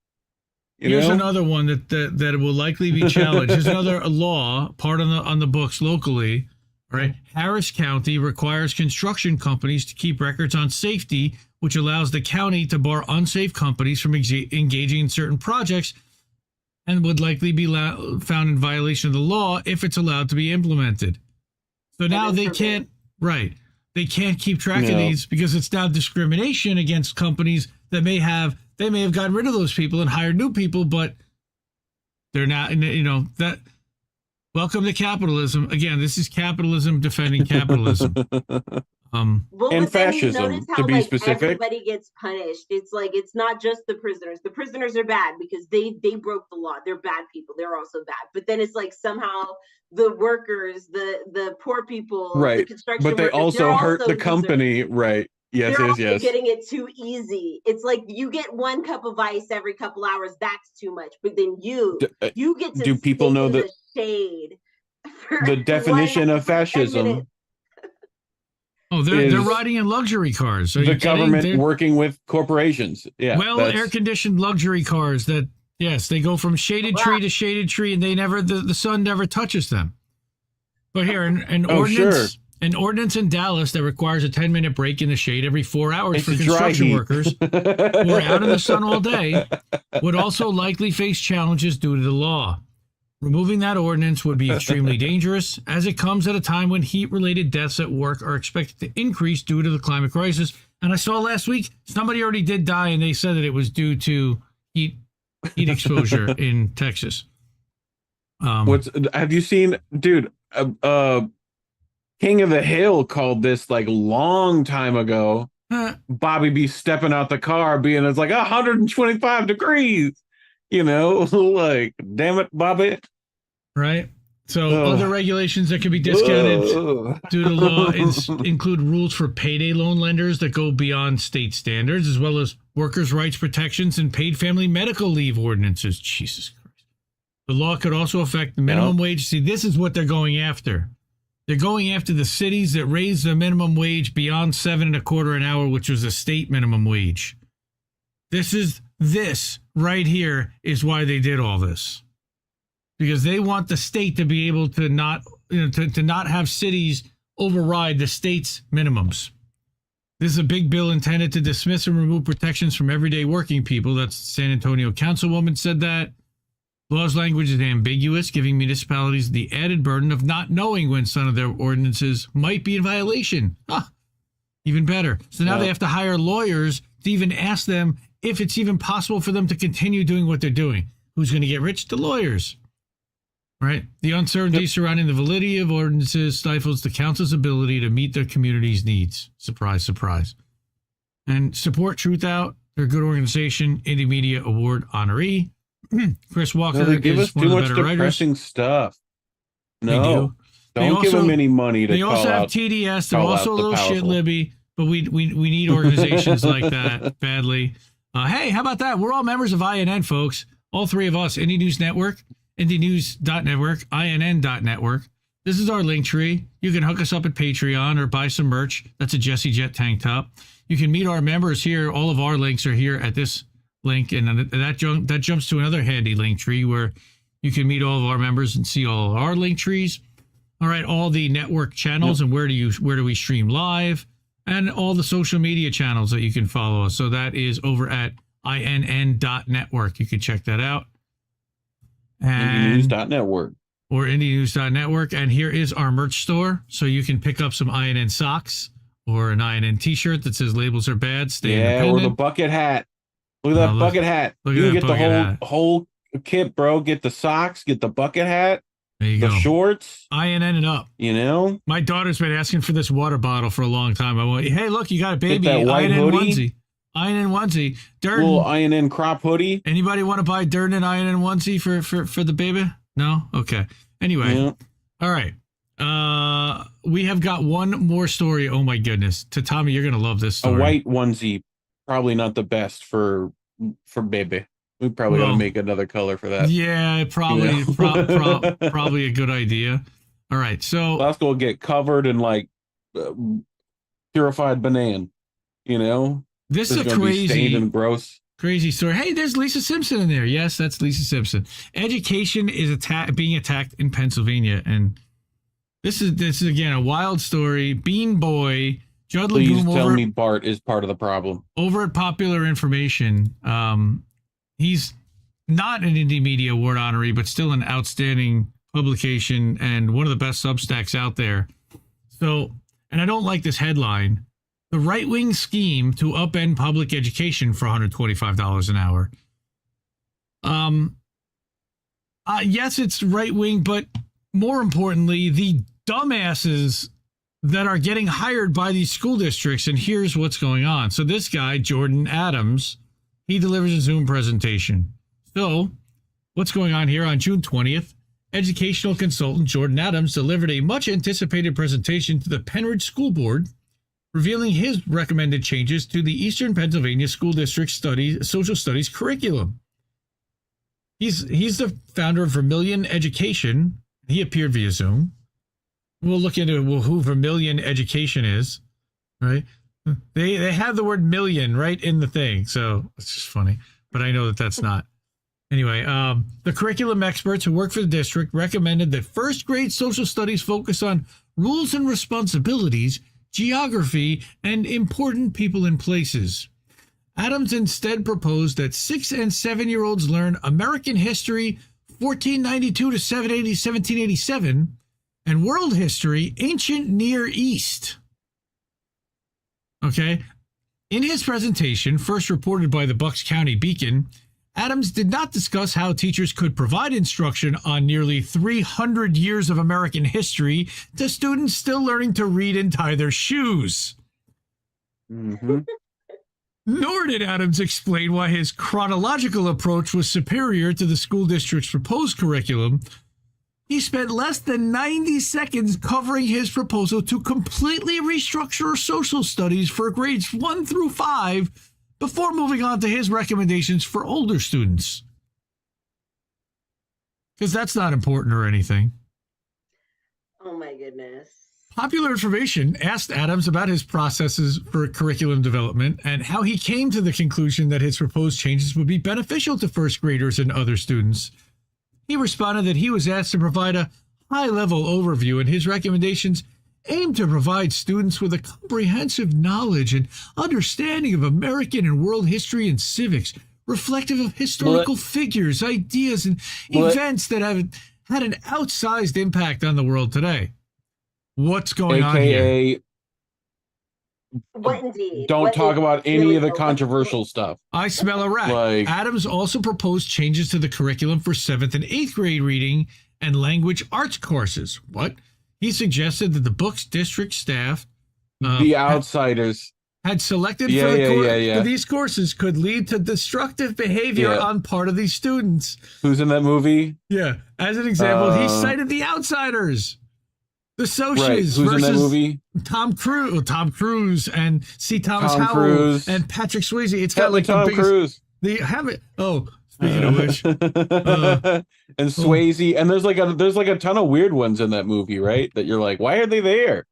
Here's another one that will likely be challenged. Here's another law, part on the books locally. Right? Harris County requires construction companies to keep records on safety, which allows the county to bar unsafe companies from engaging in certain projects, and would likely be found in violation of the law if it's allowed to be implemented. So now they can't, they can't keep track of these because it's now discrimination against companies that may have gotten rid of those people and hired new people, but they're not, that. Welcome to capitalism. Again, this is capitalism defending capitalism. And fascism, to be specific. Everybody gets punished. It's like, it's not just the prisoners. The prisoners are bad because they broke the law. They're bad people. They're also bad. But then it's like somehow the workers, the poor people, the construction but they workers, also hurt the company. Right. Yes, they're getting it too easy. It's like you get 1 cup of ice every couple hours. That's too much. But then you get to do people know the shade. The definition of fascism? Oh, they're riding in luxury cars. The government working with corporations. Yeah. Well, air-conditioned luxury cars that, yes, they go from shaded tree to shaded tree, and they never the sun never touches them. But here, an ordinance in Dallas that requires a 10-minute break in the shade every 4 hours for construction workers who are out in the sun all day would also likely face challenges due to the law. Removing that ordinance would be extremely dangerous, as it comes at a time when heat-related deaths at work are expected to increase due to the climate crisis. And I saw last week somebody already did die, and they said that it was due to heat exposure in Texas. Have you seen, dude? King of the Hill called this like long time ago. Bobby be stepping out the car, being it's like 125 degrees. Like, damn it, Bobby. Right. So other regulations that can be discounted due to law include rules for payday loan lenders that go beyond state standards, as well as workers' rights protections and paid family medical leave ordinances. Jesus Christ. The law could also affect the minimum wage. See, this is what they're going after. They're going after the cities that raise the minimum wage beyond $7.25 an hour, which was a state minimum wage. This right here is why they did all this, because they want the state to be able to not, to not have cities override the state's minimums. This is a big bill intended to dismiss and remove protections from everyday working people. That's San Antonio councilwoman said that. Law's language is ambiguous, giving municipalities the added burden of not knowing when some of their ordinances might be in violation. Even better. So now they have to hire lawyers to even ask them if it's even possible for them to continue doing what they're doing. Who's going to get rich? The lawyers. Right? The uncertainty surrounding the validity of ordinances stifles the council's ability to meet their community's needs. Surprise, surprise. And support Truth Out. They're a good organization. Indie Media Award honoree. Chris Walker is one of the better writers. Stuff. No, don't give them any money to. They also have TDS. They're also a little shit libby, but we need organizations like that badly. Hey, how about that? We're all members of INN, folks. All three of us, Indie News Network, indienews.network, INN.network. This is our link tree. You can hook us up at Patreon or buy some merch. That's a Jesse Jett tank top. You can meet our members here. All of our links are here at this link, and that jumps to another handy link tree where you can meet all of our members and see all of our link trees. All right, all the network channels and where do we stream live, and all the social media channels that you can follow us. So that is over at INN.network. You can check that out. IndieNews.network. Or IndieNews.network. And here is our merch store. So you can pick up some INN socks or an INN t-shirt that says labels are bad. Stay independent. Or the bucket hat. Look at that bucket hat. You can get the whole kit, bro. Get the socks, get the bucket hat, there you the go. Shorts. INN it up. You know? My daughter's been asking for this water bottle for a long time. I went, hey, look, you got a baby. Get that white INN hoodie. onesie. INN onesie. Durden. Little INN crop hoodie. Anybody want to buy Durden INN onesie for the baby? No? Okay. Anyway. Yeah. All right. We have got one more story. Oh my goodness. To Tommy, you're gonna love this story. A white onesie, probably not the best for baby. We probably ought to make another color for that. Yeah, probably probably a good idea. All right, so let's go get covered in like purified banana. You know, this is a crazy and gross. Crazy story. Hey, there's Lisa Simpson in there. Yes, that's Lisa Simpson. Education is being attacked in Pennsylvania, and this is again a wild story. Bean Boy, Judd Please Legume tell me Bart is part of the problem. Over at Popular Information, he's not an Indie Media Award honoree, but still an outstanding publication and one of the best Substacks out there. So, and I don't like this headline. The right-wing scheme to upend public education for $125 an hour. Yes, it's right-wing, but more importantly, the dumbasses that are getting hired by these school districts. And here's what's going on. So this guy, Jordan Adams, he delivers a Zoom presentation. So what's going on here on June 20th? Educational consultant Jordan Adams delivered a much-anticipated presentation to the Penridge School Board, revealing his recommended changes to the Eastern Pennsylvania School District Social Studies curriculum. He's the founder of Vermilion Education. He appeared via Zoom. We'll look into who Vermilion Education is, right? They have the word million right in the thing, so it's just funny. But I know that that's not. Anyway, the curriculum experts who work for the district recommended that first grade social studies focus on rules and responsibilities, geography, and important people and places. Adams instead proposed that 6 and 7-year-olds learn American history, 1492 to 1787, and world history, ancient Near East. Okay. In his presentation, first reported by the Bucks County Beacon, Adams did not discuss how teachers could provide instruction on nearly 300 years of American history to students still learning to read and tie their shoes. Mm-hmm. Nor did Adams explain why his chronological approach was superior to the school district's proposed curriculum. He spent less than 90 seconds covering his proposal to completely restructure social studies for grades 1 through 5 before moving on to his recommendations for older students. Because that's not important or anything. Oh my goodness. Popular Information asked Adams about his processes for curriculum development and how he came to the conclusion that his proposed changes would be beneficial to first graders and other students. He responded that he was asked to provide a high-level overview, and his recommendations aim to provide students with a comprehensive knowledge and understanding of American and world history and civics, reflective of historical figures, ideas, and events that have had an outsized impact on the world today. What's going on here? What indeed? Don't talk about any of the controversial stuff. I smell a rat. Adams also proposed changes to the curriculum for 7th and 8th grade reading and language arts courses. What? He suggested that the book's district staff, the outsiders, had selected for these courses could lead to destructive behavior on part of these students. Who's in that movie? Yeah. As an example, he cited The Outsiders. The Socials Right. Who's versus in that movie? Tom Cruise and C. Thomas Tom Howell Cruise. and Patrick Swayze. It's got like Tom the biggest. Cruise. Speaking of which, and Swayze, and there's like a ton of weird ones in that movie, right? That you're like, why are they there?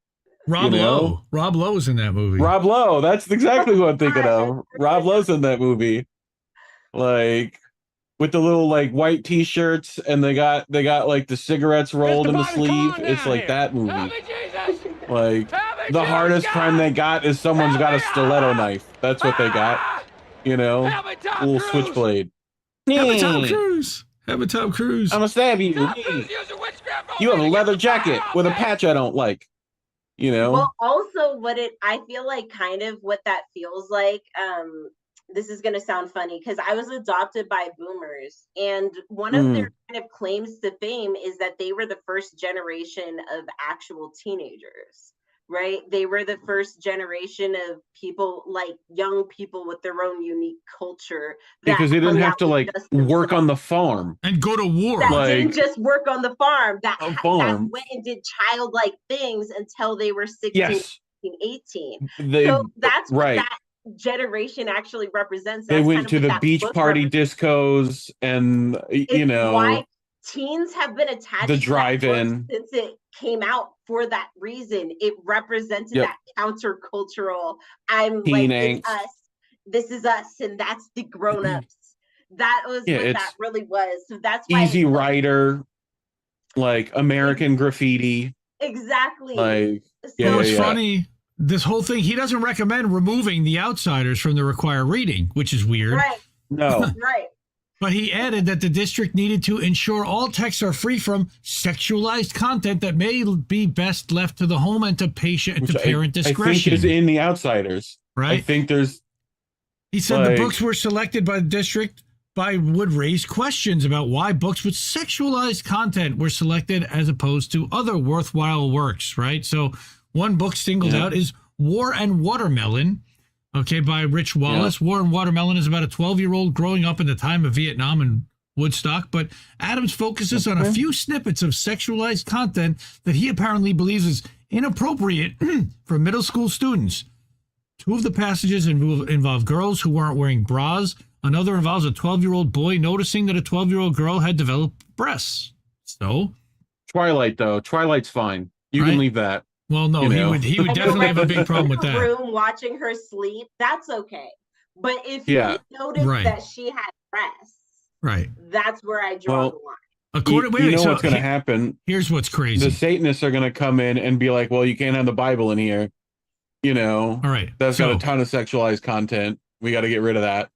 Rob Lowe. Rob Lowe's in that movie. Rob Lowe. That's exactly who I'm thinking of. Rob Lowe's in that movie, like with the little like white T-shirts, and they got like the cigarettes rolled in the sleeve. It's like that movie. Like the hardest crime they got is someone's got a stiletto knife. That's what they got. You know, little switchblade. Have a Tom Cruise. Have a Tom Cruise. I'm gonna stab you. You have a leather jacket with a patch I don't like. You know. Well, also I feel like kind of what that feels like. This is gonna sound funny because I was adopted by boomers, and one of their kind of claims to fame is that they were the first generation of actual teenagers. Right? They were the first generation of people, like young people with their own unique culture. Because they didn't have to like work on the farm and go to war. That didn't just work on the farm. That went and did childlike things until they were 16, 18. So that's what that generation actually represents. They went to the beach party discos and, you know. Why teens have been attached the to drive-in since it came out for that reason. It represented that countercultural. I'm teen like, angst. it's us. This is us, and that's the grown-ups. That was what that really was. So that's why Easy Rider, like American Graffiti. Exactly. Like, it's funny. This whole thing, he doesn't recommend removing the outsiders from the required reading, which is weird. Right. No. Right. But he added that the district needed to ensure all texts are free from sexualized content that may be best left to the home and to parent discretion. I think is in the outsiders. Right. I think there's. He said the books were selected by the district would raise questions about why books with sexualized content were selected as opposed to other worthwhile works. Right. So one book singled out is War and Watermelon. Okay, by Rich Wallace. War and Watermelon is about a 12-year-old growing up in the time of Vietnam and Woodstock, but Adams focuses on a few snippets of sexualized content that he apparently believes is inappropriate for middle school students. Two of the passages involve girls who weren't wearing bras. Another involves a 12-year-old boy noticing that a 12-year-old girl had developed breasts. So? Twilight, though. Twilight's fine. You can leave that. Well, no, he would definitely have a big problem with that. Room watching her sleep, that's okay. But if you notice that she had breasts, that's where I draw the line. You know what's going to happen? Here's what's crazy. The Satanists are going to come in and be like, well, you can't have the Bible in here. You know, all right, that's got a ton of sexualized content. We got to get rid of that.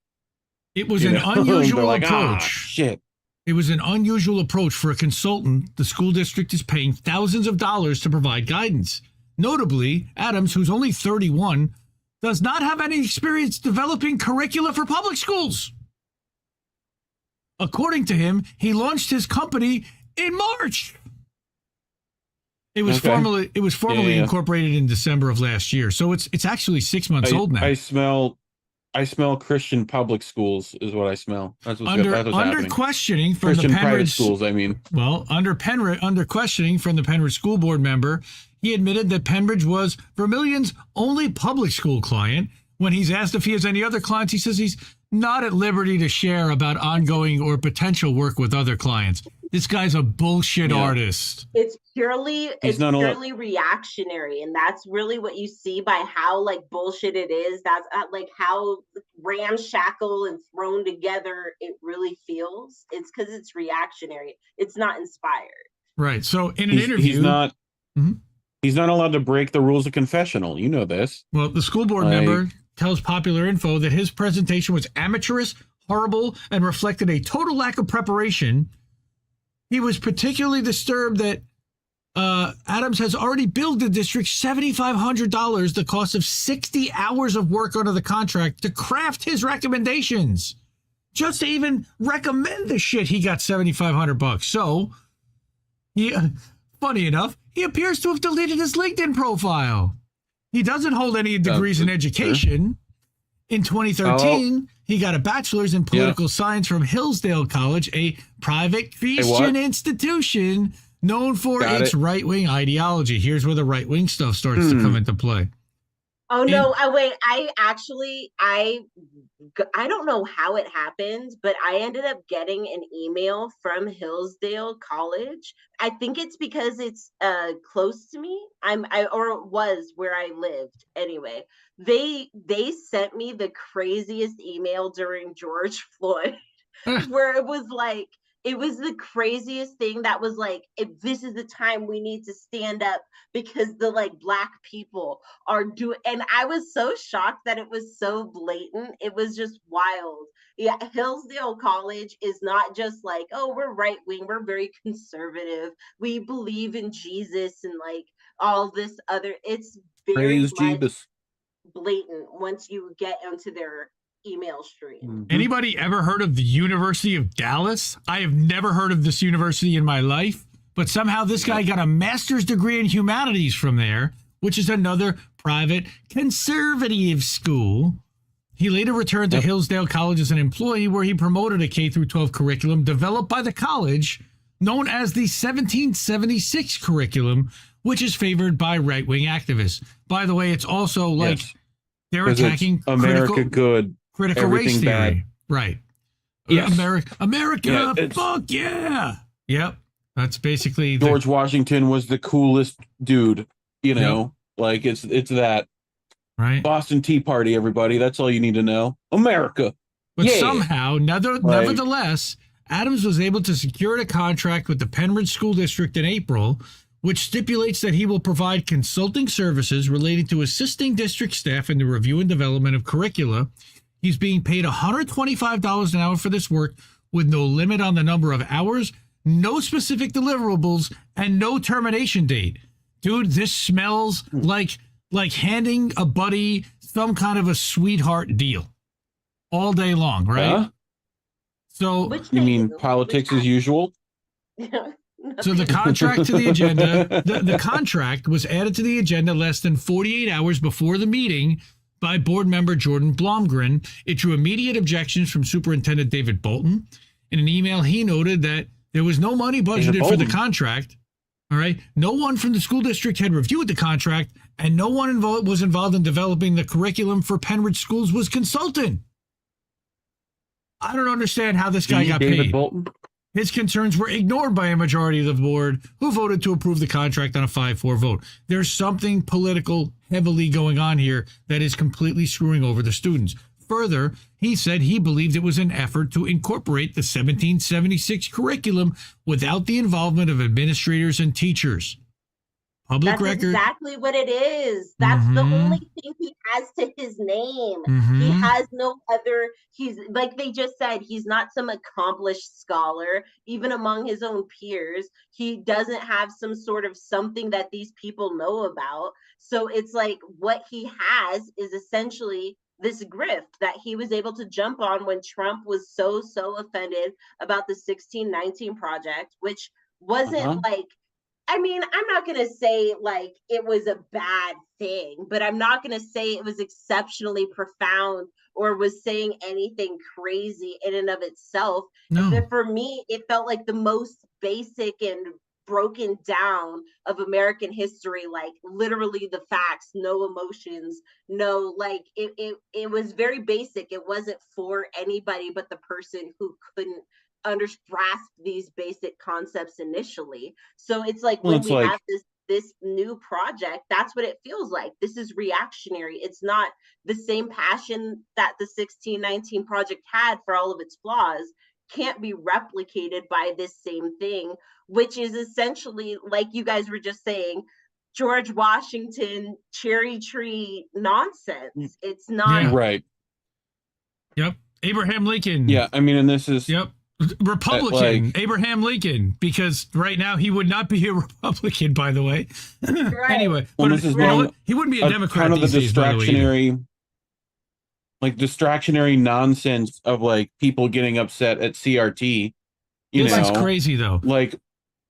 It was an unusual approach. Shit. It was an unusual approach for a consultant. The school district is paying thousands of dollars to provide guidance. Notably, Adams, who's only 31, does not have any experience developing curricula for public schools. According to him, he launched his company in March. It was formally incorporated in December of last year, so it's actually 6 months old now. I smell Christian public schools is what I smell. That's what's under happening. Questioning from Christian the Penrith private schools. I mean, well, under questioning from the Penrith school board member, he admitted that Penbridge was Vermillion's only public school client. When he's asked if he has any other clients, he says he's not at liberty to share about ongoing or potential work with other clients. This guy's a bullshit artist. It's purely reactionary, and that's really what you see by how like bullshit it is. That's like how ramshackle and thrown together it really feels. It's because it's reactionary. It's not inspired. Right. So in an interview, he's not allowed to break the rules of confessional. You know this. Well, the school board member tells Popular Info that his presentation was amateurish, horrible, and reflected a total lack of preparation. He was particularly disturbed that Adams has already billed the district $7,500, the cost of 60 hours of work under the contract, to craft his recommendations. Just to even recommend the shit, he got $7,500. So, funny enough, he appears to have deleted his LinkedIn profile. He doesn't hold any degrees in education. In 2013, he got a bachelor's in political science from Hillsdale College, a private Christian institution known for Got its it. right-wing ideology. Here's where the right-wing stuff starts to come into play. Oh no, wait, I don't know how it happened, but I ended up getting an email from Hillsdale College. I think it's because it's close to me. Or it was where I lived anyway. They sent me the craziest email during George Floyd where it was like, it was the craziest thing that was like, if this is the time we need to stand up because the like Black people are doing, and I was so shocked that it was so blatant. It was just wild. Yeah, Hillsdale College is not just like, oh, we're right wing, we're very conservative, we believe in Jesus and like all this other. It's very blatant once you get into their email stream. Anybody ever heard of the University of Dallas? I have never heard of this university in my life, but somehow this guy got a master's degree in humanities from there, which is another private conservative school. He later returned to Hillsdale College as an employee, where he promoted a K-12 curriculum developed by the college known as the 1776 curriculum, which is favored by right-wing activists. By the way, it's also like they're attacking America good. Critical race theory. Right. Yes. America, fuck yeah. Yep. That's basically George Washington was the coolest dude, you know. Like it's that. Right. Boston Tea Party, everybody. That's all you need to know. America. But somehow, nevertheless, Adams was able to secure a contract with the Penridge School District in April, which stipulates that he will provide consulting services related to assisting district staff in the review and development of curricula. He's being paid $125 an hour for this work, with no limit on the number of hours, no specific deliverables, and no termination date. Dude, this smells like handing a buddy some kind of a sweetheart deal all day long, right? So you mean politics as usual? So the contract to the agenda, the contract was added to the agenda less than 48 hours before the meeting by board member Jordan Blomgren. It drew immediate objections from Superintendent David Bolton. In an email, he noted that there was no money budgeted for the contract. All right. No one from the school district had reviewed the contract, and no one was involved in developing the curriculum for Penridge schools was consultant. I don't understand how this guy got paid. Bolton? His concerns were ignored by a majority of the board, who voted to approve the contract on a 5-4 vote. There's something political heavily going on here that is completely screwing over the students. Further, he said he believed it was an effort to incorporate the 1776 curriculum without the involvement of administrators and teachers. That's exactly what it is. That's the only thing he has to his name. He has no other, he's like they just said, he's not some accomplished scholar, even among his own peers. He doesn't have some sort of something that these people know about. So it's like what he has is essentially this grift that he was able to jump on when Trump was so offended about the 1619 project, which wasn't like, I mean, I'm not going to say like it was a bad thing, but I'm not going to say it was exceptionally profound or was saying anything crazy in and of itself. No. But for me, it felt like the most basic and broken down of American history, like literally the facts, no emotions, no, like it was very basic. It wasn't for anybody but the person who couldn't grasp these basic concepts initially. So it's like when we have this new project, that's what it feels like. This is reactionary. It's not the same passion that the 1619 project had for all of its flaws can't be replicated by this same thing, which is essentially, like you guys were just saying, George Washington cherry tree nonsense. It's not right. Yep. Abraham Lincoln. Yeah, I mean, and this is Republican Abraham Lincoln, because right now he would not be a Republican, by the way. Anyway, well, this is he wouldn't be a Democrat. Kind of the these days, distractionary nonsense of like people getting upset at CRT. This is crazy though. Like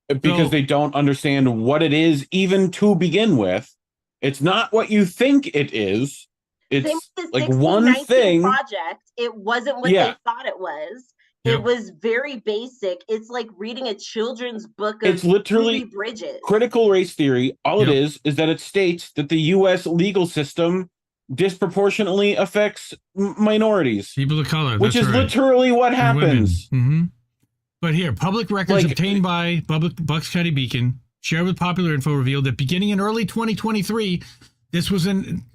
because they don't understand what it is even to begin with. It's not what you think it is. It's like one thing. Project. It wasn't what they thought it was. It was very basic. It's like reading a children's book of It's literally Phoebe Bridges. critical race theory. All it is that it states that the U.S. legal system disproportionately affects minorities, people of color, which is right. literally what happens. Mm-hmm. But here, public records obtained by Bucks County Beacon, shared with Popular Info, revealed that beginning in early 2023, this was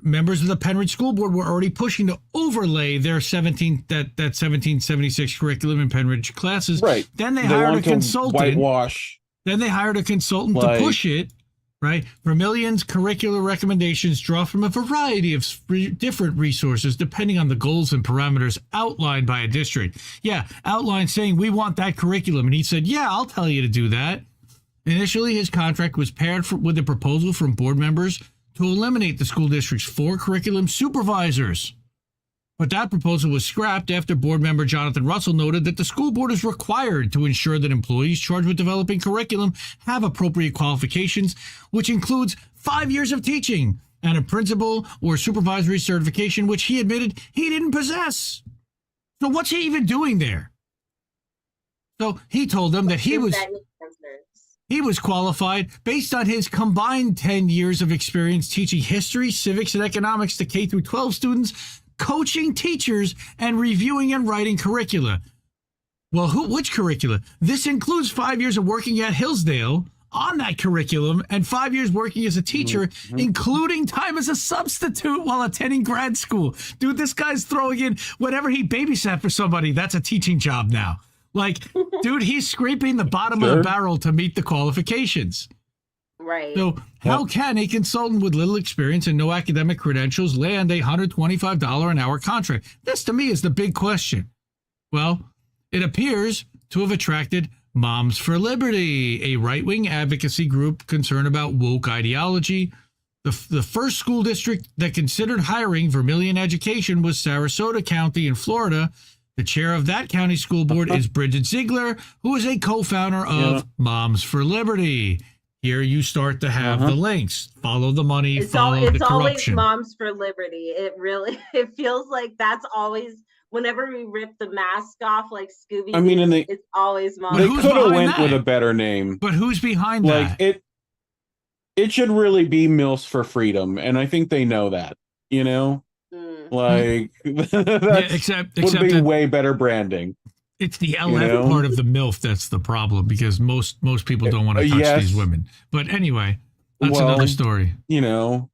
members of the Penridge School Board were already pushing to overlay their 1776 curriculum in Penridge classes. Right. Then they hired a consultant. Whitewash. Then they hired a consultant to push it. Right. Vermillion's curricular recommendations draw from a variety of different resources depending on the goals and parameters outlined by a district. Yeah, outlined saying we want that curriculum. And he said, yeah, I'll tell you to do that. Initially, his contract was paired with a proposal from board members to eliminate the school district's 4 curriculum supervisors. But that proposal was scrapped after board member Jonathan Russell noted that the school board is required to ensure that employees charged with developing curriculum have appropriate qualifications, which includes 5 years of teaching and a principal or supervisory certification, which he admitted he didn't possess. So what's he even doing there? So he told them that he was qualified based on his combined 10 years of experience teaching history, civics, and economics to K through 12 students, coaching teachers, and reviewing and writing curricula. Well, which curricula? This includes 5 years of working at Hillsdale on that curriculum and 5 years working as a teacher, including time as a substitute while attending grad school. Dude, this guy's throwing in whenever he babysat for somebody, that's a teaching job now. Like, dude, he's scraping the bottom of the barrel to meet the qualifications. Right. So how can a consultant with little experience and no academic credentials land a $125 an hour contract? This, to me, is the big question. Well, it appears to have attracted Moms for Liberty, a right-wing advocacy group concerned about woke ideology. The first school district that considered hiring Vermilion Education was Sarasota County in Florida. The chair of that county school board is Bridget Ziegler, who is a co-founder of Moms for Liberty. Here you start to have the links. Follow the money, follow the corruption. It's always Moms for Liberty. It feels like that's always, whenever we rip the mask off like Scooby, it's always Moms. They could have went with a better name. But who's behind that? It should really be Mills for Freedom, and I think they know that, you know? Like, except would be way better branding. It's the 11 part of the MILF that's the problem, because most people don't want to touch these women. But anyway, that's another story. You know.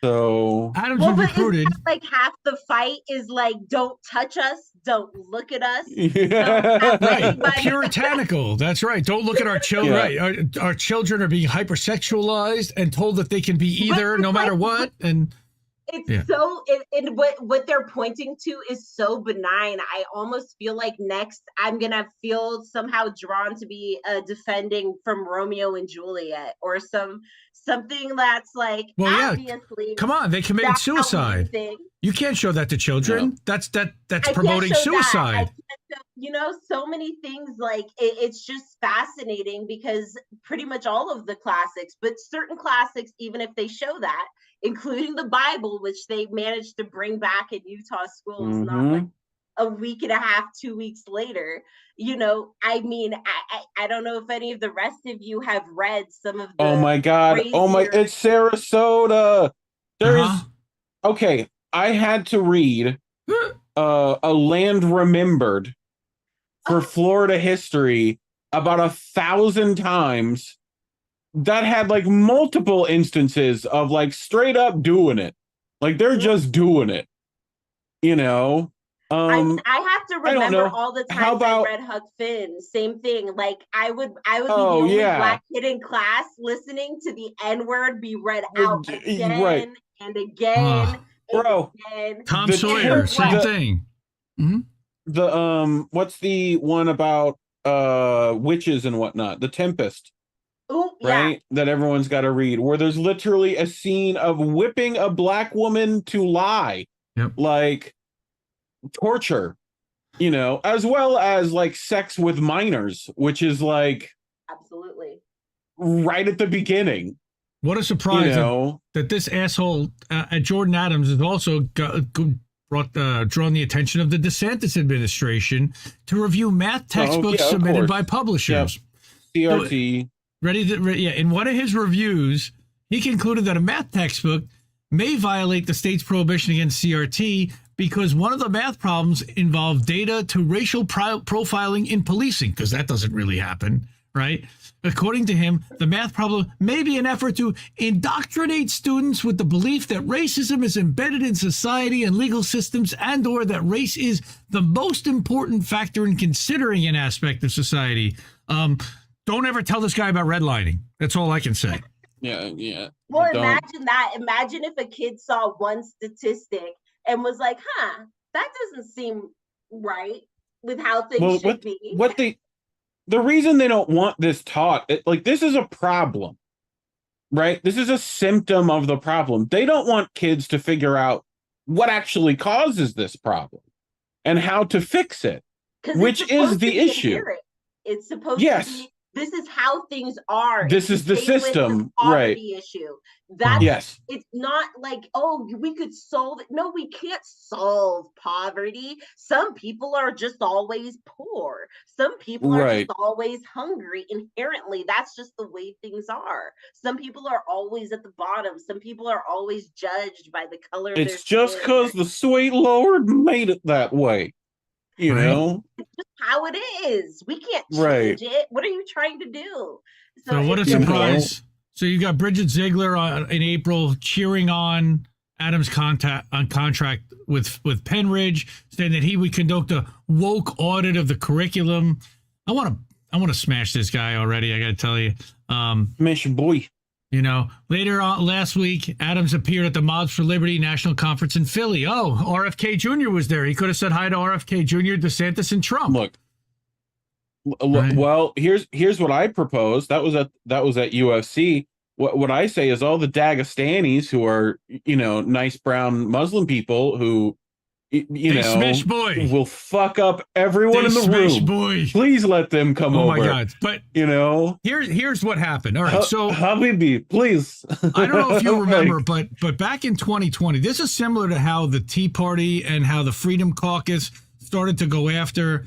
So Adams was recruited. Like half the fight is like, don't touch us, don't look at us. Right. Puritanical. That's right. Don't look at our children. Right. Our children are being hypersexualized and told that they can be either no matter what. And it's so what they're pointing to is so benign. I almost feel like next I'm gonna feel somehow drawn to be defending from Romeo and Juliet or something that's like, obviously. Come on, they committed suicide. You can't show that to children. No. That's promoting suicide. So many things, like it's just fascinating because pretty much all of the classics, but certain classics, even if they show that, including the Bible, which they managed to bring back in Utah schools, not like a week and a half, 2 weeks later. I mean, I don't know if any of the rest of you have read some of the Oh my God. It's Sarasota. Okay. I had to read A Land Remembered for Florida history about 1,000 times. That had like multiple instances of like straight up doing it. Like they're just doing it, I have to remember all the times I read Huck Finn. Same thing. Like I would be the only black kid in class listening to the N-word be read out again and again. Bro, Tom Sawyer, same thing. The what's the one about witches and whatnot? The Tempest. Ooh, right? That everyone's got to read, where there's literally a scene of whipping a black woman to lie. Like torture, as well as like sex with minors, which is like absolutely right at the beginning. What a surprise that this asshole at Jordan Adams is also drawn the attention of the DeSantis administration to review math textbooks submitted by publishers. Yep. CRT. In one of his reviews, he concluded that a math textbook may violate the state's prohibition against CRT because one of the math problems involved data to racial profiling in policing, because that doesn't really happen, right? According to him, the math problem may be an effort to indoctrinate students with the belief that racism is embedded in society and legal systems, and or that race is the most important factor in considering an aspect of society. Don't ever tell this guy about redlining. That's all I can say. Yeah. Well, imagine that. Imagine if a kid saw one statistic and was like, that doesn't seem right with how things should be. The reason they don't want this taught, this is a problem, right? This is a symptom of the problem. They don't want kids to figure out what actually causes this problem and how to fix it, which is the issue. It's supposed to be, this is how things are. This is the system, right? Issue. It's not like, we could solve it. No, we can't solve poverty. Some people are just always poor. Some people are just always hungry. Inherently, that's just the way things are. Some people are always at the bottom. Some people are always judged by the color of their skin. It's just because the sweet Lord made it that way. You know? It's just how it is. We can't change it. What are you trying to do? So what a surprise. So you got Bridget Ziegler in April cheering on Adams' contract with Penridge, saying that he would conduct a woke audit of the curriculum. I want to smash this guy already, I got to tell you. Smash your boy. You know, later on last week, Adams appeared at the Mobs for Liberty National Conference in Philly. Oh, RFK Jr. was there. He could have said hi to RFK Jr., DeSantis, and Trump. Look, well, here's what I propose. That was at UFC. What I say is all the Dagestanis who are, nice brown Muslim people who, smash boy. will fuck up everyone in the room. Boy. Please let them come over. Oh my God. But here's what happened. All right. So Habibi, please. I don't know if you remember, but back in 2020, this is similar to how the Tea Party and how the Freedom Caucus started to go after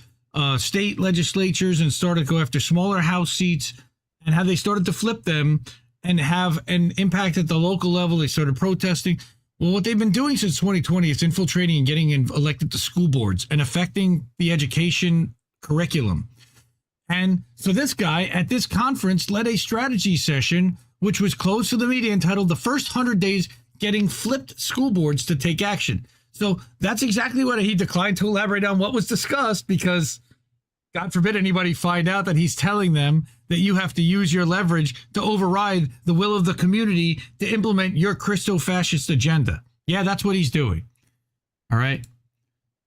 state legislatures and started to go after smaller House seats, and how they started to flip them and have an impact at the local level. They started protesting. Well, what they've been doing since 2020 is infiltrating and getting elected to school boards and affecting the education curriculum. And so this guy at this conference led a strategy session, which was closed to the media, entitled "The First 100 Days Getting Flipped School Boards to Take Action." So that's exactly what he declined to elaborate on what was discussed, because God forbid anybody find out that he's telling them that you have to use your leverage to override the will of the community to implement your Christo-fascist agenda. Yeah, that's what he's doing. All right.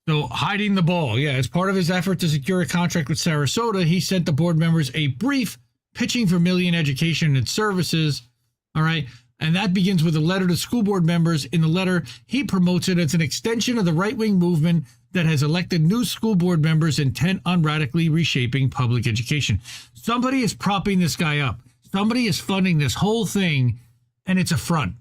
So hiding the ball. Yeah, as part of his effort to secure a contract with Sarasota, he sent the board members a brief pitching for Million Education and Services. All right. And that begins with a letter to school board members. In the letter, he promotes it as an extension of the right-wing movement that has elected new school board members intent on radically reshaping public education. Somebody is propping this guy up. Somebody is funding this whole thing, and it's a front.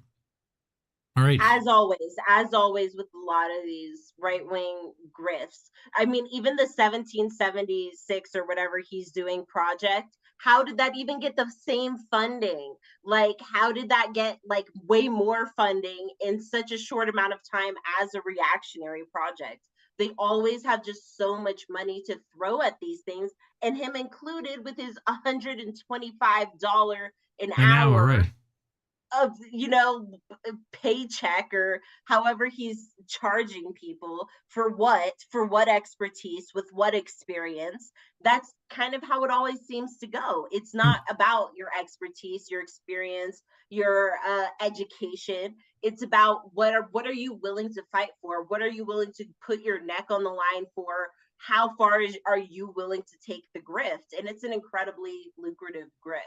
All right. As always with a lot of these right-wing grifts. I mean, even the 1776 or whatever he's doing project, how did that even get the same funding? Like, how did that get like way more funding in such a short amount of time as a reactionary project? They always have just so much money to throw at these things, and him included with his $125 an hour right. of, paycheck, or however he's charging people for what expertise, with what experience. That's kind of how it always seems to go. It's not about your expertise, your experience, your education. It's about what are you willing to fight for? What are you willing to put your neck on the line for? How far are you willing to take the grift? And it's an incredibly lucrative grift.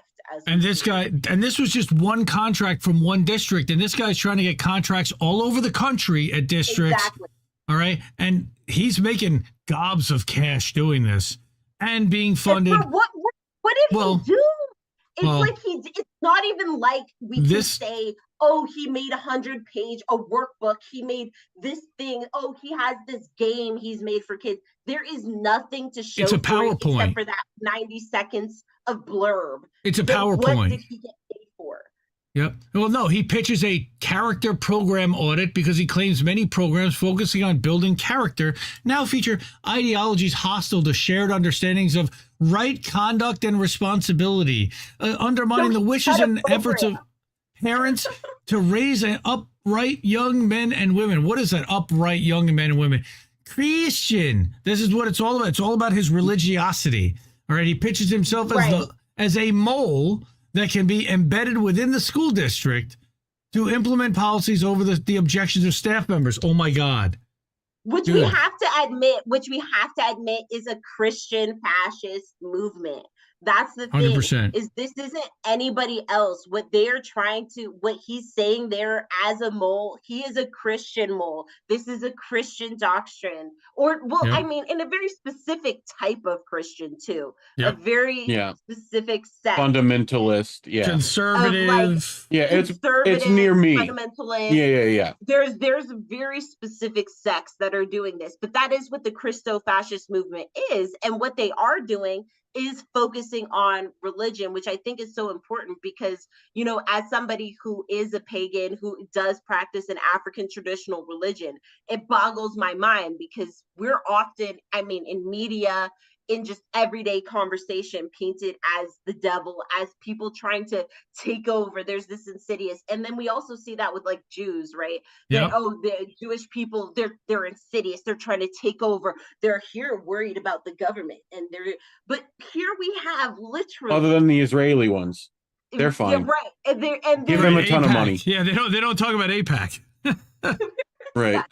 And this was just one contract from one district, and this guy's trying to get contracts all over the country at districts. Exactly. All right, and he's making gobs of cash doing this and being funded. And what did he do? It's like it's not even like we can say, oh, he made 100-page a workbook. He made this thing. Oh, he has this game he's made for kids. There is nothing to show. It's a for it PowerPoint. except for that 90 seconds of blurb. It's a But PowerPoint. What did he get paid for? Yep. Well, no, he pitches a character program audit because he claims many programs focusing on building character now feature ideologies hostile to shared understandings of right conduct and responsibility, undermining the wishes and efforts of parents to raise an upright young men and women. What is that? Upright young men and women. Christian. This is what it's all about. It's all about his religiosity. All right. He pitches himself as a mole that can be embedded within the school district to implement policies over the objections of staff members. Oh my God. Which we have to admit is a Christian fascist movement. That's the thing 100%. is this isn't anybody else. What he's saying there as a mole, he is a Christian mole. This is a Christian doctrine I mean, in a very specific type of Christian too, a very specific sect. Fundamentalist. Yeah. Conservative. It's near me. Fundamentalist. Yeah. There's very specific sects that are doing this, but that is what the Christo-fascist movement is. And what they are doing is focusing on religion, which I think is so important because, as somebody who is a pagan, who does practice an African traditional religion, it boggles my mind because we're often, in media, in just everyday conversation, painted as the devil, as people trying to take over. There's this insidious, and then we also see that with like Jews, right? Yeah. The Jewish people, they're insidious. They're trying to take over. They're here worried about the government, but here we have literally, other than the Israeli ones, they're fine. Yeah, right. And give them a ton of money. Yeah, they don't talk about AIPAC. Right.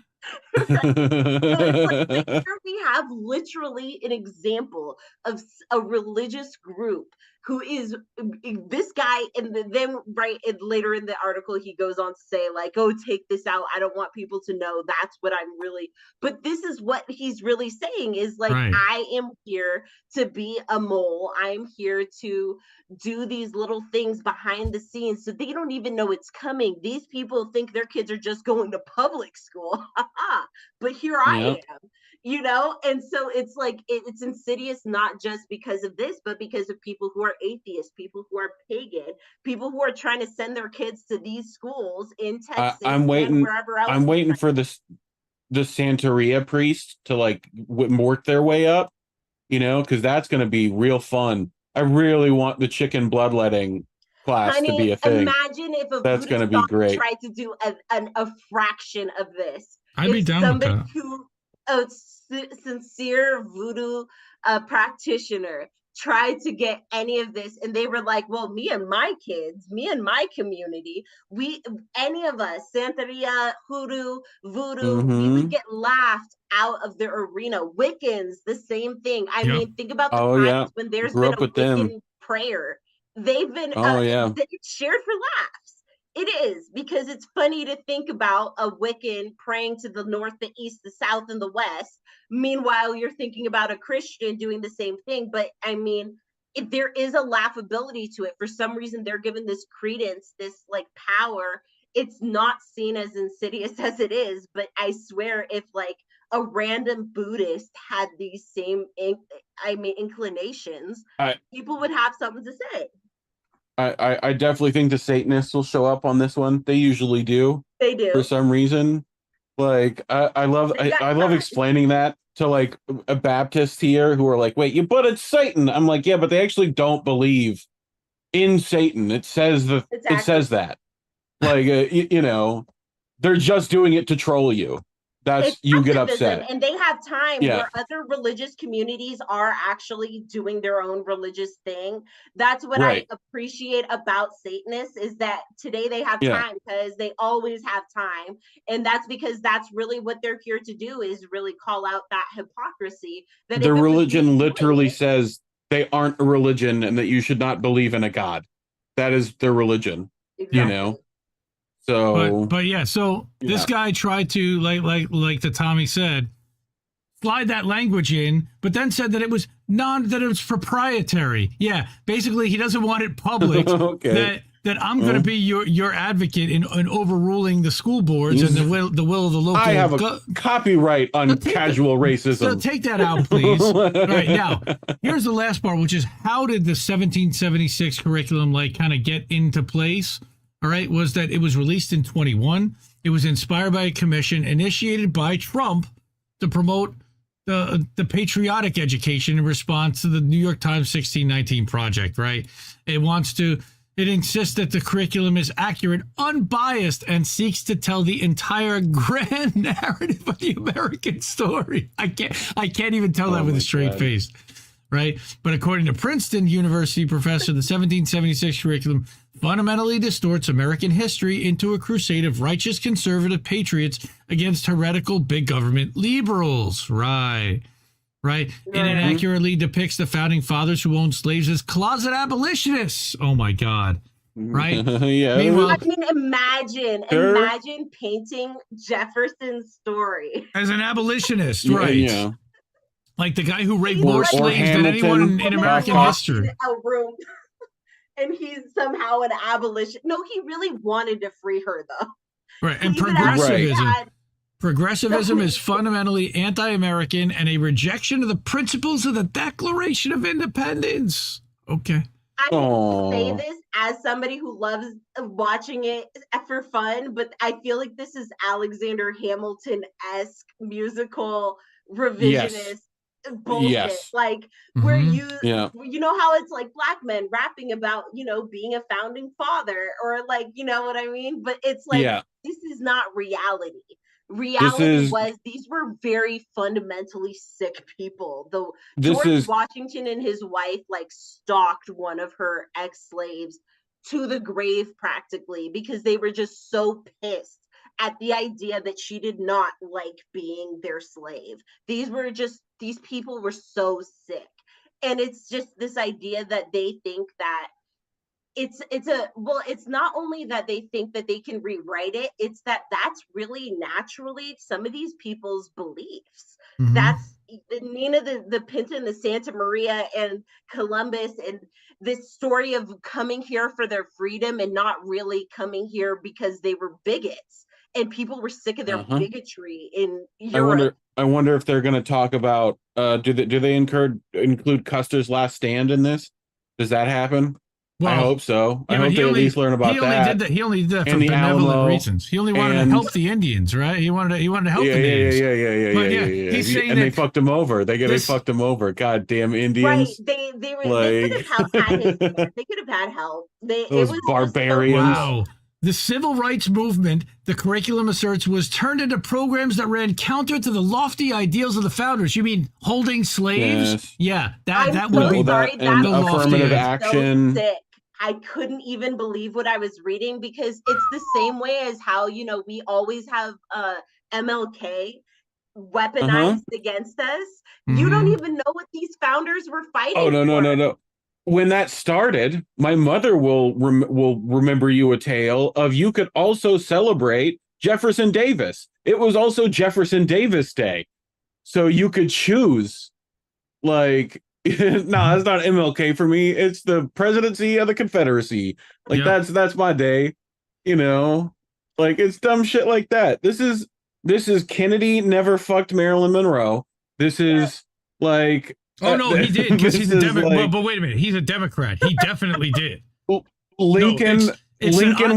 So it's like here we have literally an example of a religious group who is this guy, and then later in the article he goes on to say like, oh, take this out, I don't want people to know that's what I'm really, but this is what he's really saying is like, I am here to be a mole, I'm here to do these little things behind the scenes so they don't even know it's coming. These people think their kids are just going to public school, but here I am. And so it's like it's insidious, not just because of this, but because of people who are atheists, people who are pagan, people who are trying to send their kids to these schools in Texas and wherever else. I'm waiting for the Santeria priest to like work their way up, because that's going to be real fun. I really want the chicken bloodletting class to be a thing. Imagine if that's going to be great. Tried to do a fraction of this. I'd be down with that. A sincere voodoo practitioner tried to get any of this, and they were like, well, me and my kids, me and my community, any of us, Santeria, hoodoo, voodoo, we would get laughed out of the arena. Wiccans, the same thing. I mean, think about the times when there's been a Wiccan prayer. They've been shared for laughs. It is, because it's funny to think about a Wiccan praying to the north, the east, the south, and the west. Meanwhile, you're thinking about a Christian doing the same thing. But if there is a laughability to it, for some reason, they're given this credence, this like power. It's not seen as insidious as it is. But I swear, if like a random Buddhist had these same, inclinations, people would have something to say. I definitely think the Satanists will show up on this one. They usually do. They do. For some reason. Like, I love explaining that to like a Baptist here who are like, wait, but it's Satan. I'm like, yeah, but they actually don't believe in Satan. It says it says that. Like, they're just doing it to troll you. You get upset. And they have time where other religious communities are actually doing their own religious thing. That's what I appreciate about Satanists, is that today they have time, because they always have time. And that's because that's really what they're here to do, is really call out that hypocrisy. That the religion literally says they aren't a religion and that you should not believe in a God. That is their religion, So, but this guy tried to like the Tommy said, slide that language in, but then said that it was proprietary. Yeah, basically he doesn't want it public that that I'm going to be your advocate in overruling the school boards and the will of the local. I have a copyright on casual racism. So take that out, please. All right, now here's the last part, which is how did the 1776 curriculum kind of get into place? All right, was that it was released in 21. It was inspired by a commission initiated by Trump to promote the patriotic education in response to the New York Times 1619 project, right? It insists that the curriculum is accurate, unbiased, and seeks to tell the entire grand narrative of the American story. I can't even tell that with a straight face, right? But according to Princeton University professor, the 1776 curriculum fundamentally distorts American history into a crusade of righteous conservative patriots against heretical big government liberals. Right. And it accurately depicts the founding fathers who owned slaves as closet abolitionists. Oh my God. Right? Yeah. Meanwhile, I mean, imagine painting Jefferson's story as an abolitionist, right? Yeah. Like the guy who raped more slaves than anyone in American history. A room. And he's somehow an abolition. No, he really wanted to free her, though. Right, and progressivism is fundamentally anti-American and a rejection of the principles of the Declaration of Independence. Okay. I say this as somebody who loves watching it for fun, but I feel like this is Alexander Hamilton-esque musical revisionist bullshit. Like where you know how it's like black men rapping about being a founding father, or like you know what I mean, but it's like this is not reality. Was these were very fundamentally sick people. Though George Washington and his wife stalked one of her ex-slaves to the grave practically, because they were just so pissed at the idea that she did not like being their slave. These people were so sick. And it's just this idea that they think that it's not only that they think that they can rewrite it, it's that's really naturally some of these people's beliefs. Mm-hmm. That's Nina the Pinta and the Santa Maria and Columbus, and this story of coming here for their freedom and not really coming here because they were bigots. And people were sick of their bigotry in Europe. I wonder if they're going to talk about do they include Custer's Last Stand in this? Does that happen? Well, I hope so. I hope they at least learn about that. He only did that for benevolent reasons. He only wanted to help the Indians, right? He wanted to help the natives. Yeah. He's saying they fucked him over. They fucked him over. Goddamn Indians. Right. They could have had his. They could have had help. Those barbarians. Wow. The civil rights movement, the curriculum asserts, was turned into programs that ran counter to the lofty ideals of the founders. You mean holding slaves? Yes. Yeah, that would be the affirmative action. So sick. I couldn't even believe what I was reading, because it's the same way as how we always have MLK weaponized against us. Mm-hmm. You don't even know what these founders were fighting. Oh no. When that started, my mother will remember you a tale of you could also celebrate Jefferson Davis. It was also Jefferson Davis Day. So you could choose, no, that's not MLK for me. It's the presidency of the Confederacy. That's my day. It's dumb shit like that. This is Kennedy never fucked Marilyn Monroe. This is Oh no, he did, because he's a Democrat. But wait a minute, he's a Democrat. He definitely did. Lincoln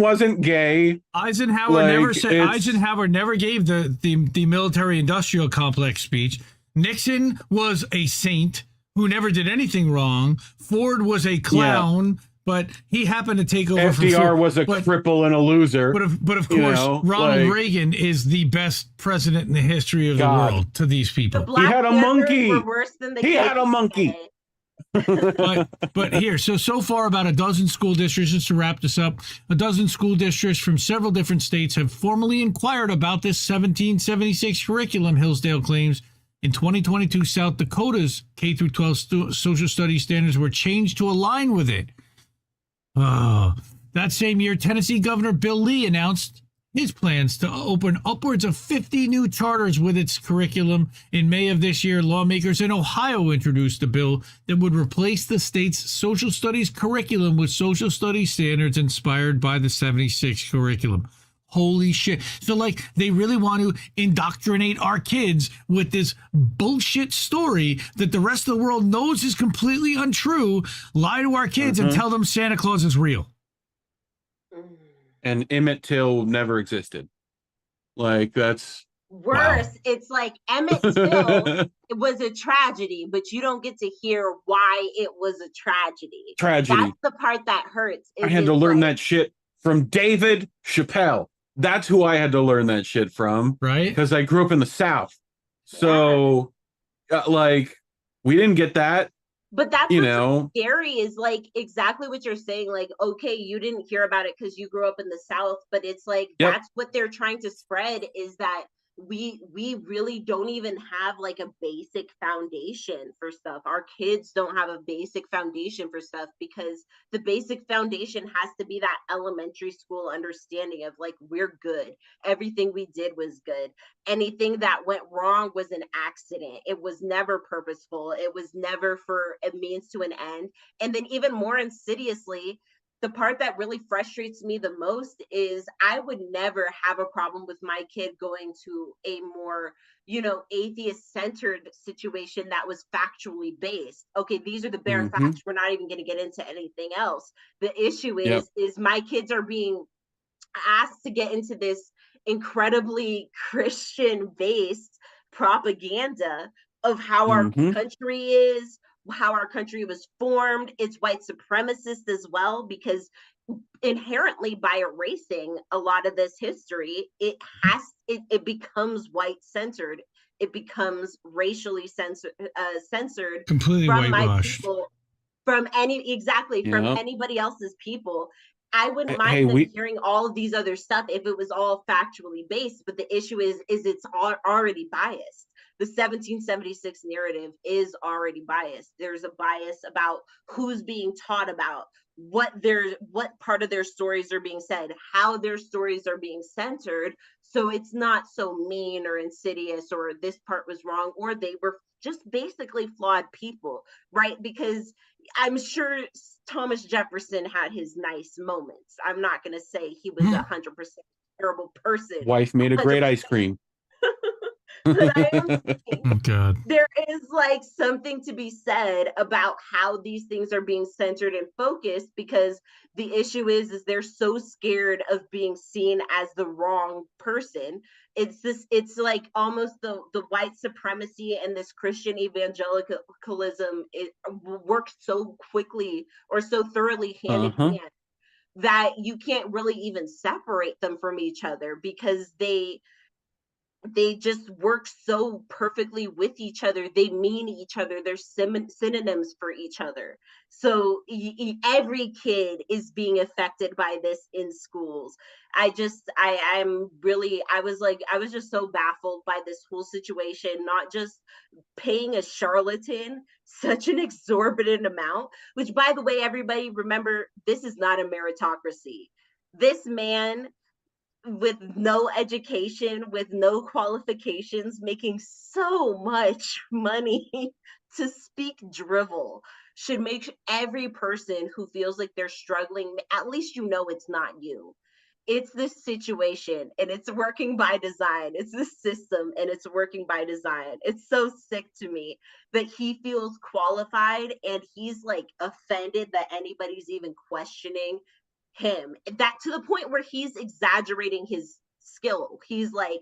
wasn't gay. Eisenhower never gave the military-industrial complex speech. Nixon was a saint who never did anything wrong. Ford was a clown. But he happened to take over. FDR was a cripple and a loser. But of course, Ronald Reagan is the best president in the history of the world to these people. He had a monkey. He had a monkey. but here, so far about a dozen school districts, just to wrap this up, a dozen school districts from several different states have formally inquired about this 1776 curriculum, Hillsdale claims. In 2022, South Dakota's K-12 social studies standards were changed to align with it. That same year, Tennessee Governor Bill Lee announced his plans to open upwards of 50 new charters with its curriculum. In May of this year, lawmakers in Ohio introduced a bill that would replace the state's social studies curriculum with social studies standards inspired by the 76 curriculum. Holy shit. So, like, they really want to indoctrinate our kids with this bullshit story that the rest of the world knows is completely untrue, lie to our kids and tell them Santa Claus is real. And Emmett Till never existed. Like, that's worse. Wow. It's like Emmett Till, it was a tragedy, but you don't get to hear why it was a tragedy. That's the part that hurts. I had to learn that shit from David Chappelle. That's who I had to learn that shit from. Right. Because I grew up in the South. So, like, we didn't get that. But that's what's scary is like exactly what you're saying. Like, okay, you didn't hear about it because you grew up in the South, but it's like that's what they're trying to spread is that we really don't even have like a basic foundation for stuff. Our kids don't have a basic foundation for stuff because the basic foundation has to be that elementary school understanding of like, we're good. Everything we did was good. Anything that went wrong was an accident. It was never purposeful. It was never for a means to an end. And then even more insidiously, the part that really frustrates me the most is I would never have a problem with my kid going to a more, atheist-centered situation that was factually based. Okay, these are the bare facts. We're not even going to get into anything else. The issue is my kids are being asked to get into this incredibly Christian-based propaganda of how our country is, how our country was formed. It's white supremacist as well, because inherently by erasing a lot of this history, it becomes white centered. It becomes racially censored, completely from my whitewashed. people, from anybody else's people. I wouldn't mind them hearing all of these other stuff if it was all factually based, but the issue is it's already biased. The 1776 narrative is already biased. There's a bias about who's being taught about, what part of their stories are being said, how their stories are being centered. So it's not so mean or insidious or this part was wrong or they were just basically flawed people, right? Because I'm sure Thomas Jefferson had his nice moments. I'm not going to say he was 100% terrible person. Wife made a great ice cream. But I am saying, oh God. There is like something to be said about how these things are being centered and focused, because the issue is they're so scared of being seen as the wrong person. It's like almost the white supremacy and this Christian evangelicalism, it works so quickly or so thoroughly hand in hand that you can't really even separate them from each other, because they just work so perfectly with each other. They mean each other. They're synonyms for each other. So every kid is being affected by this in schools. I was just so baffled by this whole situation, not just paying a charlatan such an exorbitant amount, which, by the way, everybody remember, this is not a meritocracy. This man with no education, with no qualifications, making so much money to speak drivel, should make every person who feels like they're struggling, at least it's not you. It's this situation and it's working by design. It's this system and it's working by design. It's so sick to me that he feels qualified and he's like offended that anybody's even questioning him, that to the point where he's exaggerating his skill. He's like,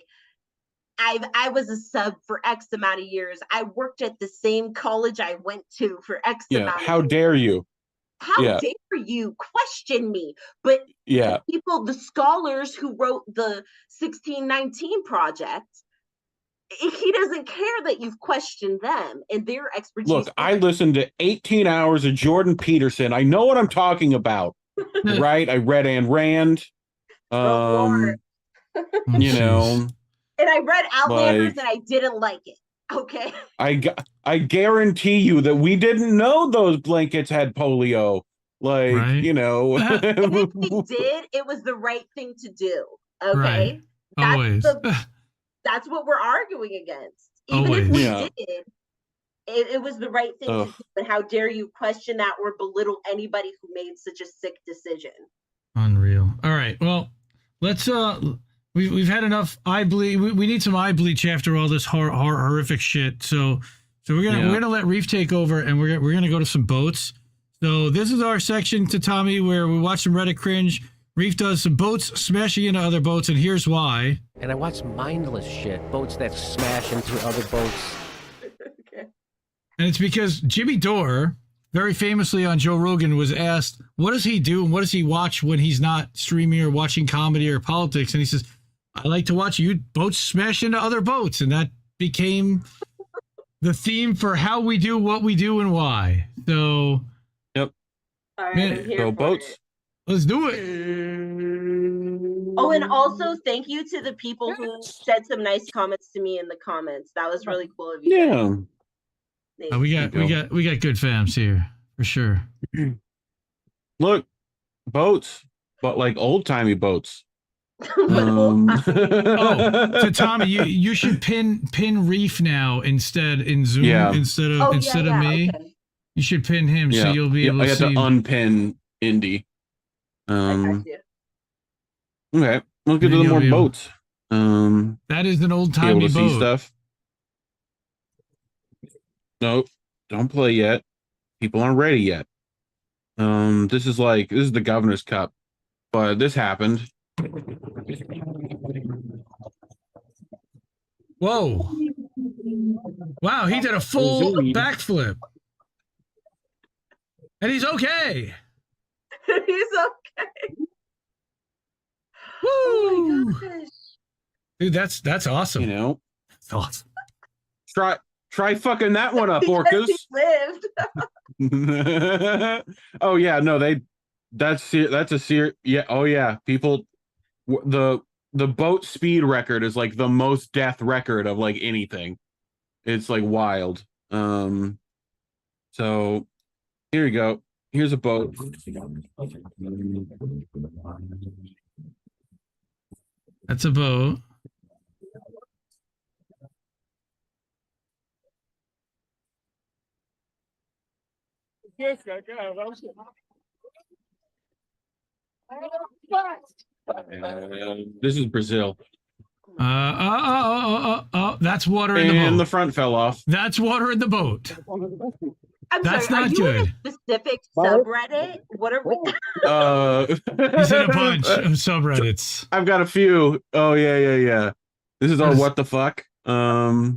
I was a sub for X amount of years. I worked at the same college I went to for X amount of how years. dare you? How dare you question me? But the people, the scholars who wrote the 1619 project, he doesn't care that you've questioned them and their expertise. Look, I listened to 18 hours of Jordan Peterson. I know what I'm talking about. Right? I read Ayn Rand. And I read Outlanders and I didn't like it. Okay. I guarantee you that we didn't know those blankets had polio. Like, And if they did, it was the right thing to do. Okay. Right. That's Always. that's what we're arguing against. Even if we did, it was the right thing to do. But how dare you question that or belittle anybody who made such a sick decision? Unreal. All right. Well, let's we've had enough eye bleed. We need some eye bleach after all this horrific shit. So we're gonna let Reef take over, and we're gonna go to some boats. So this is our section to Tommy where we watch some Reddit cringe. Reef does some boats smashing into other boats, and here's why. And I watch mindless shit, boats that smash into other boats. Okay. And it's because Jimmy Dore, very famously on Joe Rogan, was asked, what does he do and what does he watch when he's not streaming or watching comedy or politics? And he says, I like to watch boats smash into other boats. And that became the theme for how we do what we do and why. So, yep. All right, I'm here for boats. it. Let's do it. Oh, and also thank you to the people who said some nice comments to me in the comments. That was really cool of you. Yeah. We got good fams here for sure. Look, boats, but like old timey boats. To Tommy, you should pin Reef now instead in Zoom instead of me. Okay. You should pin him so you'll be able to see. I got to unpin Indy. Okay, let's get to the more boats. That is an old timey boat. See stuff. Nope, don't play yet. People aren't ready yet. This is the Governor's Cup, but this happened. Whoa! Wow, he did a full backflip, and he's okay. He's okay. Woo! Oh my gosh. Dude, that's awesome. You know, that's awesome. Try fucking that one up, Orcas. He lived. Oh yeah, no, that's a serious. Yeah, oh yeah, people. The boat speed record is like the most death record of like anything. It's like wild. So here you go. Here's a boat. That's a boat. This is Brazil. That's water in the boat. And the front fell off. That's water in the boat. That's sorry, not are you good. in a specific subreddit? What are we? He's in a bunch of subreddits. I've got a few. Oh yeah. This is our what the fuck. So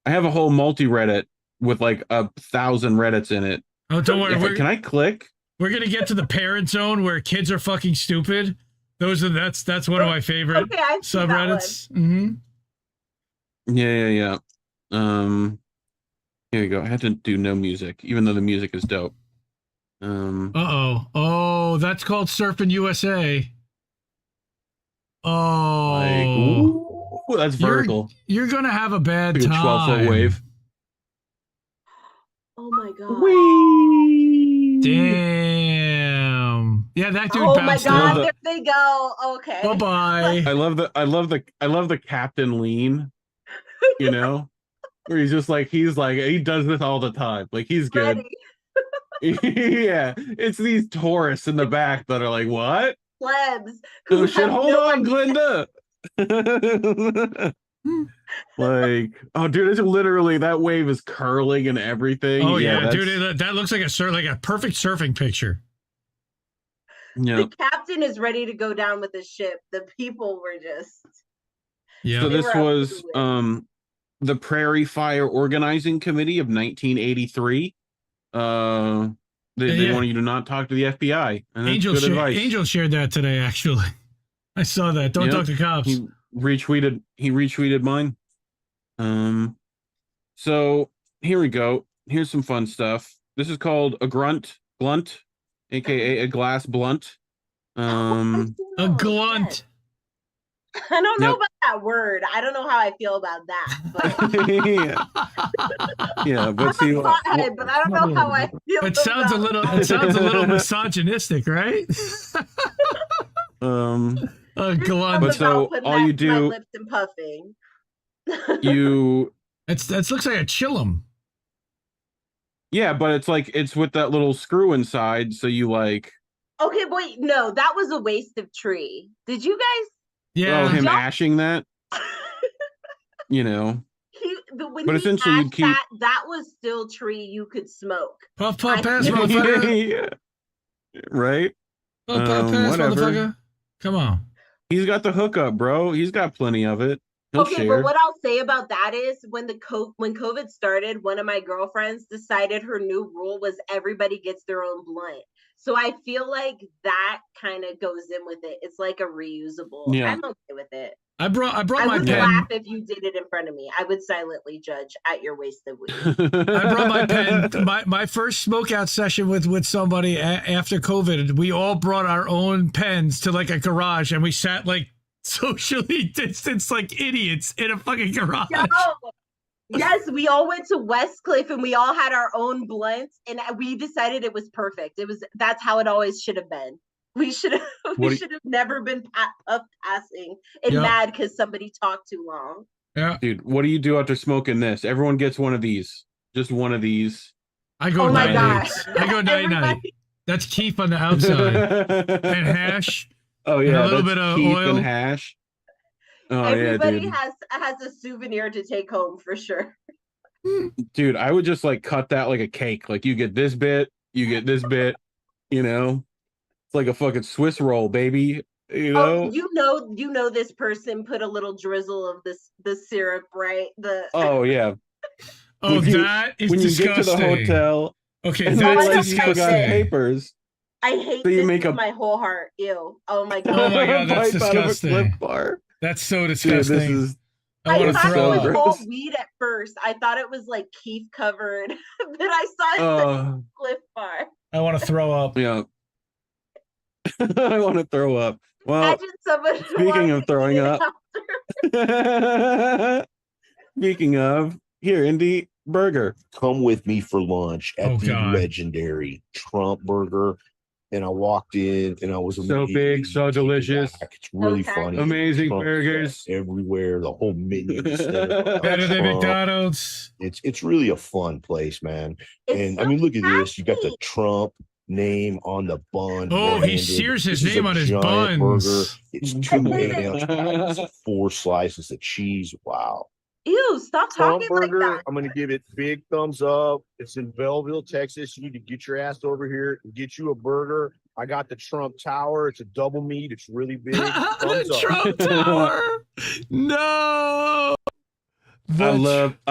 I have a whole multi-Reddit with like 1,000 Reddits in it. Oh, don't worry. Can I click? We're gonna get to the parent zone where kids are fucking stupid. That's one of my favorite subreddits. Mm-hmm. Yeah. Here you go. I had to do no music, even though the music is dope. Oh, that's called Surfing USA. Oh, ooh, that's vertical. You're gonna have a bad like time. A 12-foot wave. Oh my god. Whee! Damn. Yeah, that dude. Oh my bounced god, up. there they go. Okay. Bye bye. I love the captain lean. You know, where he does this all the time. Like he's good. Yeah, it's these tourists in the back that are like, what? Plebs. Oh shit! Hold on, Glinda. Like, oh dude, it's literally that wave is curling and everything. Oh yeah, dude, that looks like a perfect surfing picture. Yeah. The captain is ready to go down with the ship. The people were just. Yeah. So this was the Prairie Fire Organizing Committee of 1983. They wanted you to not talk to the FBI. And that's good advice. Angel shared that today, actually. I saw that. Don't talk to cops. He retweeted mine. So here we go. Here's some fun stuff. This is called a blunt, aka a glass blunt. A glunt. I don't know about that word. I don't know how I feel about that. But yeah, but see, but I don't know how I feel. It sounds a little misogynistic, right? But so all you do, lips and puffing. That looks like a chillum. Yeah, but it's with that little screw inside, so you like. Okay, wait, no, that was a waste of tree. Did you guys? Yeah. Oh, him ashing that. But essentially you'd keep that was still tree you could smoke. Puff pass, motherfucker. Yeah. Right. Puff pass, motherfucker. Come on. He's got the hookup, bro. He's got plenty of it. He'll Okay, share. but what I'll say about that is when COVID started, one of my girlfriends decided her new rule was everybody gets their own blunt. So I feel like that kind of goes in with it. It's like a reusable. Yeah. I'm okay with it. I brought I my would pen. laugh if you did it in front of me. I would silently judge at your wasted weed. I brought my pen. My first smokeout session with somebody after COVID. We all brought our own pens to like a garage, and we sat like socially distanced like idiots in a fucking garage. No. Yes, we all went to Westcliff and we all had our own blunts, and we decided it was perfect. That's how it always should have been. We should have never been puff passing and mad because somebody talked too long. Yeah, dude, what do you do after smoking this? Everyone gets one of these. Just one of these. I go night. I go night. That's Keith on the outside and hash. Oh yeah, and a little bit of Keith oil and hash. Oh Everybody yeah, dude. has a souvenir to take home for sure. Dude, I would just like cut that like a cake. Like you get this bit, you get this bit. It's like a fucking Swiss roll, baby. You know this person put a little drizzle of the syrup, right? Oh yeah. Oh, that is when disgusting. You get to the hotel. Okay, and that's like, disgusting. You got papers. I hate so you this make with my whole heart. Ew. Oh my god. Oh my god, that's disgusting. Out of a Cliff Bar. That's so disgusting. Dude, this is. I want to throw it was up. whole weed at first. I thought it was like Keith covered. Then I saw it Cliff Bar. I want to throw up. Yeah. I want to throw up. Well, speaking of throwing up. Speaking of, here, Indy Burger. Come with me for lunch at the legendary Trump Burger. And I walked in and I was so big, so delicious. It's really funny. Amazing burgers everywhere. The whole menu. Better than McDonald's. It's really a fun place, man. I mean, look at this. You got the Trump name on the bun. Oh, he sears his name on his buns. Burger. It's 2 8-ounce patties, 4 slices of cheese. Wow. Ew, stop talking burger, like that. I'm going to give it big thumbs up. It's in Belleville, Texas. You need to get your ass over here and get you a burger. I got the Trump Tower. It's a double meat. It's really big. Thumbs up. Trump Tower. No. I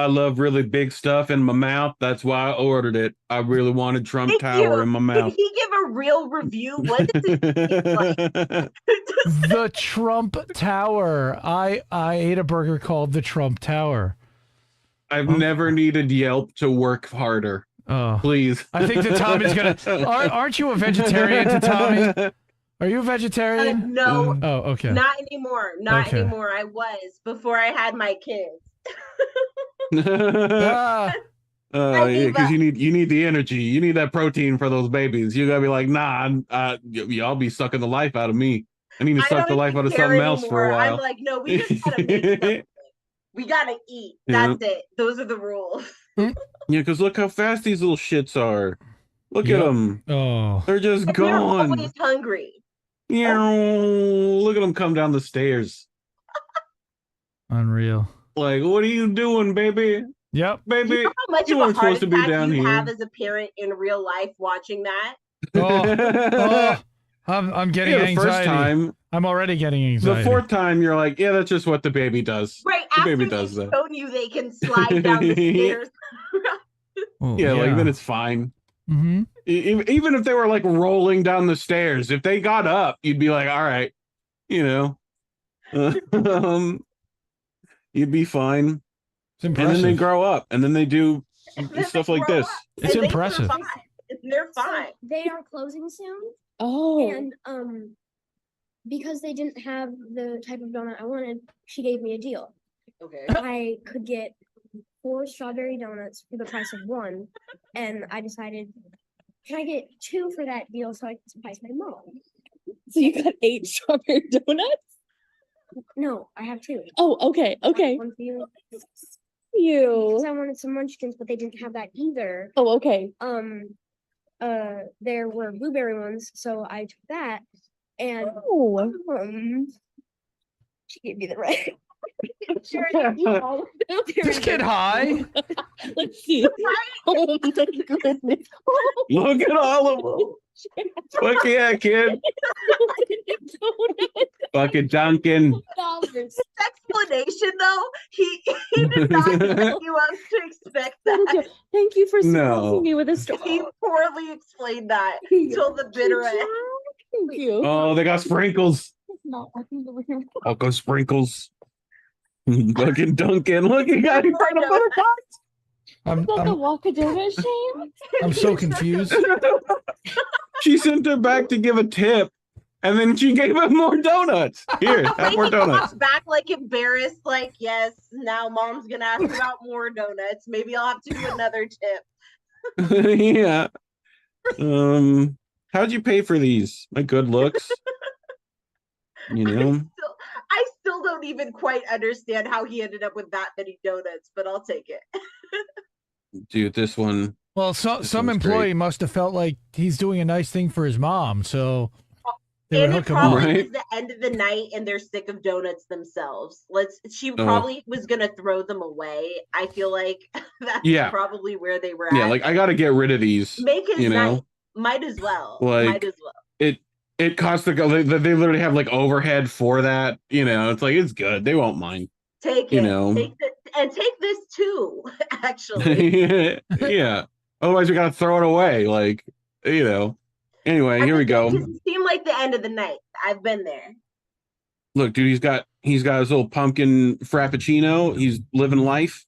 love really big stuff in my mouth. That's why I ordered it. I really wanted Trump Tower in my mouth. Did he give a real review? What does it taste like? The Trump Tower. I ate a burger called the Trump Tower. I've never needed Yelp to work harder. Oh, please. I think that Tommy's gonna. Aren't you a vegetarian, to Tommy? Are you a vegetarian? No. Oh, okay. Not anymore. Not anymore. I was before I had my kids. Yeah, because you need the energy. You need that protein for those babies. You gotta be like, nah, y'all be sucking the life out of me. I need to suck the life out of something else for a while. I'm like, no, we just gotta make something. We gotta eat. That's it. Those are the rules. Yeah, because look how fast these little shits are. Look at them. Oh, they're just gone. They're always hungry. Yeah, look at them come down the stairs. Unreal. Like, what are you doing, baby? Yep, baby. You know how much you of a weren't heart supposed to be attack down you here. have as a parent in real life watching that? I'm getting the anxiety. First time, I'm already getting anxiety. the 4th time, you're like, yeah, that's just what the baby does. Right The after baby does that. shown you they can slide down the stairs. Yeah, like then it's fine. Mm-hmm. Even if they were like rolling down the stairs, if they got up, you'd be like, all right, you'd be fine. It's and then they grow up, and then they do stuff like this. It's impressive. They're fine. So they are closing soon. Oh. And because they didn't have the type of donut I wanted, she gave me a deal. Okay. I could get 4 strawberry donuts for the price of 1, and I decided, can I get 2 for that deal so I can surprise my mom? So you got 8 strawberry donuts? No, I have 2. Oh, okay, okay. One for you. You. Because I wanted some munchkins, but they didn't have that either. Oh, okay. There were blueberry ones, so I took that, and she gave me the right. Sure, Just get high. Let's see. Oh my goodness. Look at all of them. Look at kid. Fucking Duncan. Explanation though, he did not expect you us to expect that. Thank you for No. surprising me with a story. He poorly explained that till the bitter end. Thank you. Oh, they got sprinkles. It's not working over here. Uncle Sprinkles. Fucking Duncan. Look, he got in front of buttercups. I'm Like a Wakadona shame. I'm so confused. She sent her back to give a tip, and then she gave him more donuts. Here, have more He donuts. walks back like embarrassed, like, yes, now mom's gonna ask about more donuts. Maybe I'll have to do another tip. Yeah. How'd you pay for these? My good looks. You know. I still don't even quite understand how he ended up with that many donuts, but I'll take it. Dude, this one. Well, some one's employee great. must have felt like he's doing a nice thing for his mom, so they would And it hook him up. probably was the end of the night and they're sick of donuts themselves. She probably was gonna throw them away. I feel like that's Yeah. probably where they were at. Yeah, like I gotta get rid of these. Make his you know, night. Might as well. like Might as well. it costs the they literally have like overhead for that. You know, it's like it's good. They won't mind. Take you it. know. Take this too, actually. Yeah. Otherwise, we gotta throw it away. Like, you know. Anyway, here we go. It seemed like the end of the night. I've been there. Look, dude, he's got his little pumpkin frappuccino. He's living life.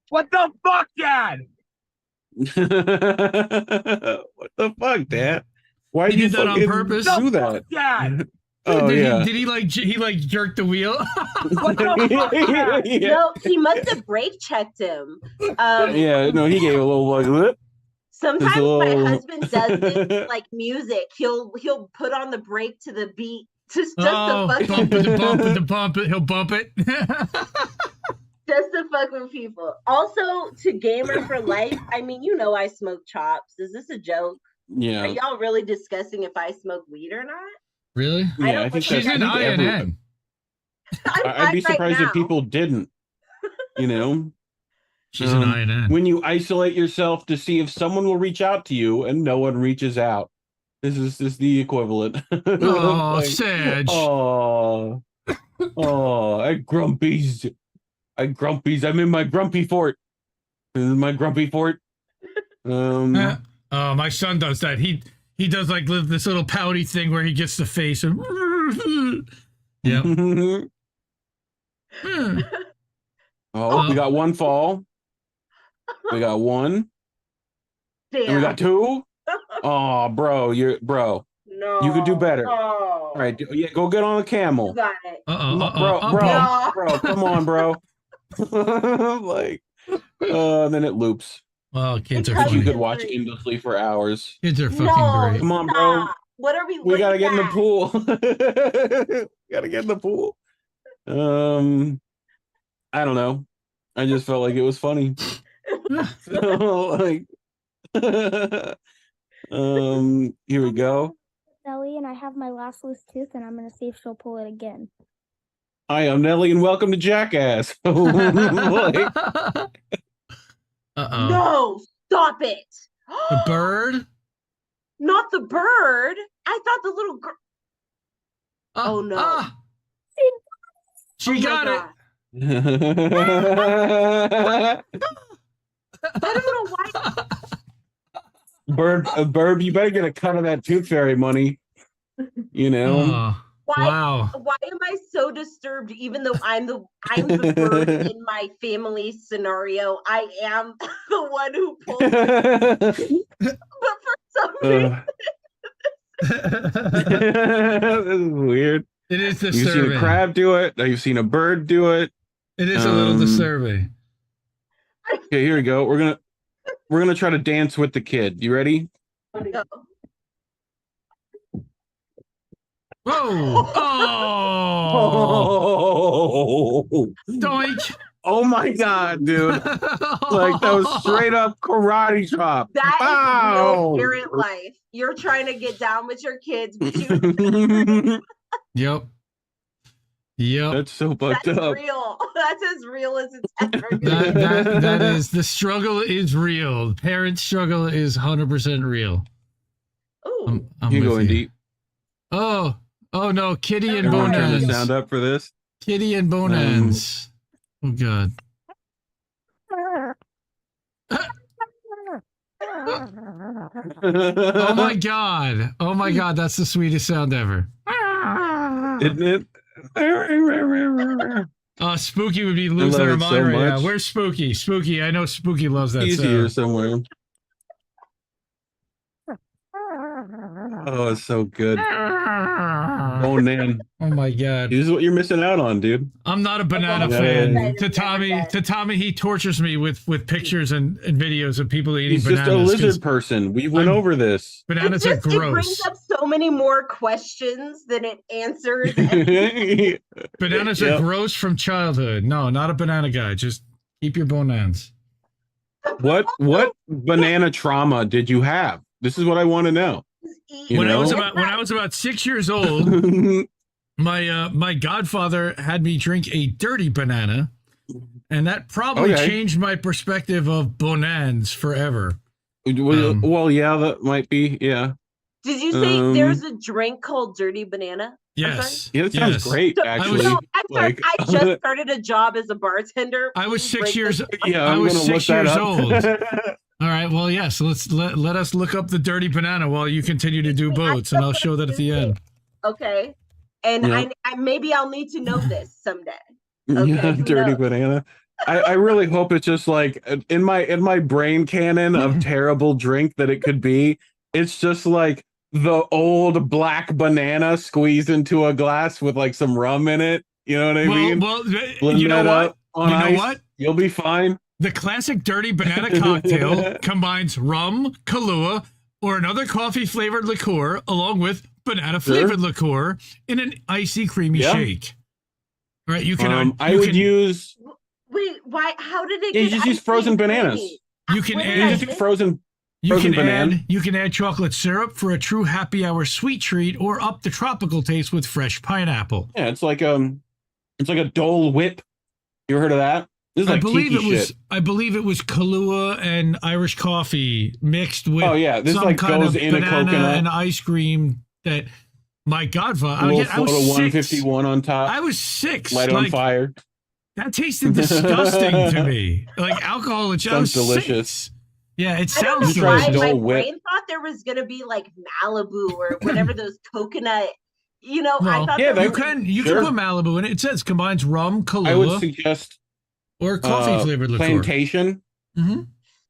What the fuck, Dad? What the fuck, Dad? Why He did you did that on fucking purpose? do that? Dad. Oh yeah. Did he like jerk the wheel? What the fuck, Dad? Yeah. No, he must have brake checked him. Yeah, no, he gave a little like lip. Sometimes little- my husband does this like music. He'll put on the brake to the beat just to fuck bump it, bump it, bump it. He'll bump it. just to fuck with people. Also, to gamer for life. I mean, you know, I smoke chops. Is this a joke? Yeah. Are y'all really discussing if I smoke weed or not? Really? Yeah, I think she's that's an I think INN. I'd be right surprised now. if people didn't. You know. She's an INN. When you isolate yourself to see if someone will reach out to you, and no one reaches out. This is the equivalent. Oh, Sedge. Oh, I grumpies. I'm in my grumpy fort. This is my grumpy fort. Oh, my son does that. He does like this little pouty thing where he gets the face and yeah. Oh, we got one fall. We got one. Damn. And we got two. Oh, bro, No. you could do better. No. All right, yeah, go get on a camel. You got it. Bro, come on, bro. Like, then it loops. Oh, kids are You funny. could watch endlessly for hours. Kids are fucking No, great. Come on, bro. stop. What are we? We gotta get in the at? pool. Gotta get in the pool. I don't know. I just felt like it was funny. So, like, here we go. Nelly, and I have my last loose tooth, and I'm gonna see if she'll pull it again. Hi, I'm Nelly, and welcome to Jackass. Like, No, stop it. The bird? Not the bird. I thought the little girl. Oh no. She got it. I don't know why. Bird, you better get a cut of that tooth fairy money. You know. Why am I so disturbed? Even though I'm the bird in my family scenario, I am the one who pulls it. But for some reason, This is weird. It is You've disturbing. seen a crab do it. You've seen a bird do it. It is a little disturbing. Okay, here we go. We're gonna. We're gonna try to dance with the kid. You ready? Go. Whoa! Oh! Doink! Oh my god, dude! Like that was straight up karate chop. That Bow! is real parent life. You're trying to get down with your kids, but you Yep. That's so fucked that's up. real. That's as real as it's ever gonna be. That is, the struggle is real. Parent struggle is 100% real. Ooh. I'm You with going deep? Oh no, Kitty and Everyone turn the Bonans. sound up for this. Kitty and Bonans. Oh god. Oh my god. Oh my god, that's the sweetest sound ever. Isn't it? Spooky would be losing love her it mind so right now. much. Where's Spooky? Spooky, I know Spooky loves that He's sound. here somewhere. Oh, it's so good. Oh man. Oh my god. This is what you're missing out on, dude. I'm not a banana Yeah. fan. To Tommy, he tortures me with pictures and videos of people eating He's just a bananas. 'Cause lizard person. We went over this. Bananas It are just it brings gross. up so many more questions than it answers. Bananas are gross from childhood. No, not a banana guy. Just keep your bananas. What banana trauma did you have? This is what I want to know. When I was about 6 years old, my godfather had me drink a dirty banana, and that probably changed my perspective of bonans forever. Well, yeah, that might be, yeah. Did you say there's a drink called Dirty Banana? Yes. Yeah, that sounds great, actually. I just started a job as a bartender. I was 6 years. Yeah, I was gonna look 6 that years up. old. All right. Well, yes. Let us look up the dirty banana while you continue to do boats, and I'll show that at the end. Okay. And Yeah. I maybe I'll need to know this someday. Yeah, who dirty knows? banana. I really hope it's just like in my brain canon of terrible drink that it could be. It's just like the old black banana squeezed into a glass with like some rum in it. You know what I mean? Well, Blend you know that what? up on You know ice. what? You'll be fine. The classic dirty banana cocktail combines rum, Kahlua, or another coffee-flavored liqueur, along with banana-flavored liqueur in an icy, creamy shake. All right, you can. I would use. Wait, why? How did it? Yeah, you get just use ice frozen cream bananas. creamy? You can What did You I just do miss? frozen banana. You can add chocolate syrup for a true happy hour sweet treat, or up the tropical taste with fresh pineapple. Yeah, it's like a Dole Whip. You ever heard of that? This is like tiki shit. I believe it was Kahlua and Irish coffee mixed with. Oh, yeah, this some like kind goes of in a banana coconut. and ice cream. That my godfather. A little I was float of 6. 151 on top. I was 6. Light on fire. That tasted disgusting to me. Like alcohol and Sounds I was delicious. 6. Yeah, it I don't sounds know try why Dole my Whip. brain thought there was gonna be like Malibu or whatever those coconut. You know, I Well, thought yeah, there you was- can Sure. put Malibu in it. It says combines rum, I would Kahlua, suggest or coffee flavored liqueur. plantation. Mm-hmm.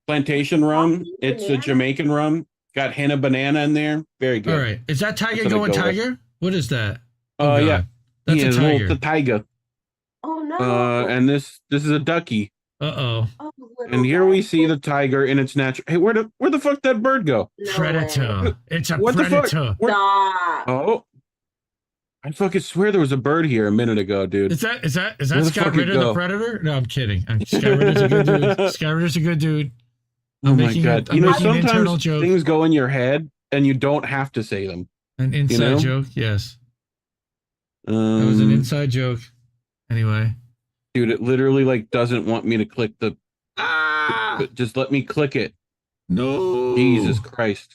Plantation rum. Coffee It's a banana? Jamaican rum. Got hint of banana in there. Very good. All right, is that Tiger That's what I going go with. Tiger? What is that? Oh yeah, God. That's yeah, a tiger. The tiger. Oh no! And this is a ducky. Uh-oh. Oh, little And here we guy. see the tiger in its natural. Hey, where the fuck that bird go? No Predator. way. It's a What the fuck? predator. Where- Stop. Oh, I fucking swear there was a bird here a minute ago, dude. Is that Where the Scott fuck it Ritter, the go? Predator? No, I'm kidding. Scott Ritter's a good dude. Scott Ritter's a good dude. Oh I'm my making god! I'm You know, making an internal sometimes joke. things go in your head and you don't have to say them. An inside know? joke, yes. That was an inside joke. Anyway. Dude, it literally like doesn't want me to click the. But just let me click it. No. Jesus Christ!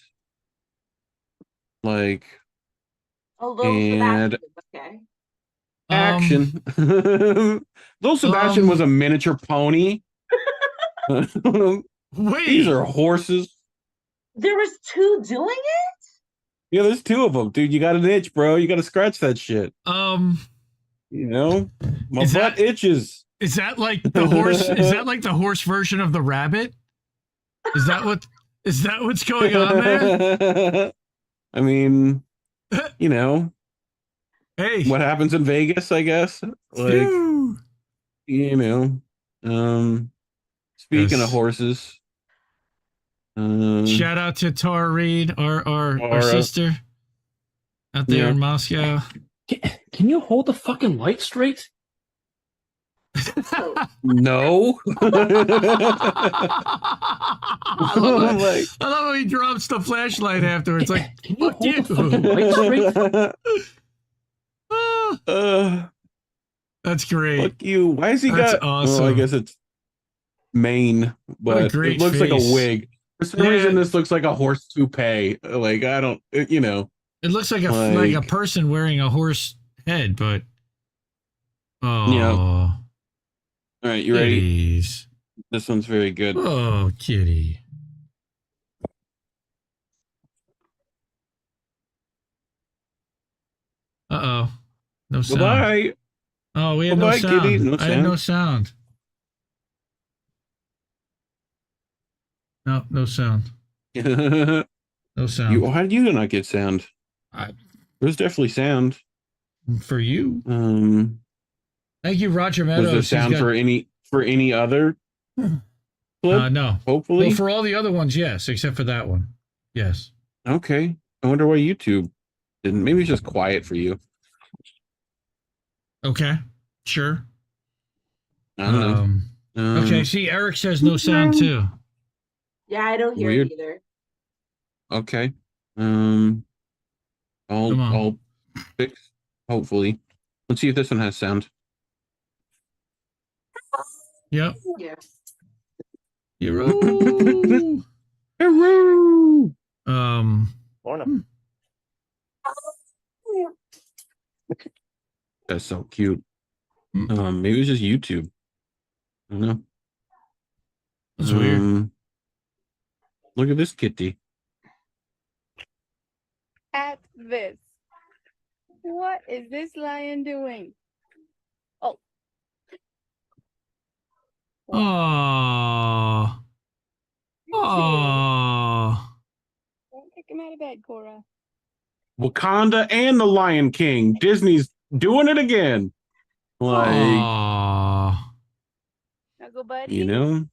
Like Oh, little and Sebastian. Okay. action. Little Sebastian was a miniature pony. Wait. These are horses. There was 2 doing it. Yeah, there's 2 of them, dude. You got an itch, bro. You got to scratch that shit. Um, You know, my Is butt that- itches. is that like the horse? Is that like the horse version of the rabbit? Is that what's going on there? I mean, you know, Hey. what happens in Vegas, I guess. Like, Phew. you know, speaking Yes. of horses, Shout out to Tara Reade, our sister out there in Moscow. Can you hold the fucking light straight? No. I love how he drops the flashlight afterwards. Like, can you hold the fucking light straight? That's great. Fuck you. Why has he That's got? awesome. Well, I guess it's Maine, but great it looks like face. a wig. For some reason, this looks like a horse toupee. Like I don't, you know. It looks like a person wearing a horse head, but Yeah. All right, you ready? Kitties. This one's very good. Oh, kitty. Uh-oh. No sound. Bye-bye. Oh, we had no Bye-bye, sound. kitty. No I had no sound. sound. No, no sound. No sound. How did you not get sound? There's definitely sound. For you. Thank you, Roger Was Meadows. there sound for any other clip? No. Hopefully. Well, for all the other ones, yes, except for that one. Yes. Okay. I wonder why YouTube didn't. Maybe it's just quiet for you. Okay. Sure. I don't know. Okay. See, Eric says no sound too. Yeah, I don't hear Weird. it either. Okay. I'll fix. Hopefully. Let's see if this one has sound. Yep. Yeah. Hero. Hero. That's so cute. Maybe it's just YouTube. I don't know. That's weird. Look at this kitty. At this. What is this lion doing? Oh. Oh. Oh. Don't kick him out of bed, Cora. Wakanda and the Lion King. Disney's doing it again. Like, Snuggle buddy. you know?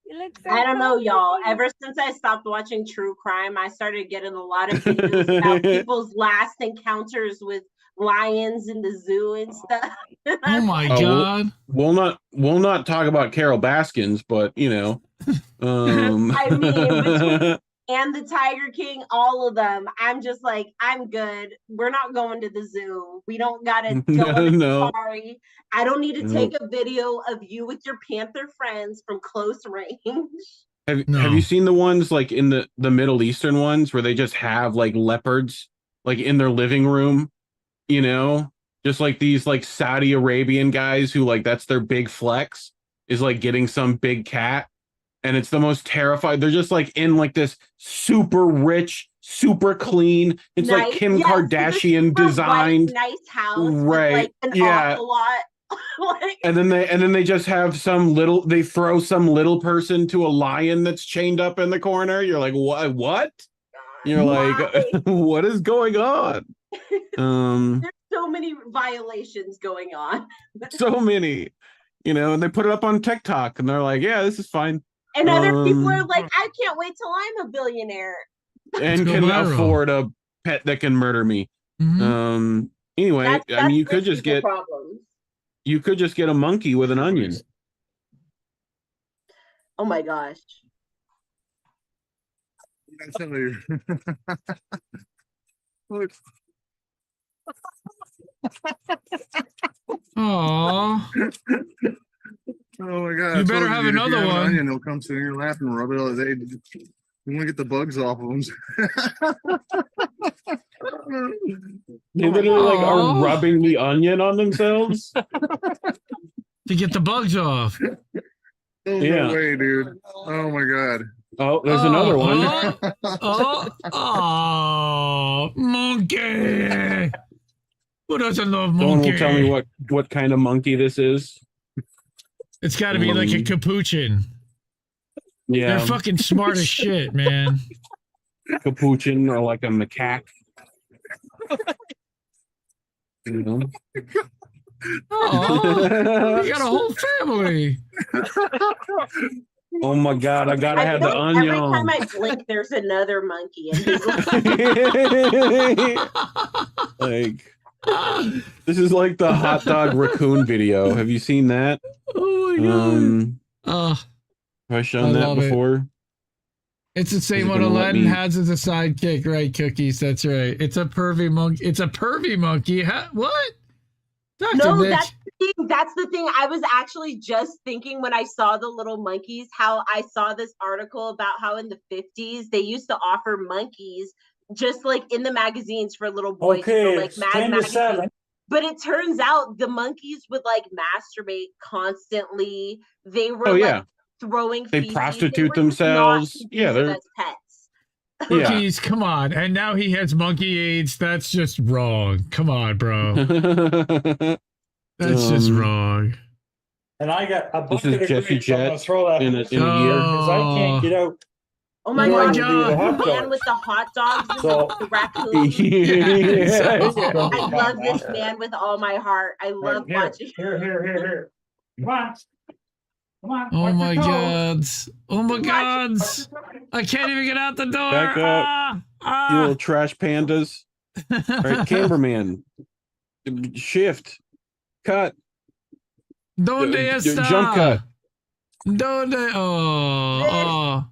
You look so I don't know, cozy. y'all. Ever since I stopped watching true crime, I started getting a lot of videos about people's last encounters with lions in the zoo and stuff. Oh my God. We'll not talk about Carol Baskins, but you know. I mean, between and the Tiger King, all of them. I'm just like, I'm good. We're not going to the zoo. We don't gotta go on a No. safari. I don't need to No. take a video of you with your panther friends from close range. Have you seen the ones like in the Middle Eastern ones where they just have like leopards like in their living room, you know? Just like these like Saudi Arabian guys who like that's their big flex is like getting some big cat, and it's the most terrified. They're just like in like this super rich, super clean. It's like Kim Kardashian designed, nice house, right? With, like, an Yeah. ocelot. Like, And then they just have they throw some little person to a lion that's chained up in the corner. You're like, what? You're like, what is going on? there's so many violations going on. So many, you know, and they put it up on TikTok and they're like, yeah, this is fine. And other people are like, I can't wait till I'm a billionaire. And go can viral. afford a pet that can murder me. Anyway, I mean, you could just get problems. you could just get a monkey with an onion. Oh my gosh. Look. Aw. Oh my God! You I better told have if you another have an one. Onion, he'll come sit in your lap and rub it all day. You want to get the bugs off of them. They literally like Aw. are rubbing the onion on themselves. To get the bugs off. No Yeah. way, dude. Oh my God. Oh, there's another one. Oh, monkey. Who doesn't love Someone monkey? will tell me what kind of monkey this is. It's got to be like a capuchin. Yeah, They're fucking smart as shit, man. capuchin or like a macaque. You know? Oh, you got a whole family. Oh my god, I gotta have the Every time onion. I blink, there's another monkey. And he's Like, this is like the hot dog raccoon video. Have you seen that? Oh my god. Have I shown I that love it. before? It's the same Is it one gonna let Aladdin me- has as a sidekick, right? Cookies. That's right. It's a pervy monkey. It's a pervy monkey. What? Dr. No, Nick. that's the thing. That's the thing. I was actually just thinking when I saw the little monkeys, how I saw this article about how in the 50s they used to offer monkeys just like in the magazines for little boys, Okay, like it's Mad 10 to magazine. 7. But it turns out the monkeys would like masturbate constantly. They were Oh, yeah. like throwing They feces. prostitute were just not themselves. to Yeah, use them they're as pets. Cookies, come on. And now he has monkey AIDS. That's just wrong. Come on, bro. That's just wrong. And I got a This bucket is of Jesse greens. I'm gonna Jett throw that in a year. because I can't get out. Oh my You know, god, to do the hot the man dogs. with the hot dogs and So- the raccoons. Yeah. I love this man with all my heart. I love Here, watching. here. Come on. Come on. Oh watch my your toes. god. Oh my god. I can't even get out the door. Back up. You little trash pandas. All right, cameraman. Shift. Cut. Donde está? Jump cut. Donde? Oh.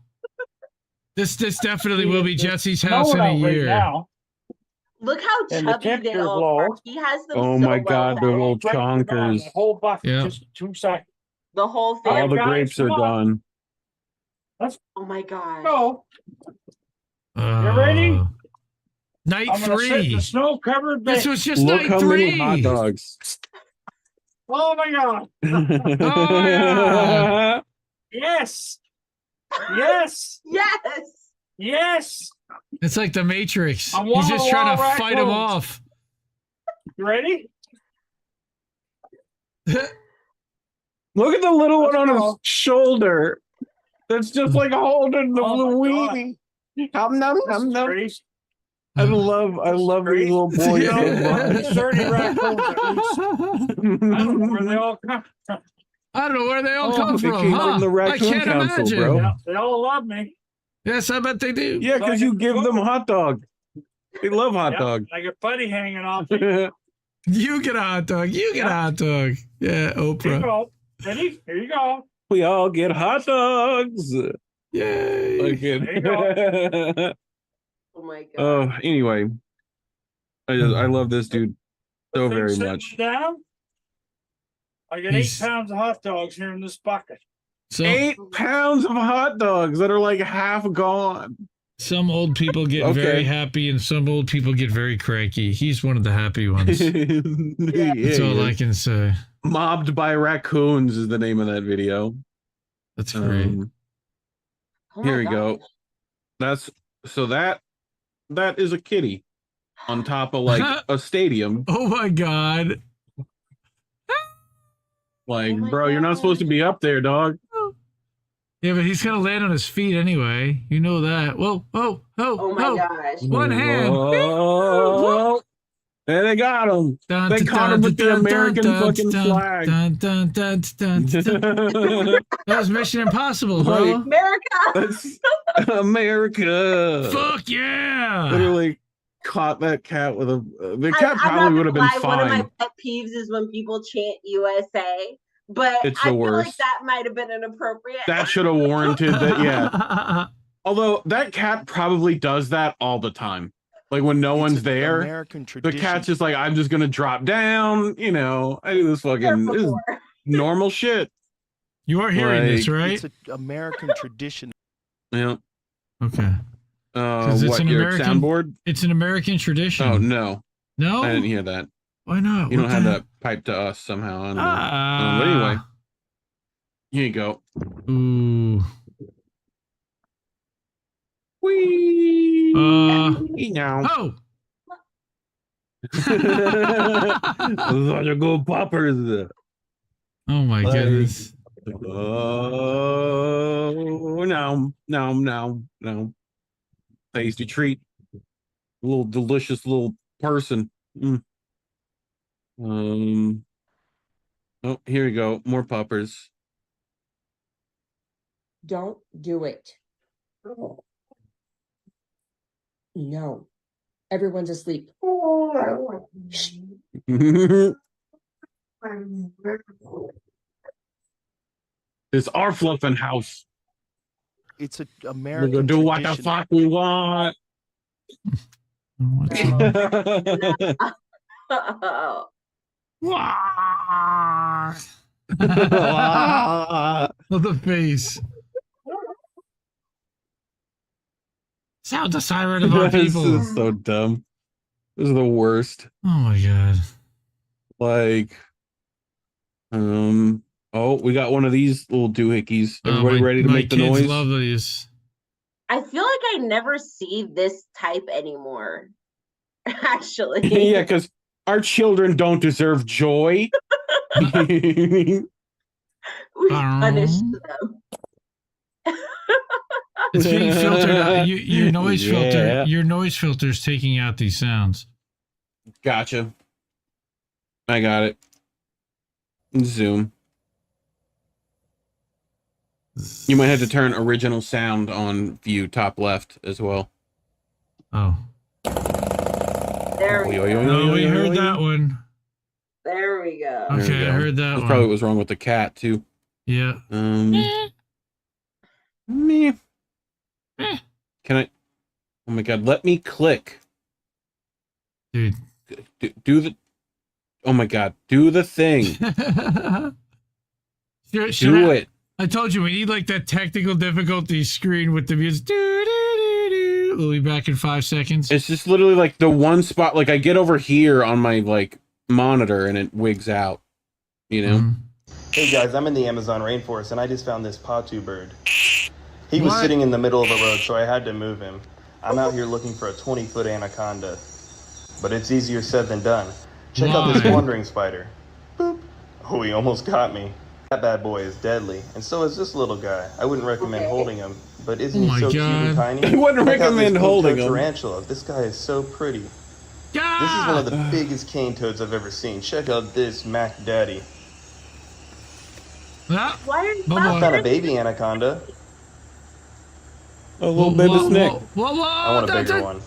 This definitely will be Jesse's Snow house in a out right year. now, Look how and the chubby they temperature's all low. are. He has them Oh so my well god, they're fed. little Grapes are gone, chonkers. the whole bucket, Yeah. just 2 seconds. The whole All family. the guys, grapes are come on. gone. Let's Oh my god. go. You ready? Night I'm gonna sit in 3. the snow-covered bed. This was just Look night how 3. many hot dogs. Oh my god. yeah. Yes. Yes. Yes. Yes. It's like the Matrix. I'm He's just trying to wall-to-wall fight him raccoons. off. You ready? Look at the little one on his go. shoulder. That's just like holding the Oh my Luigi. Nom, nom, This nom, is nom. crazy. I love these little boys You so know, much. 30 raccoons at least. I don't know where they all come from. I don't know where they all Oh, come they from. came Huh? from the I Raccoon can't Council, imagine. bro. Yeah, they all love me. Yes, I bet they do. Yeah, because you give them hot dog. They love hot Yep, dog. I got Buddy hanging off me. You get a hot dog. You get a hot dog. Yeah, Here you Oprah. go. Ready? Here you go. We all get hot dogs. Yay. Like it. Oh my god. Anyway, I love this dude so Things very sitting much. Down. I got He's- 8 pounds of hot dogs here in this bucket. So 8 pounds of hot dogs that are like half gone. some old people get Okay. very happy and some old people get very cranky. He's one of the happy ones. That's all I can say. Mobbed by raccoons is the name of that video. That's great. Oh my Here we God. go. That's so that is a kitty on top of like a stadium. Oh my god. Like, Oh my bro, you're not God. supposed to be up there, dog. Yeah, but he's gonna land on his feet anyway. You know that. Whoa, oh, oh, Oh my gosh. One hand. Whoa. And they got him. Dun, They dun, caught him dun, with the dun, American dun, fucking dun, flag. dun, dun, dun, dun, dun. That was Mission Impossible, bro. Like- America. That's America. Fuck yeah. Literally caught that cat with a. The cat I'm not probably would have gonna been lie, one of my fine. pet peeves is when people chant USA, but It's I the feel like worst. that might have been inappropriate. That should have warranted that. Yeah. Although that cat probably does that all the time. Like when no one's there, American the cat's just like, I'm just gonna drop down. You know, I do this fucking this is normal shit. You are hearing this, Like- right? It's an American tradition. Yeah. Okay. 'Cause it's What? an Your American- soundboard? It's an American tradition. Oh no, No? I didn't hear that. Why not? You What don't have the- that piped to us somehow. I don't know. Ah. But anyway, here you go. Ooh. Whee! Oh. Those are good poppers. Oh my Like- goodness. Oh no. Tasty treat. A little delicious little person. Oh, here we go. More poppers. Don't do it. No. Everyone's asleep. Shh. It's our fluffing house. It's an We're American gonna do what the tradition. fuck we want. The face. Sound the siren of our This people. is so dumb. This is the worst. Oh my god. Like, oh, we got one of these little doohickeys. Everybody ready to my make the kids noise? love these. I feel like I never see this type anymore. Actually. Yeah, because our children don't deserve joy. We punished them. It's being filtered out. Your noise filter. Yeah. Your noise filter is taking out these sounds. Gotcha. I got it. Zoom. You might have to turn original sound on view top left as well. Oh. There we go. Oh, we heard that one. There we go. There we Okay, I go. heard that That's one. probably what was wrong with the cat too. Yeah. Meh. Can I? Oh my god! Let me click. Dude. Do the. Oh my god! Do the thing. Do it. I told you we need like that technical difficulty screen with the music. We'll be back in 5 seconds. It's just literally like the one spot. Like I get over here on my like monitor and it wigs out. You know. Hey guys, I'm in the Amazon rainforest and I just found this patu bird. He was What? sitting in the middle of the road, so I had to move him. I'm out here looking for a 20-foot anaconda, but it's easier said than done. Check out this Why? wandering spider. Boop. Oh, he almost got me. That bad boy is deadly, and so is this little guy. I wouldn't recommend holding him, but isn't Oh he my so cute and God. tiny? I wouldn't Check out this recommend pink holding toad him. tarantula. This guy is so pretty. This is one of the biggest cane toads I've ever seen. Check out this Mac Daddy. Ah, Why are you I found a baby anaconda. A little baby snake. I want a bigger one.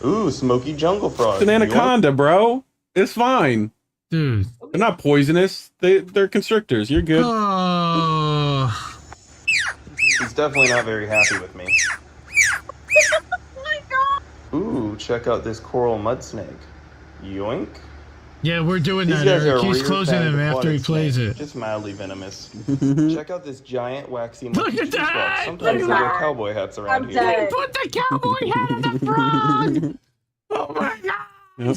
Ooh, smoky jungle frog. It's an anaconda, bro. It's fine. Dude. They're not poisonous. They're constrictors. You're good. He's definitely not very happy with me. Ooh, check out this coral mud snake. Yoink. Yeah, we're doing These that, guys Eric. are He's rear closing fanged him after he aquatic plays snakes, it. Just mildly venomous. Check out this giant waxy Look monkey at tree frog. that! Sometimes they Look at wear that! cowboy hats around I'm here. dead. Put the cowboy hat on the frog! Oh my god! Yep.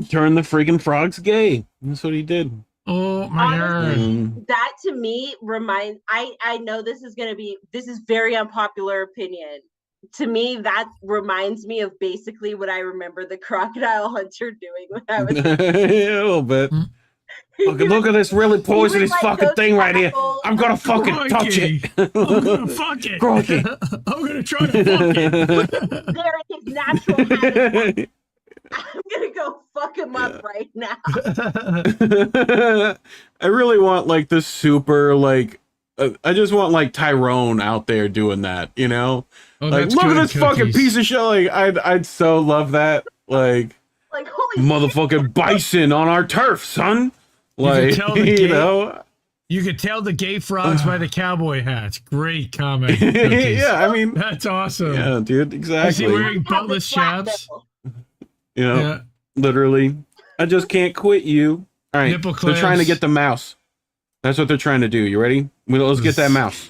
Turn the freaking frogs gay. That's what he did. Oh my Honestly, god. that to me reminds I know this is very unpopular opinion. To me, that reminds me of basically what I remember the crocodile hunter doing when I was A little bit. Look at this really poisonous like, fucking go thing right here. tackle- I'm gonna fucking touch it. I'm gonna fuck it. Crikey. I'm gonna try to fuck it. They're in his natural habitat. I'm gonna go fuck him up right now. I really want like the super like I just want like Tyrone out there doing that, you know? Oh, like that's look at good, this fucking Cookies. piece of shit. Like I'd so love that. Like Like holy motherfucking bison on our turf, son. You Like can tell the you gay, know. You could tell the gay frogs by the cowboy hats. Great comment. Cookies. Yeah, I mean That's awesome. yeah, dude, Is he exactly. wearing buttless chaps? You know, Yeah. literally. I just can't quit you. All right, Nipple they're trying to clamps. get the mouse. That's what they're trying to do. You ready? Let's get that mouse.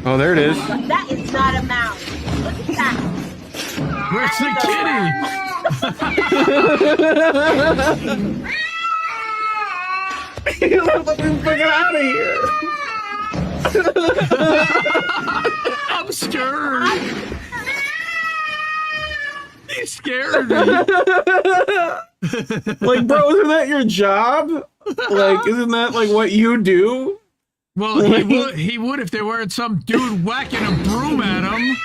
Oh, there it is. That is not a mouse. Look at that. Where's the kitty? Let's fucking out of here. I'm scared. He scared me. Like, bro, isn't that your job? Like, isn't that like what you do? Well, he would if there weren't some dude whacking a broom at him.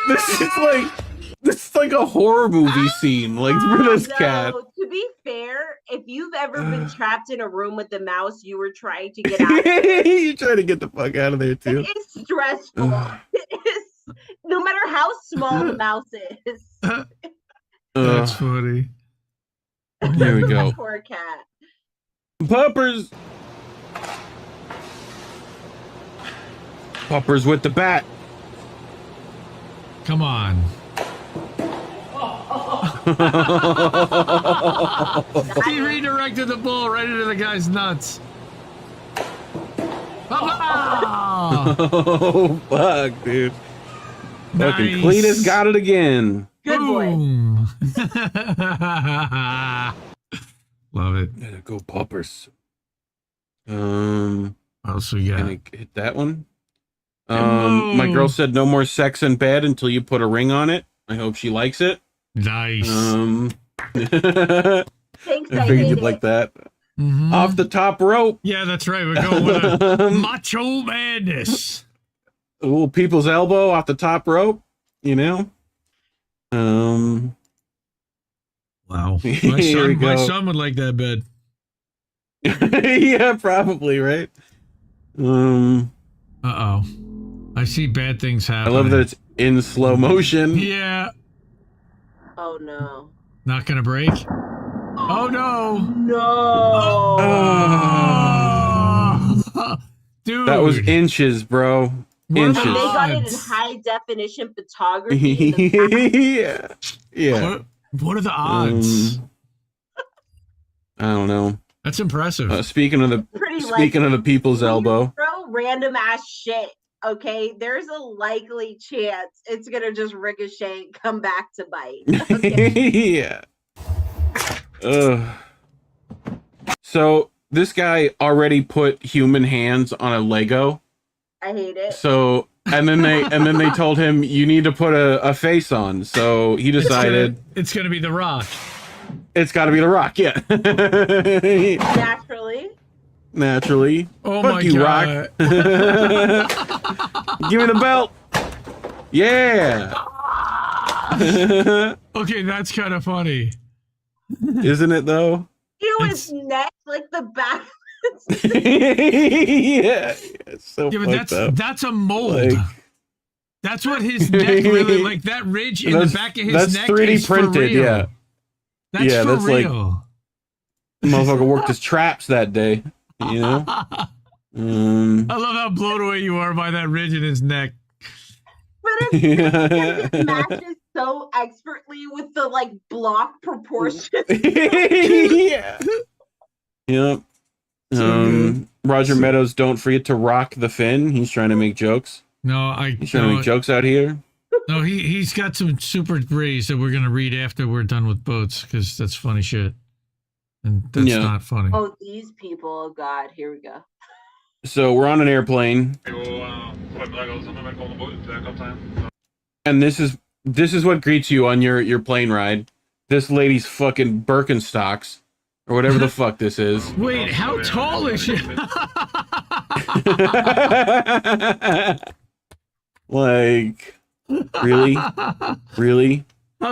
This is like This is like a horror movie scene, like for this cat. To be fair, if you've ever been trapped in a room with a mouse, you were trying to get out of it. You're trying to get the fuck out of there too. It is stressful. It is, no matter how small the mouse is. That's funny. There we go. Poor cat. Puppers. Puppers with the bat. Come on. He redirected the ball right into the guy's nuts. Oh, fuck, dude. Fucking Nice. Cletus got it again. Good boy. Love it. Gotta go Puppers. What else we got? Can I hit that one? My girl said no more sex in bed until you put a ring on it. I hope she likes it. Nice. Thanks, I figured you'd like that. Off the top rope. Yeah, that's right. We're going with a macho madness. A little people's elbow off the top rope, you know? Wow. My son would like that bed. Yeah, probably, right? Uh-oh. I see bad things happen. I love that it's in slow motion. Yeah. Oh no. Not gonna break? Oh no. No. Oh. Dude. That was inches, bro. Inches. They got it in high definition photography. In the back. Yeah. What are the odds? I don't know. That's impressive. Speaking of the people's elbow. Throw random ass shit. Okay, there's a likely chance it's gonna just ricochet and come back to bite. Okay. Yeah. So this guy already put human hands on a Lego. I hate it. So and then they told him you need to put a face on. So he decided it's gonna be The Rock. It's got to be The Rock. Yeah. Naturally. Oh Fuck my you, God. Rock. Give me the belt. Yeah. Okay, that's kind of funny. Isn't it though? His neck, like the back. Yeah. It's so Yeah, but fucked up. that's a mold. Like- That's what his neck really like. That ridge in the back of his that's neck 3D is printed. for real. Yeah. That's yeah, for that's real. Like motherfucker worked his traps that day. You know. I love how blown away you are by that ridge in his neck. But it matches so expertly with the like block proportions. Yeah. Yep. Roger Meadows, don't forget to rock the fin. He's trying to make jokes. No, He's trying to make jokes out here. No, he's got some super rays that we're gonna read after we're done with boats because that's funny shit, and that's not funny. Oh, these people! Oh God, here we go. So we're on an airplane, and this is what greets you on your plane ride. This lady's fucking Birkenstocks, or whatever the fuck this is. Wait, how tall is she? Like, really? How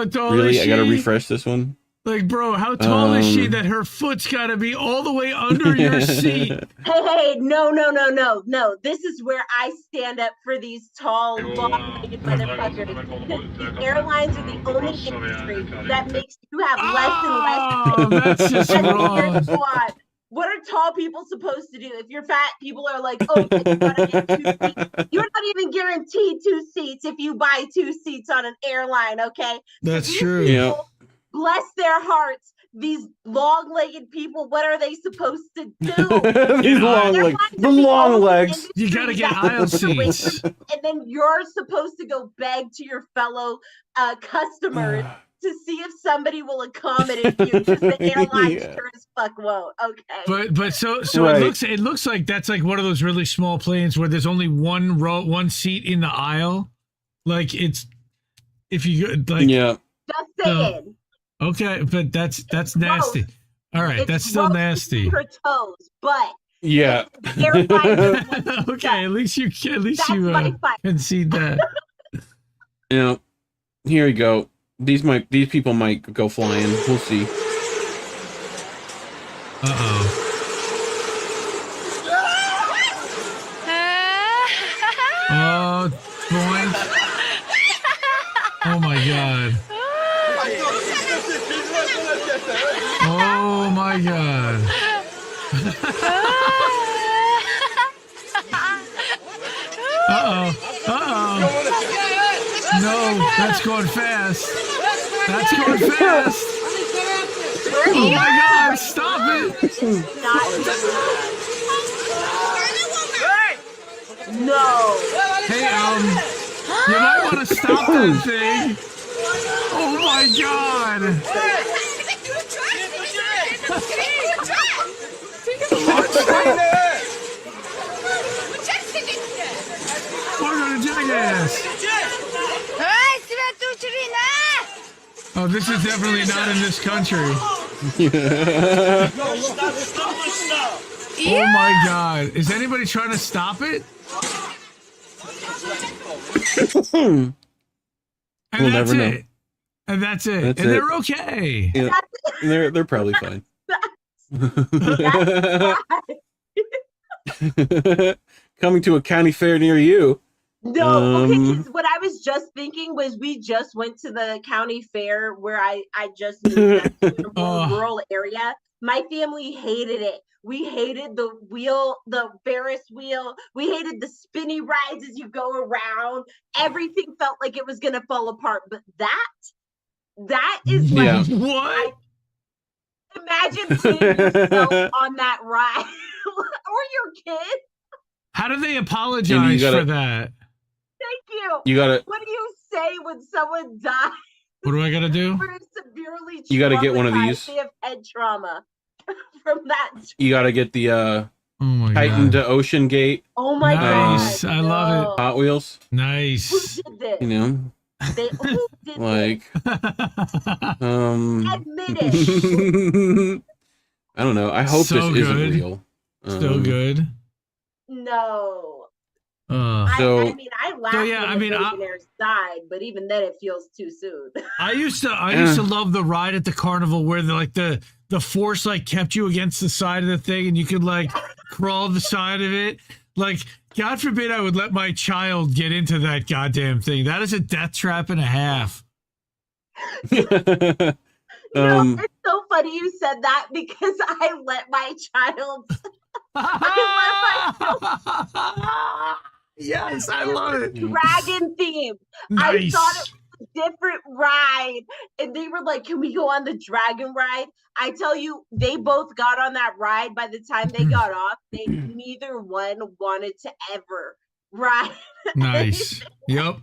tall really? is she? I gotta refresh this one. Like, bro, how tall is she that her foot's gotta be all the way under your seat? Hey, no. This is where I stand up for these tall, long-legged motherfuckers. The airlines are the only industry that makes you have less and less. That's just wrong. What are tall people supposed to do? If you're fat, people are like, oh, you gotta get 2 seats. You're not even guaranteed 2 seats if you buy 2 seats on an airline, okay? That's These true. people, bless their hearts, these long-legged people, what are they supposed to do? These long legs. The long legs. You gotta get aisle seats. And then you're supposed to go beg to your fellow customers to see if somebody will accommodate you because the airline sure as fuck won't. Okay. But so Right. it looks like that's like one of those really small planes where there's only one seat in the aisle. Like it's if you like Yeah. Just saying. Okay, but that's nasty. All right, It's that's still gross nasty. for toes, but Yeah. Okay, at least you That's my fight. concede that. Yeah. Here we go. These people might go flying. We'll see. Uh-oh. Oh, boink. Oh my god. Oh my god. Uh-oh. Uh-oh. No, that's going fast. That's going fast. Oh my god, stop it. No. Hey, you might want to stop that thing. Oh my god. We're gonna jackass. Oh, this is definitely not in this country. Oh my god. Is anybody trying to stop it? And We'll that's never know. it. And that's it. That's and it. they're okay. Yeah, they're probably fine. Coming to a county fair near you. No, okay, 'cause what I was just thinking was we just went to the county fair where I just moved to a more rural area. My family hated it. We hated the wheel, the Ferris wheel. We hated the spinny rides as you go around. Everything felt like it was gonna fall apart. But that is like what? Imagine putting yourself on that ride or your kid. How do they apologize for that? Thank you. You gotta- What do you say when someone dies? What do I gotta do? Or severely You gotta get one of traumatized, these. They have head trauma from that. You got to get the Oh my Titan god. to Ocean Gate. Oh my Nice. god! I love it. Hot Wheels. Nice. Who did this? You know, Who did like, Admit it. I don't know. I hope So this isn't good. real. So good. No. So I mean, I laughed yeah, when I the mean, billionaires died, but even then, it feels too soon. I used to love the ride at the carnival where the force like kept you against the side of the thing and you could like crawl the side of it. Like, God forbid I would let my child get into that goddamn thing. That is a death trap and a half. It's so funny you said that because I let my child. Yes, I love it. Dragon theme. Nice. I thought it was a different ride, and they were like, "Can we go on the dragon ride?" I tell you, they both got on that ride. By the time they got off, neither one wanted to ever ride. Nice. Yep.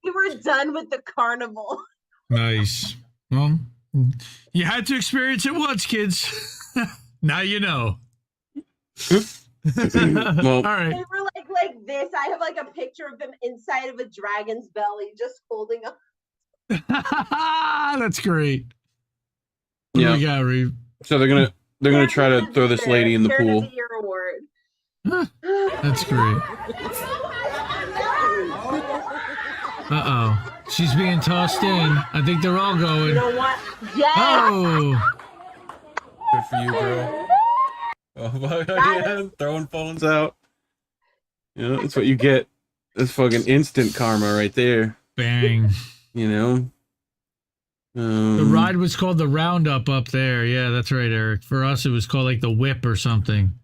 We were done with the carnival. Nice. Well, you had to experience it once, kids. Now you know. Well, all right. They were like this. I have like a picture of them inside of a dragon's belly, just holding up. That's great. What do we got, Reade? So they're gonna try to throw this lady in the Parent of pool. the Year award. That's great. Uh-oh. She's being tossed in. I think they're all going. You know what? Yes. Oh. Good for you, girl. Oh my god, yeah, throwing phones out. You know, that's what you get. That's fucking instant karma right there. Bang. You know? The ride was called the Roundup up there. Yeah, that's right, Eric. For us, it was called like the Whip or something.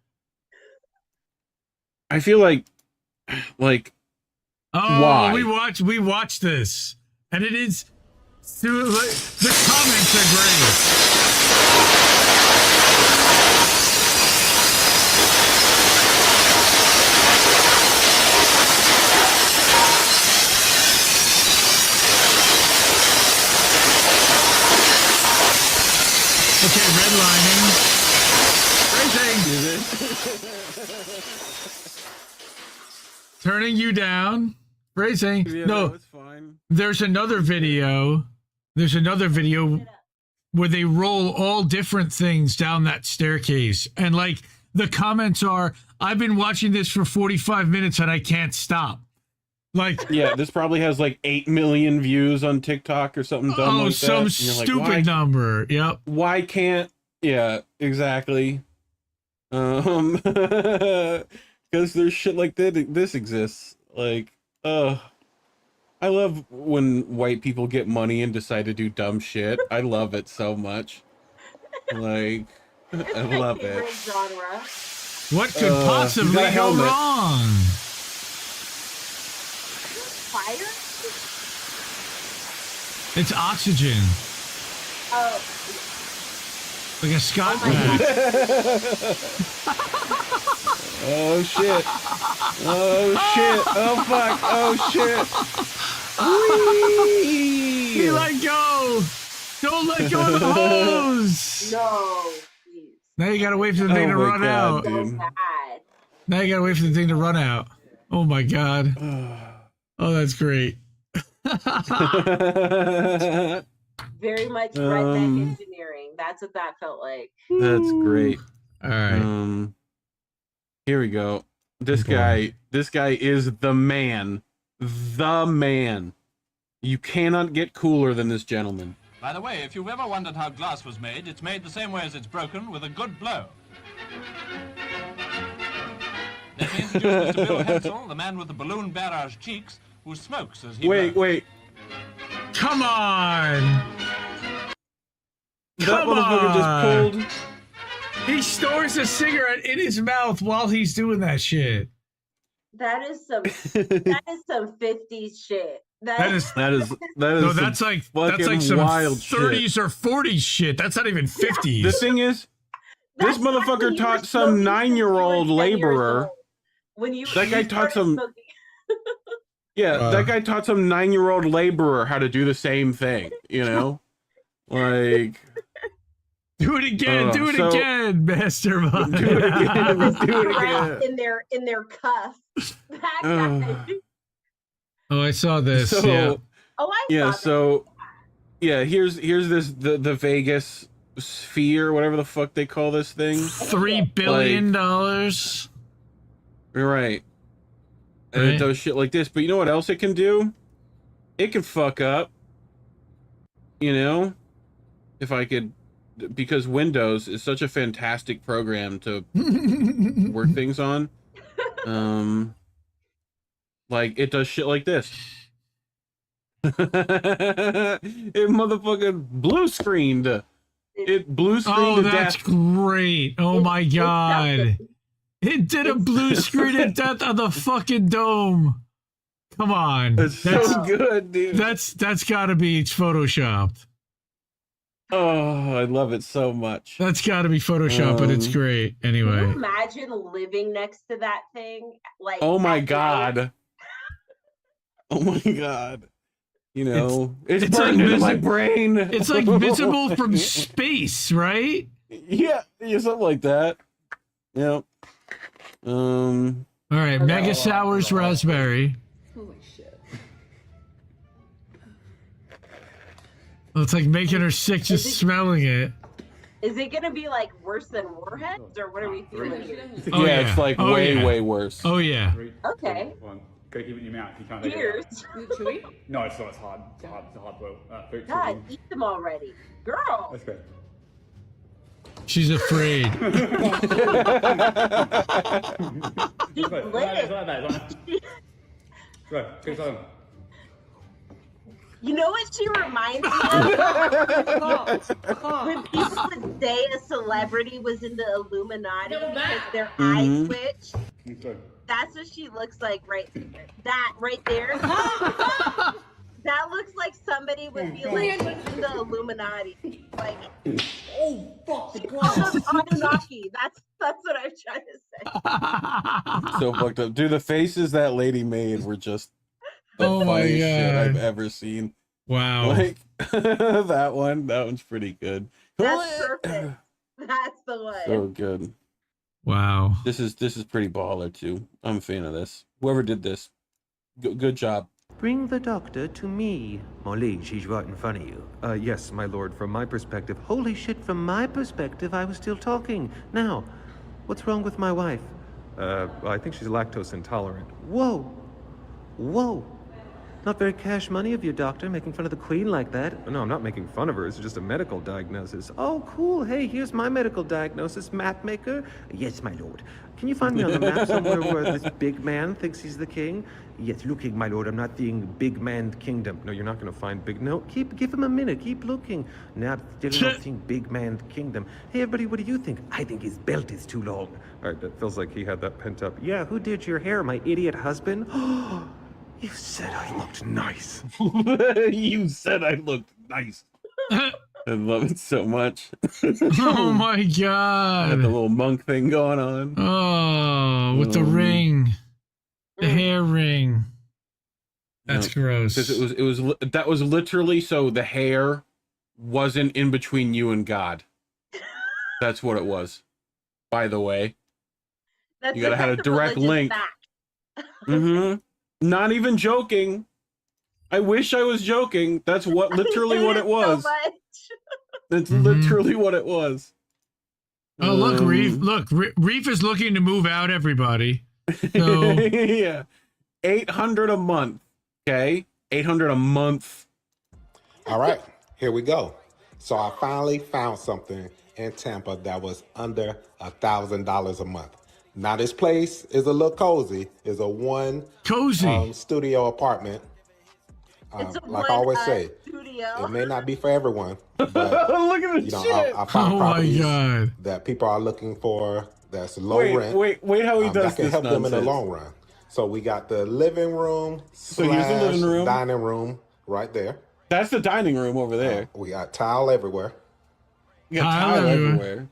I feel like Oh, why? we watched this, and it is. The comments are great. Okay, redlining. Turning you down. Phrasing. Yeah, no, it's fine. There's another video. There's another video where they roll all different things down that staircase. And like the comments are, I've been watching this for 45 minutes and I can't stop. Like, yeah, this probably has like 8 million views on TikTok or something dumb like that. some And you're like, stupid number. Yep. Why can't? Yeah, exactly. Because there's shit like this exists. Like, I love when white people get money and decide to do dumb shit. I love it so much. Like, I love it. Genre. What could possibly go wrong? Fire? It's oxygen. Oh. Like a Scott pack. Oh shit. Oh shit. Oh fuck. Oh shit. Whee! He let go. Don't let go of the hose. No. Now you gotta wait for the thing to run out. Dude. Now you gotta wait for the thing to run out. Oh my god. Oh, that's great. Very much redneck engineering. That's what that felt like. That's great. All right. Here we go. This guy is the man. The man. You cannot get cooler than this gentleman. By the way, if you've ever wondered how glass was made, it's made the same way as it's broken, with a good blow. Let me introduce Mr. Bill Hensel, the man with the balloon barrage cheeks, who smokes as he blows. Wait. Come on! That motherfucker just pulled. He stores a cigarette in his mouth while he's doing that shit. That is some 50s shit. That is No, that's like some wild 30s shit. or 40s shit. That's not even 50s. The thing is, this motherfucker taught some 9-year-old laborer. That guy taught some. Yeah, that guy taught some 9-year-old laborer how to do the same thing. You know, like. Do it again. Do it again, mastermind. Do it again. Do it again. In their cuff. That guy. Oh, I saw this. So, yeah. Oh, I yeah. saw So, yeah. Here's this the Vegas sphere, whatever the fuck they call this thing. $3 billion. Right. And it does shit like this. But you know what else it can do? It can fuck up. You know, if I could. Because Windows is such a fantastic program to work things on. Like, it does shit like this. It motherfucking blue screened. It blue screened to death. That's great. Oh my god. It did a blue screen to death on the fucking dome. Come on. That's so good, dude. That's gotta be photoshopped. Oh, I love it so much. That's gotta be photoshopped, but it's great. Anyway. Can you imagine living next to that thing? Like, oh my god. Oh my god. You know, it's burned into my brain. It's like visible from space, right? Yeah, something like that. Yep. All right, Mega Sours Raspberry. Holy shit. Well, it's like making her sick just smelling it. Is it gonna be like worse than Warheads, or what are we feeling here? Oh, yeah, it's like way worse. Oh yeah. Okay. Go keep it in your mouth. You can't Cheers. Is it chewy? No, it's not. It's hard. It's hard. It's a hard boil. God, eat them already, girl. Let's go. She's afraid. She's lit. You know what she reminds me of? When people would say a celebrity was in the Illuminati because their eyes switch. That's what she looks like right there. That right there. That looks like somebody would be like in the Illuminati. Like, oh fuck, Anunnaki. That's what I'm trying to say. So fucked up. Dude, the faces that lady made were just the funniest shit I've ever seen. Wow. Like that one's pretty good. That's perfect. That's the one. So good. Wow. This is pretty baller too. I'm a fan of this. Whoever did this, good job. Bring the doctor to me. Molly, she's right in front of you. Yes, my lord, from my perspective. Holy shit, from my perspective, I was still talking. Now, what's wrong with my wife? I think she's lactose intolerant. Whoa. Whoa. Not very cash money of you, doctor, making fun of the queen like that. No, I'm not making fun of her. It's just a medical diagnosis. Oh, cool. Hey, here's my medical diagnosis. Map maker? Yes, my lord. Can you find me on the map somewhere where this big man thinks he's the king? Yes, looking, my lord. I'm not seeing big man kingdom. No, you're not going to find big... No, give him a minute. Keep looking. No, I'm still not seeing big man kingdom. Hey, everybody, what do you think? I think his belt is too long. All right, that feels like he had that pent up. Yeah, who did your hair? My idiot husband? You said I looked nice. You said I looked nice. I love it so much. Oh my god. Got the little monk thing going on. Oh, with the ring. The hair ring. That's gross. That was literally so the hair wasn't in between you and God. That's what it was. By the way. You gotta have a direct link. Mm-hmm. Not even joking. I wish I was joking. That's what literally what it was. So much. That's literally what it was. Oh, look, Reef. Look, Reef is looking to move out, everybody. So... yeah. 800 a month. Okay? 800 a month. All right, here we go. So I finally found something in Tampa that was under $1,000 a month. Now this place is a little cozy. It's a one studio apartment. Like I always say, it may not be for everyone, but look at the shit. I found properties that people are looking for that's low rent. Wait, how he does that can this help them in the nonsense. long run. So we got the living room here's the living room. dining room right there. That's the dining room over there. We got tile everywhere. You got tile everywhere.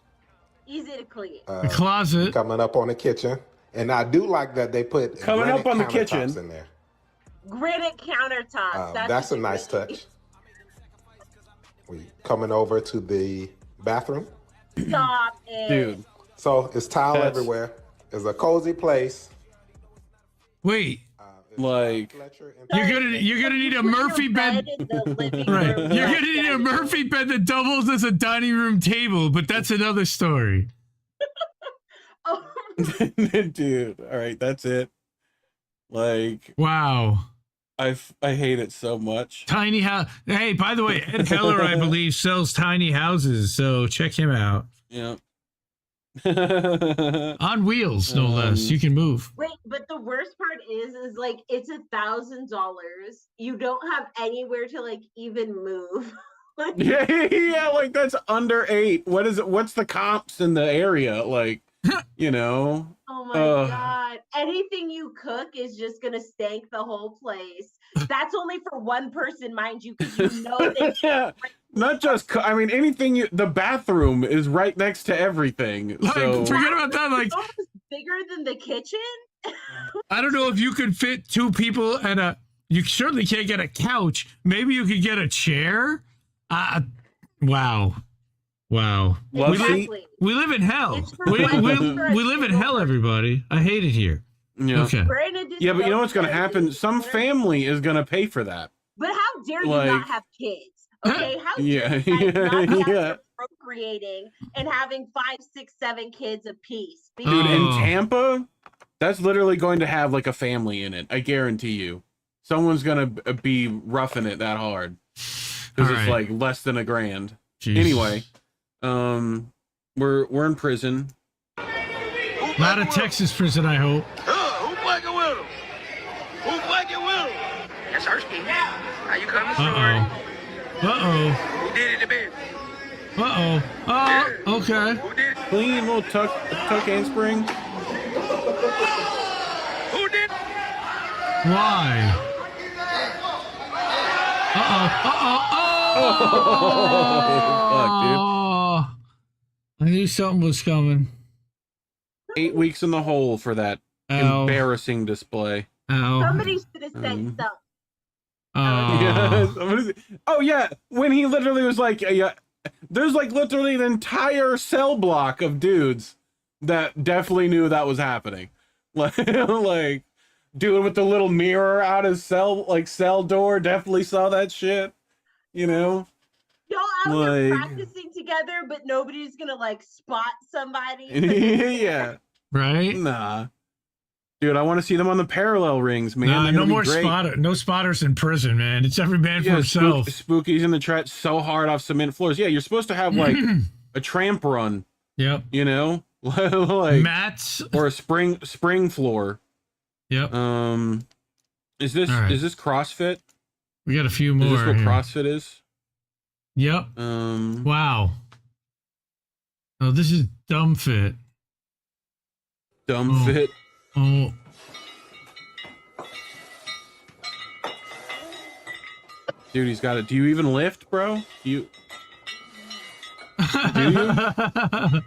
Easy to clean. The closet. Coming up on the kitchen. And I do like that they put coming up on the granite kitchen countertops in there. Granite countertops. That's a nice touch. We coming over to the bathroom. Stop it. Dude. So it's tile everywhere. It's a cozy place. Wait. Like you're gonna need a Murphy bed. Right. You're gonna need a Murphy bed that doubles as a dining room table, but that's another story. Dude, all right, that's it. Like, wow. I hate it so much. Tiny house. Hey, by the way, Ed Heller, I believe, sells tiny houses, so check him out. Yeah. On wheels, no less. You can move. Wait, but the worst part is like it's $1,000. You don't have anywhere to like even move. yeah, like that's under 8. What is it? What's the comps in the area? Like, you know. Oh my god. Anything you cook is just gonna stank the whole place. That's only for one person, mind you, because you know they not just I mean anything the bathroom is right next to everything. Like, so forget about that. Like bigger than the kitchen. I don't know if you could fit 2 people and you certainly can't get a couch. Maybe you could get a chair. Wow. We live in hell. We live in hell, everybody. I hate it here. Yeah. Okay. Yeah, but you know what's going to happen? Some family is going to pay for that. But how dare you not have kids? Okay, how dare you not have procreating and having 5, 6, 7 kids apiece? Dude, in Tampa, that's literally going to have like a family in it. I guarantee you. Someone's going to be roughing it that hard. Because it's like less than $1,000. Jeez. Anyway, we're in prison. Not a Texas prison, I hope. Who black and with him? Who black and with him? That's Hersky. How you coming, Uh-oh. Who did it to Ben? Uh-oh. Oh, okay. Who did it? Clean little tuck and spring. Who did it? Why? Oh, fuck, dude. I knew something was coming. 8 weeks in the hole for that embarrassing display. Somebody should have said something. Oh yeah, when he literally was like, there's like literally an entire cell block of dudes that definitely knew that was happening. Like dude with the little mirror out his cell door definitely saw that shit. You know? Y'all out here practicing together, but nobody's gonna like spot somebody. Yeah. Right? Nah. Dude, I want to see them on the parallel rings, man. Nah, They're no gonna be more great. no spotters in prison, man. It's every man for Yeah, himself. Spooky's in the track so hard off cement floors. Yeah, you're supposed to have like a tramp run. Yep. You know, like mats or a spring floor. Yep. Is this CrossFit? We got a few more. Is this what here. CrossFit is? Yep. Wow. Oh, this is dumb fit. Dumb fit. Oh. Dude, he's got it. Do you even lift, bro? Do you? I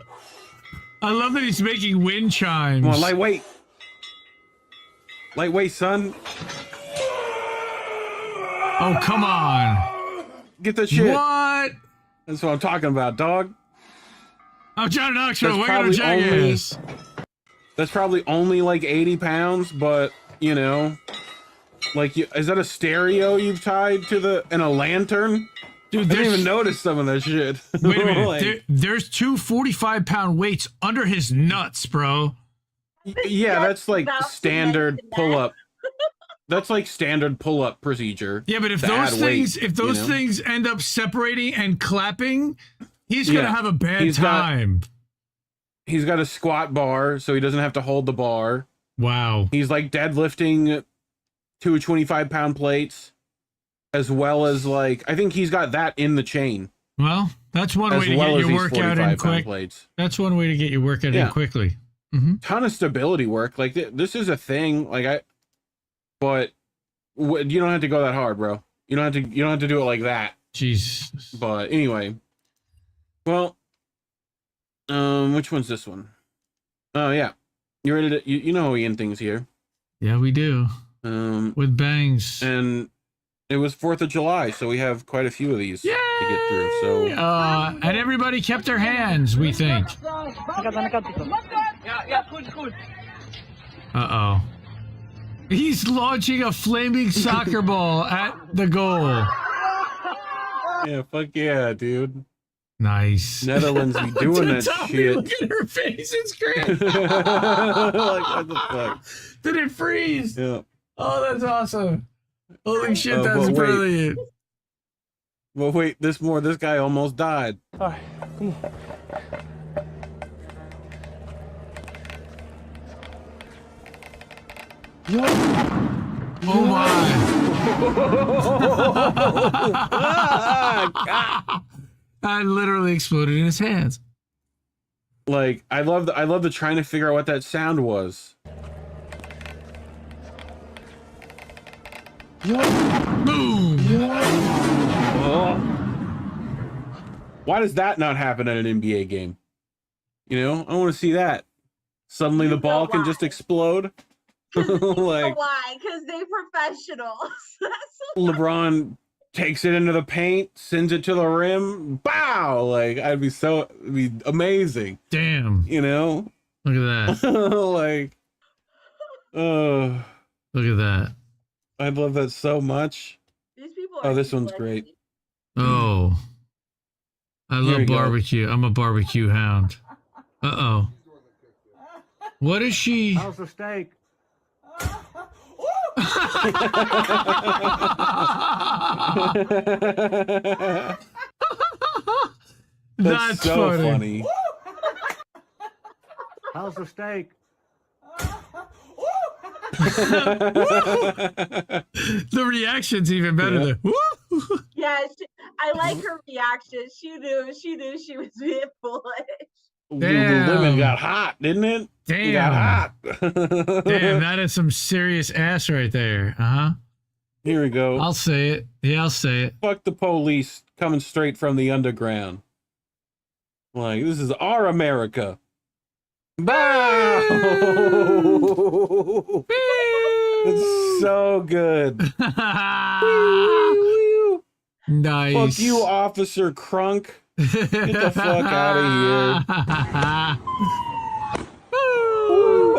love that he's making wind chimes. Come on, lightweight. Lightweight, son. Oh, come on. Get that shit. What? That's what I'm talking about, dog. I'm John Knoxville. We're gonna jackass. That's probably only like 80 pounds, but you know, like, is that a stereo you've tied to and a lantern? Dude, I didn't even notice some of that shit. Wait a minute. Like, There's two 45-pound weights under his nuts, bro. yeah, that's like standard pull-up. That's like standard pull-up procedure. Yeah, but if to those add things, weight, if those you know? things end up separating and clapping, he's gonna Yeah. have a bad He's got- time. He's got a squat bar, so he doesn't have to hold the bar. Wow. He's like deadlifting 2 25-pound plates, as well as like, I think he's got that in the chain. Well, that's one As way to well get as your these workout in 45-pound quick. plates. That's one way to get your workout in Yeah. quickly. Ton of stability work. Like this is a thing. Like but you don't have to go that hard, bro. You don't have to do it like that. Jesus. But anyway, well, which one's this one? Oh yeah, you ready to? You know Ian things here. Yeah, we do. With bangs. And it was 4th of July, so we have quite a few of these to get through. So And everybody kept their hands, we think. Uh-oh. He's launching a flaming soccer ball at the goal. yeah, fuck yeah, dude. Nice. Netherlands be doing that Tommy, shit. Look at her face. It's great. Like, what the fuck? Did it freeze? Yeah. Oh, that's awesome. Holy shit, Oh, that's but wait. brilliant. Well, wait, this guy almost died. All right, come on. Oh my. I literally exploded in his hands. Like, I love the trying to figure out what that sound was. Boom. Oh. Why does that not happen at an NBA game? You know, I want to see that. Suddenly the ball can just explode. Like, why? Because they professionals. LeBron takes it into the paint, sends it to the rim, bow! Like, it'd be amazing. Damn. You know? Look at that. Like, Look at that. I love that so much. These people Oh, this one's great. Oh. I Here love you go. barbecue. I'm a barbecue hound. Uh-oh. What is she? How's the steak? That's so funny. How's the steak? The reaction's even better than woo. Yeah, I like her reaction. She knew she was being foolish. Damn. Lululemon got hot, didn't it? Damn. It got hot. Damn, that is some serious ass right there. Uh-huh. Here we go. I'll say it. Yeah, I'll say it. Fuck the police coming straight from the underground. Like, this is our America. Bow! It's so good. Nice. Fuck you, Officer Crunk. Get the fuck out of here.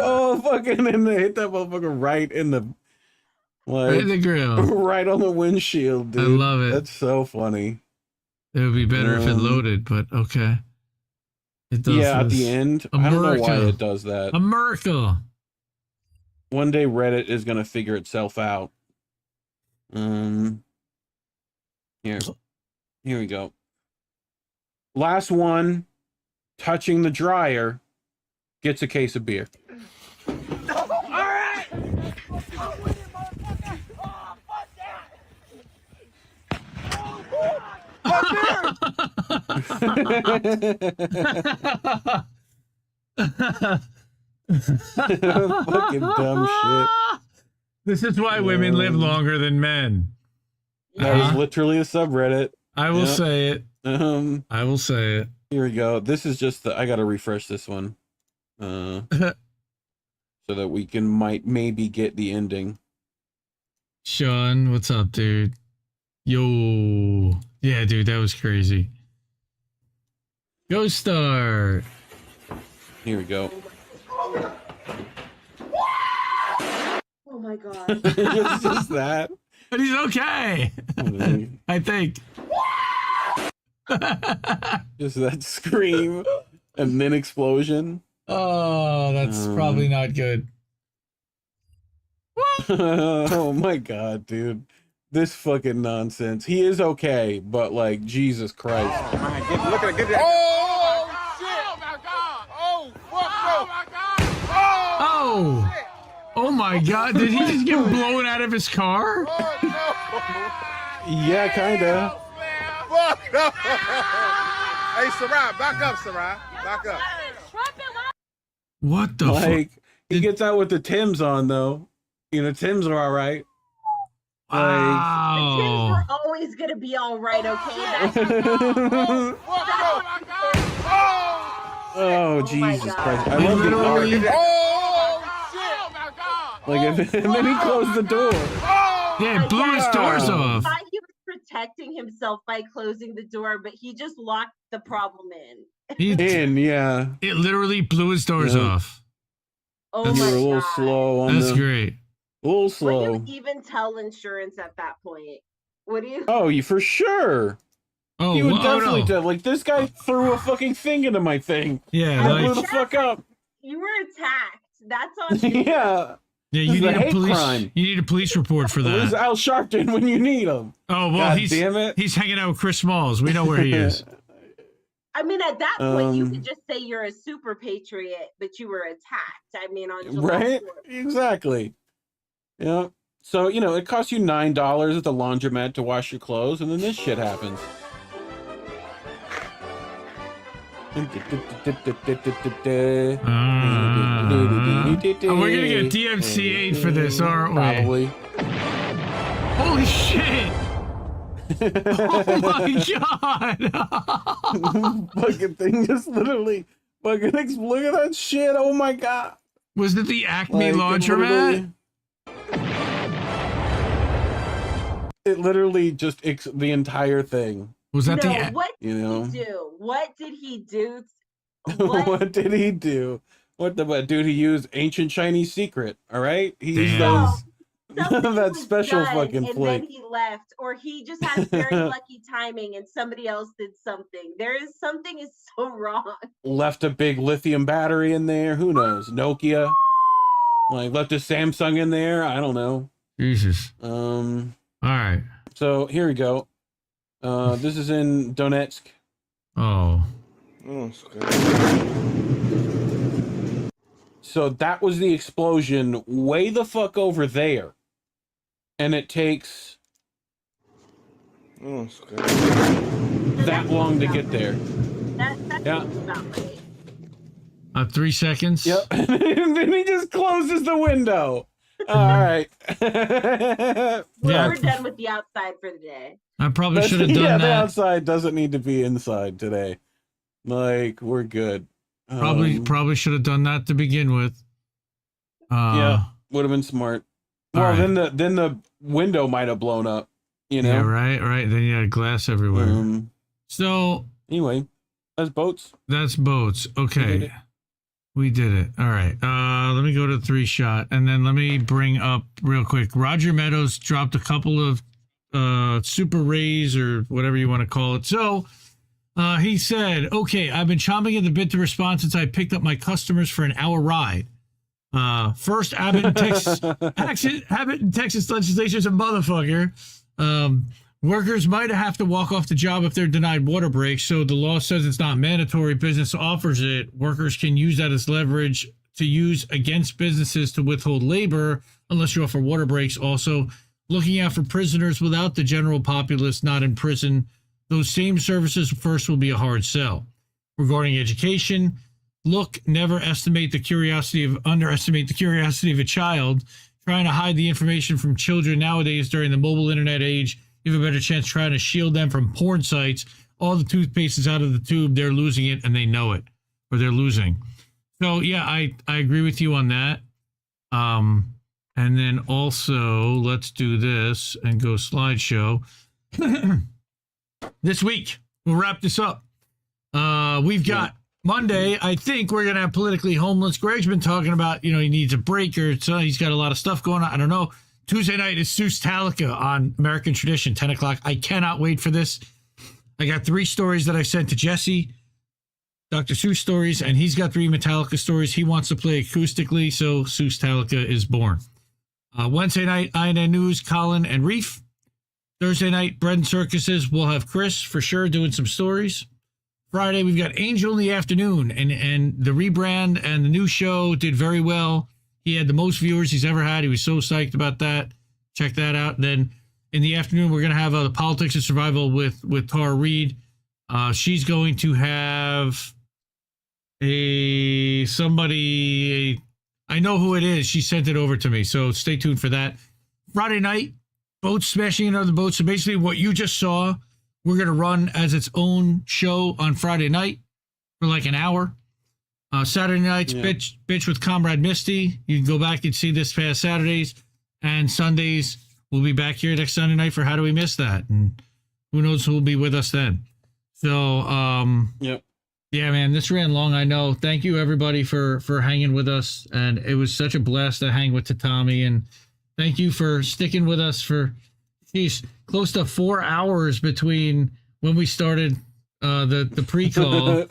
Oh, fucking, and they hit that motherfucker right in the, like, Right in the grill. right on the windshield, dude. I love it. That's so funny. It would be better if it loaded, but okay. It does Yeah, at this. the end. I don't know why America. it does that. America. One day Reddit is gonna figure itself out. Here we go. Last one, touching the dryer, gets a case of beer. Fucking dumb shit. This is why women live longer than men. That was literally a subreddit. I will say it. I will say it. Here we go. This is just I gotta refresh this one. So that we can maybe get the ending. Sean, what's up, dude? Yo. Yeah, dude, that was crazy. Go Star. Here we go. Oh my god. It's just that. But he's okay. I think. Just that scream and then explosion. Oh, that's probably not good. Oh my god, dude. This fucking nonsense. He is okay, but like, Jesus Christ. Look at it. Oh, shit. Oh, my God. Oh, fuck. Oh, my God. Oh. Oh my god, did he just get blown out of his car? Yeah, kinda. Fuck no. Hey, Sarai, back up, Sarai. Back up. What the fuck? He gets out with the Timbs on, though. You know, Timbs are all right. Wow. The Timbs were always gonna be all right, okay? Oh, Jesus Christ. I love the art. Like, and then he closed the door. Yeah, he blew his doors off. I thought he was protecting himself by closing the door, but he just locked the problem in. Yeah. It literally blew his doors off. Oh You my were a little god. slow on That's great. A little Would slow. you even tell insurance at that point? Would you? Oh, you for sure. Oh, you would well, definitely no. tell. Like, this guy threw a fucking thing into my thing. Yeah, I like- blew the fuck up. You were attacked. That's on you. Yeah. Yeah, This you is a need a hate police. crime. You need a police report for Where's that. Al Sharpton when you need him? Oh well, God he's damn it. he's hanging out with Chris Smalls. We know where he is. I mean, at that point, you could just say you're a super patriot, but you were attacked. I mean, on July Right? 4th. Exactly. Yeah. So, you know, it costs you $9 at the laundromat to wash your clothes, and then this shit happens. We're gonna get DMCA'd for this, aren't we? Probably. Holy shit! Oh my god! Fucking thing just literally fucking look at that shit. Oh my god. Was it the Acme Like, laundromat? It literally just the entire thing. Was that No, the? what did You know? he do? What did he do? What did he do? What dude? He used ancient Chinese secret. All right, he used Damn. those that special Done, fucking and flick. then he left, or he just had very lucky timing, and somebody else did something. Something is so wrong. Left a big lithium battery in there. Who knows? Nokia. Like left a Samsung in there. I don't know. Jesus. All right. So here we go. This is in Donetsk. Oh. So that was the explosion way the fuck over there. And it takes that long to get there. That's Yeah. about right. 3 seconds. Yep. And then he just closes the window. All right. We're done with the outside for the day. I probably should have done The that. outside doesn't need to be inside today. Like, we're good. Probably should have done that to begin with. Yeah, would have been smart. Well, right. then the window might have blown up. You know. Yeah, right. Then you had glass everywhere. So anyway, that's boats. That's boats. Okay. We did it. All right. Let me go to 3-shot, and then let me bring up real quick. Roger Meadows dropped a couple of super rays or whatever you want to call it. So he said, okay, I've been chomping at the bit to respond since I picked up my customers for an hour ride. First, Abbott in Texas legislature is a motherfucker. Workers might have to walk off the job if they're denied water breaks. So the law says it's not mandatory. Business offers it. Workers can use that as leverage to use against businesses to withhold labor unless you offer water breaks. Also, looking out for prisoners without the general populace not in prison. Those same services first will be a hard sell. Regarding education, never underestimate the curiosity of a child. Trying to hide the information from children nowadays during the mobile internet age, you have a better chance trying to shield them from porn sites. All the toothpaste is out of the tube. They're losing it and they know it, or they're losing. So yeah, I agree with you on that. And then also let's do this and go slideshow. This week, we'll wrap this up. We've got Monday, I think we're going to have Politically Homeless. Greg's been talking about, he needs a break or so. He's got a lot of stuff going on. I don't know. Tuesday night is Seuss Talica on American Tradition, 10 o'clock. I cannot wait for this. I got 3 stories that I sent to Jesse, Dr. Seuss stories, and he's got 3 Metallica stories he wants to play acoustically, so Seuss Talica is born. Wednesday night, INN News, Colin and Reef. Thursday night, Bread and Circuses. We'll have Chris for sure doing some stories. Friday, we've got Angel in the afternoon, and the rebrand and the new show did very well. He had the most viewers he's ever had. He was so psyched about that. Check that out. And then in the afternoon, we're going to have the Politics of Survival with Tara Reade. She's going to have somebody. I know who it is. She sent it over to me, so stay tuned for that. Friday night, boats smashing into other boats. So basically, what you just saw, we're going to run as its own show on Friday night for like an hour. Saturday night's Bitch with Comrade Misty. You can go back and see this past Saturdays. And Sundays, we'll be back here next Sunday night for How Do We Miss That? And who knows who will be with us then. So, yeah, man, this ran long, I know. Thank you, everybody, for hanging with us. And it was such a blast to hang with Tatami. And thank you for sticking with us for, close to 4 hours between when we started the pre-call.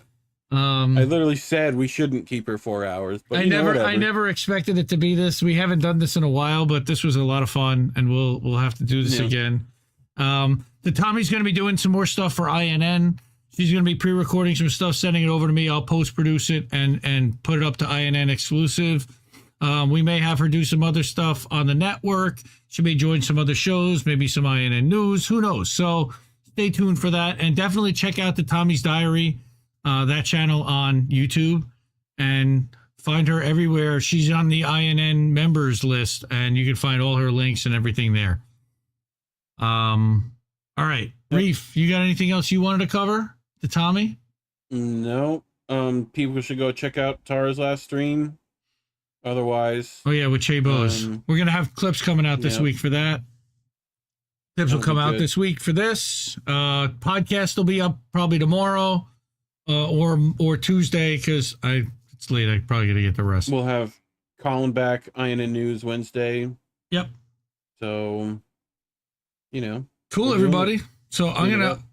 I literally said we shouldn't keep her 4 hours, but I never expected it to be this. We haven't done this in a while, but this was a lot of fun, and we'll have to do this again. Tommy's going to be doing some more stuff for INN. She's going to be pre-recording some stuff, sending it over to me. I'll post-produce it and put it up to INN exclusive. We may have her do some other stuff on the network. She may join some other shows, maybe some INN news. Who knows? So stay tuned for that, and definitely check out the Tommy's Diary. That channel on YouTube, and find her everywhere. She's on the INN members list, and you can find all her links and everything there. All right, Reef, you got anything else you wanted to cover to Tommy? No. People should go check out Tara's last stream. Otherwise, with Che Bose. We're gonna have clips coming out this week for that. Clips will come out this week for this. Podcast will be up probably tomorrow. Or Tuesday, because it's late. I probably gotta get the rest. We'll have Colin back, INN News Wednesday. Yep. So, cool, everybody. So I'm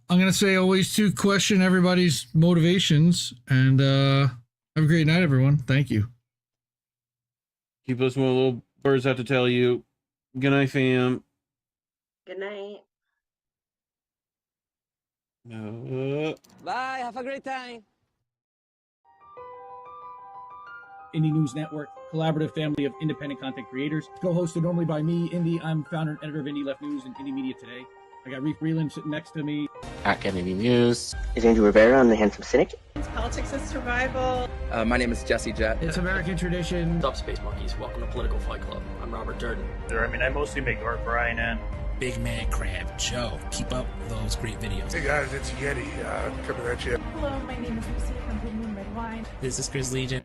gonna say always to question everybody's motivations, and have a great night, everyone. Thank you. Keep listening with little birds have to tell you. Good night, fam. Good night. Bye. Have a great time. Indie News Network, collaborative family of independent content creators. Co-hosted normally by me, Indie. I'm founder and editor of Indie Left News and Indie Media Today. I got Reef Breland sitting next to me. At Kennedy News. Is Andrew Rivera on The Handsome Cynic? It's Politics of Survival. My name is Jesse Jett. It's American Tradition. What's up, Space Monkeys? Welcome to Political Fight Club. I'm Robert Durden. I mostly make art for INN. Big Man Crab Joe. Keep up those great videos. Hey guys, it's Yeti coming at you. Hello, my name is Misty from Blue Moon Red Wine. This is Chris Legion.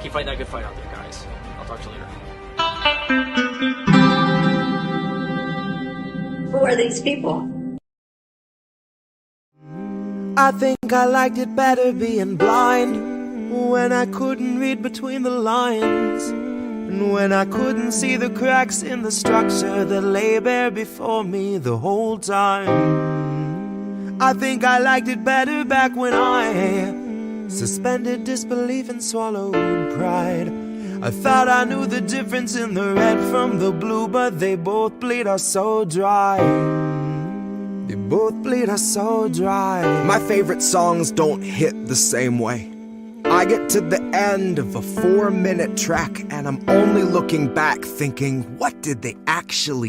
Keep fighting that good fight out there, guys. I'll talk to you later. Who are these people? I think I liked it better being blind, when I couldn't read between the lines, and when I couldn't see the cracks in the structure that lay bare before me the whole time. I think I liked it better back when I suspended disbelief and swallowed pride. I thought I knew the difference in the red from the blue, but they both bleed us so dry. They both bleed us so dry. My favorite songs don't hit the same way. I get to the end of a 4-minute track and I'm only looking back thinking, what did they actually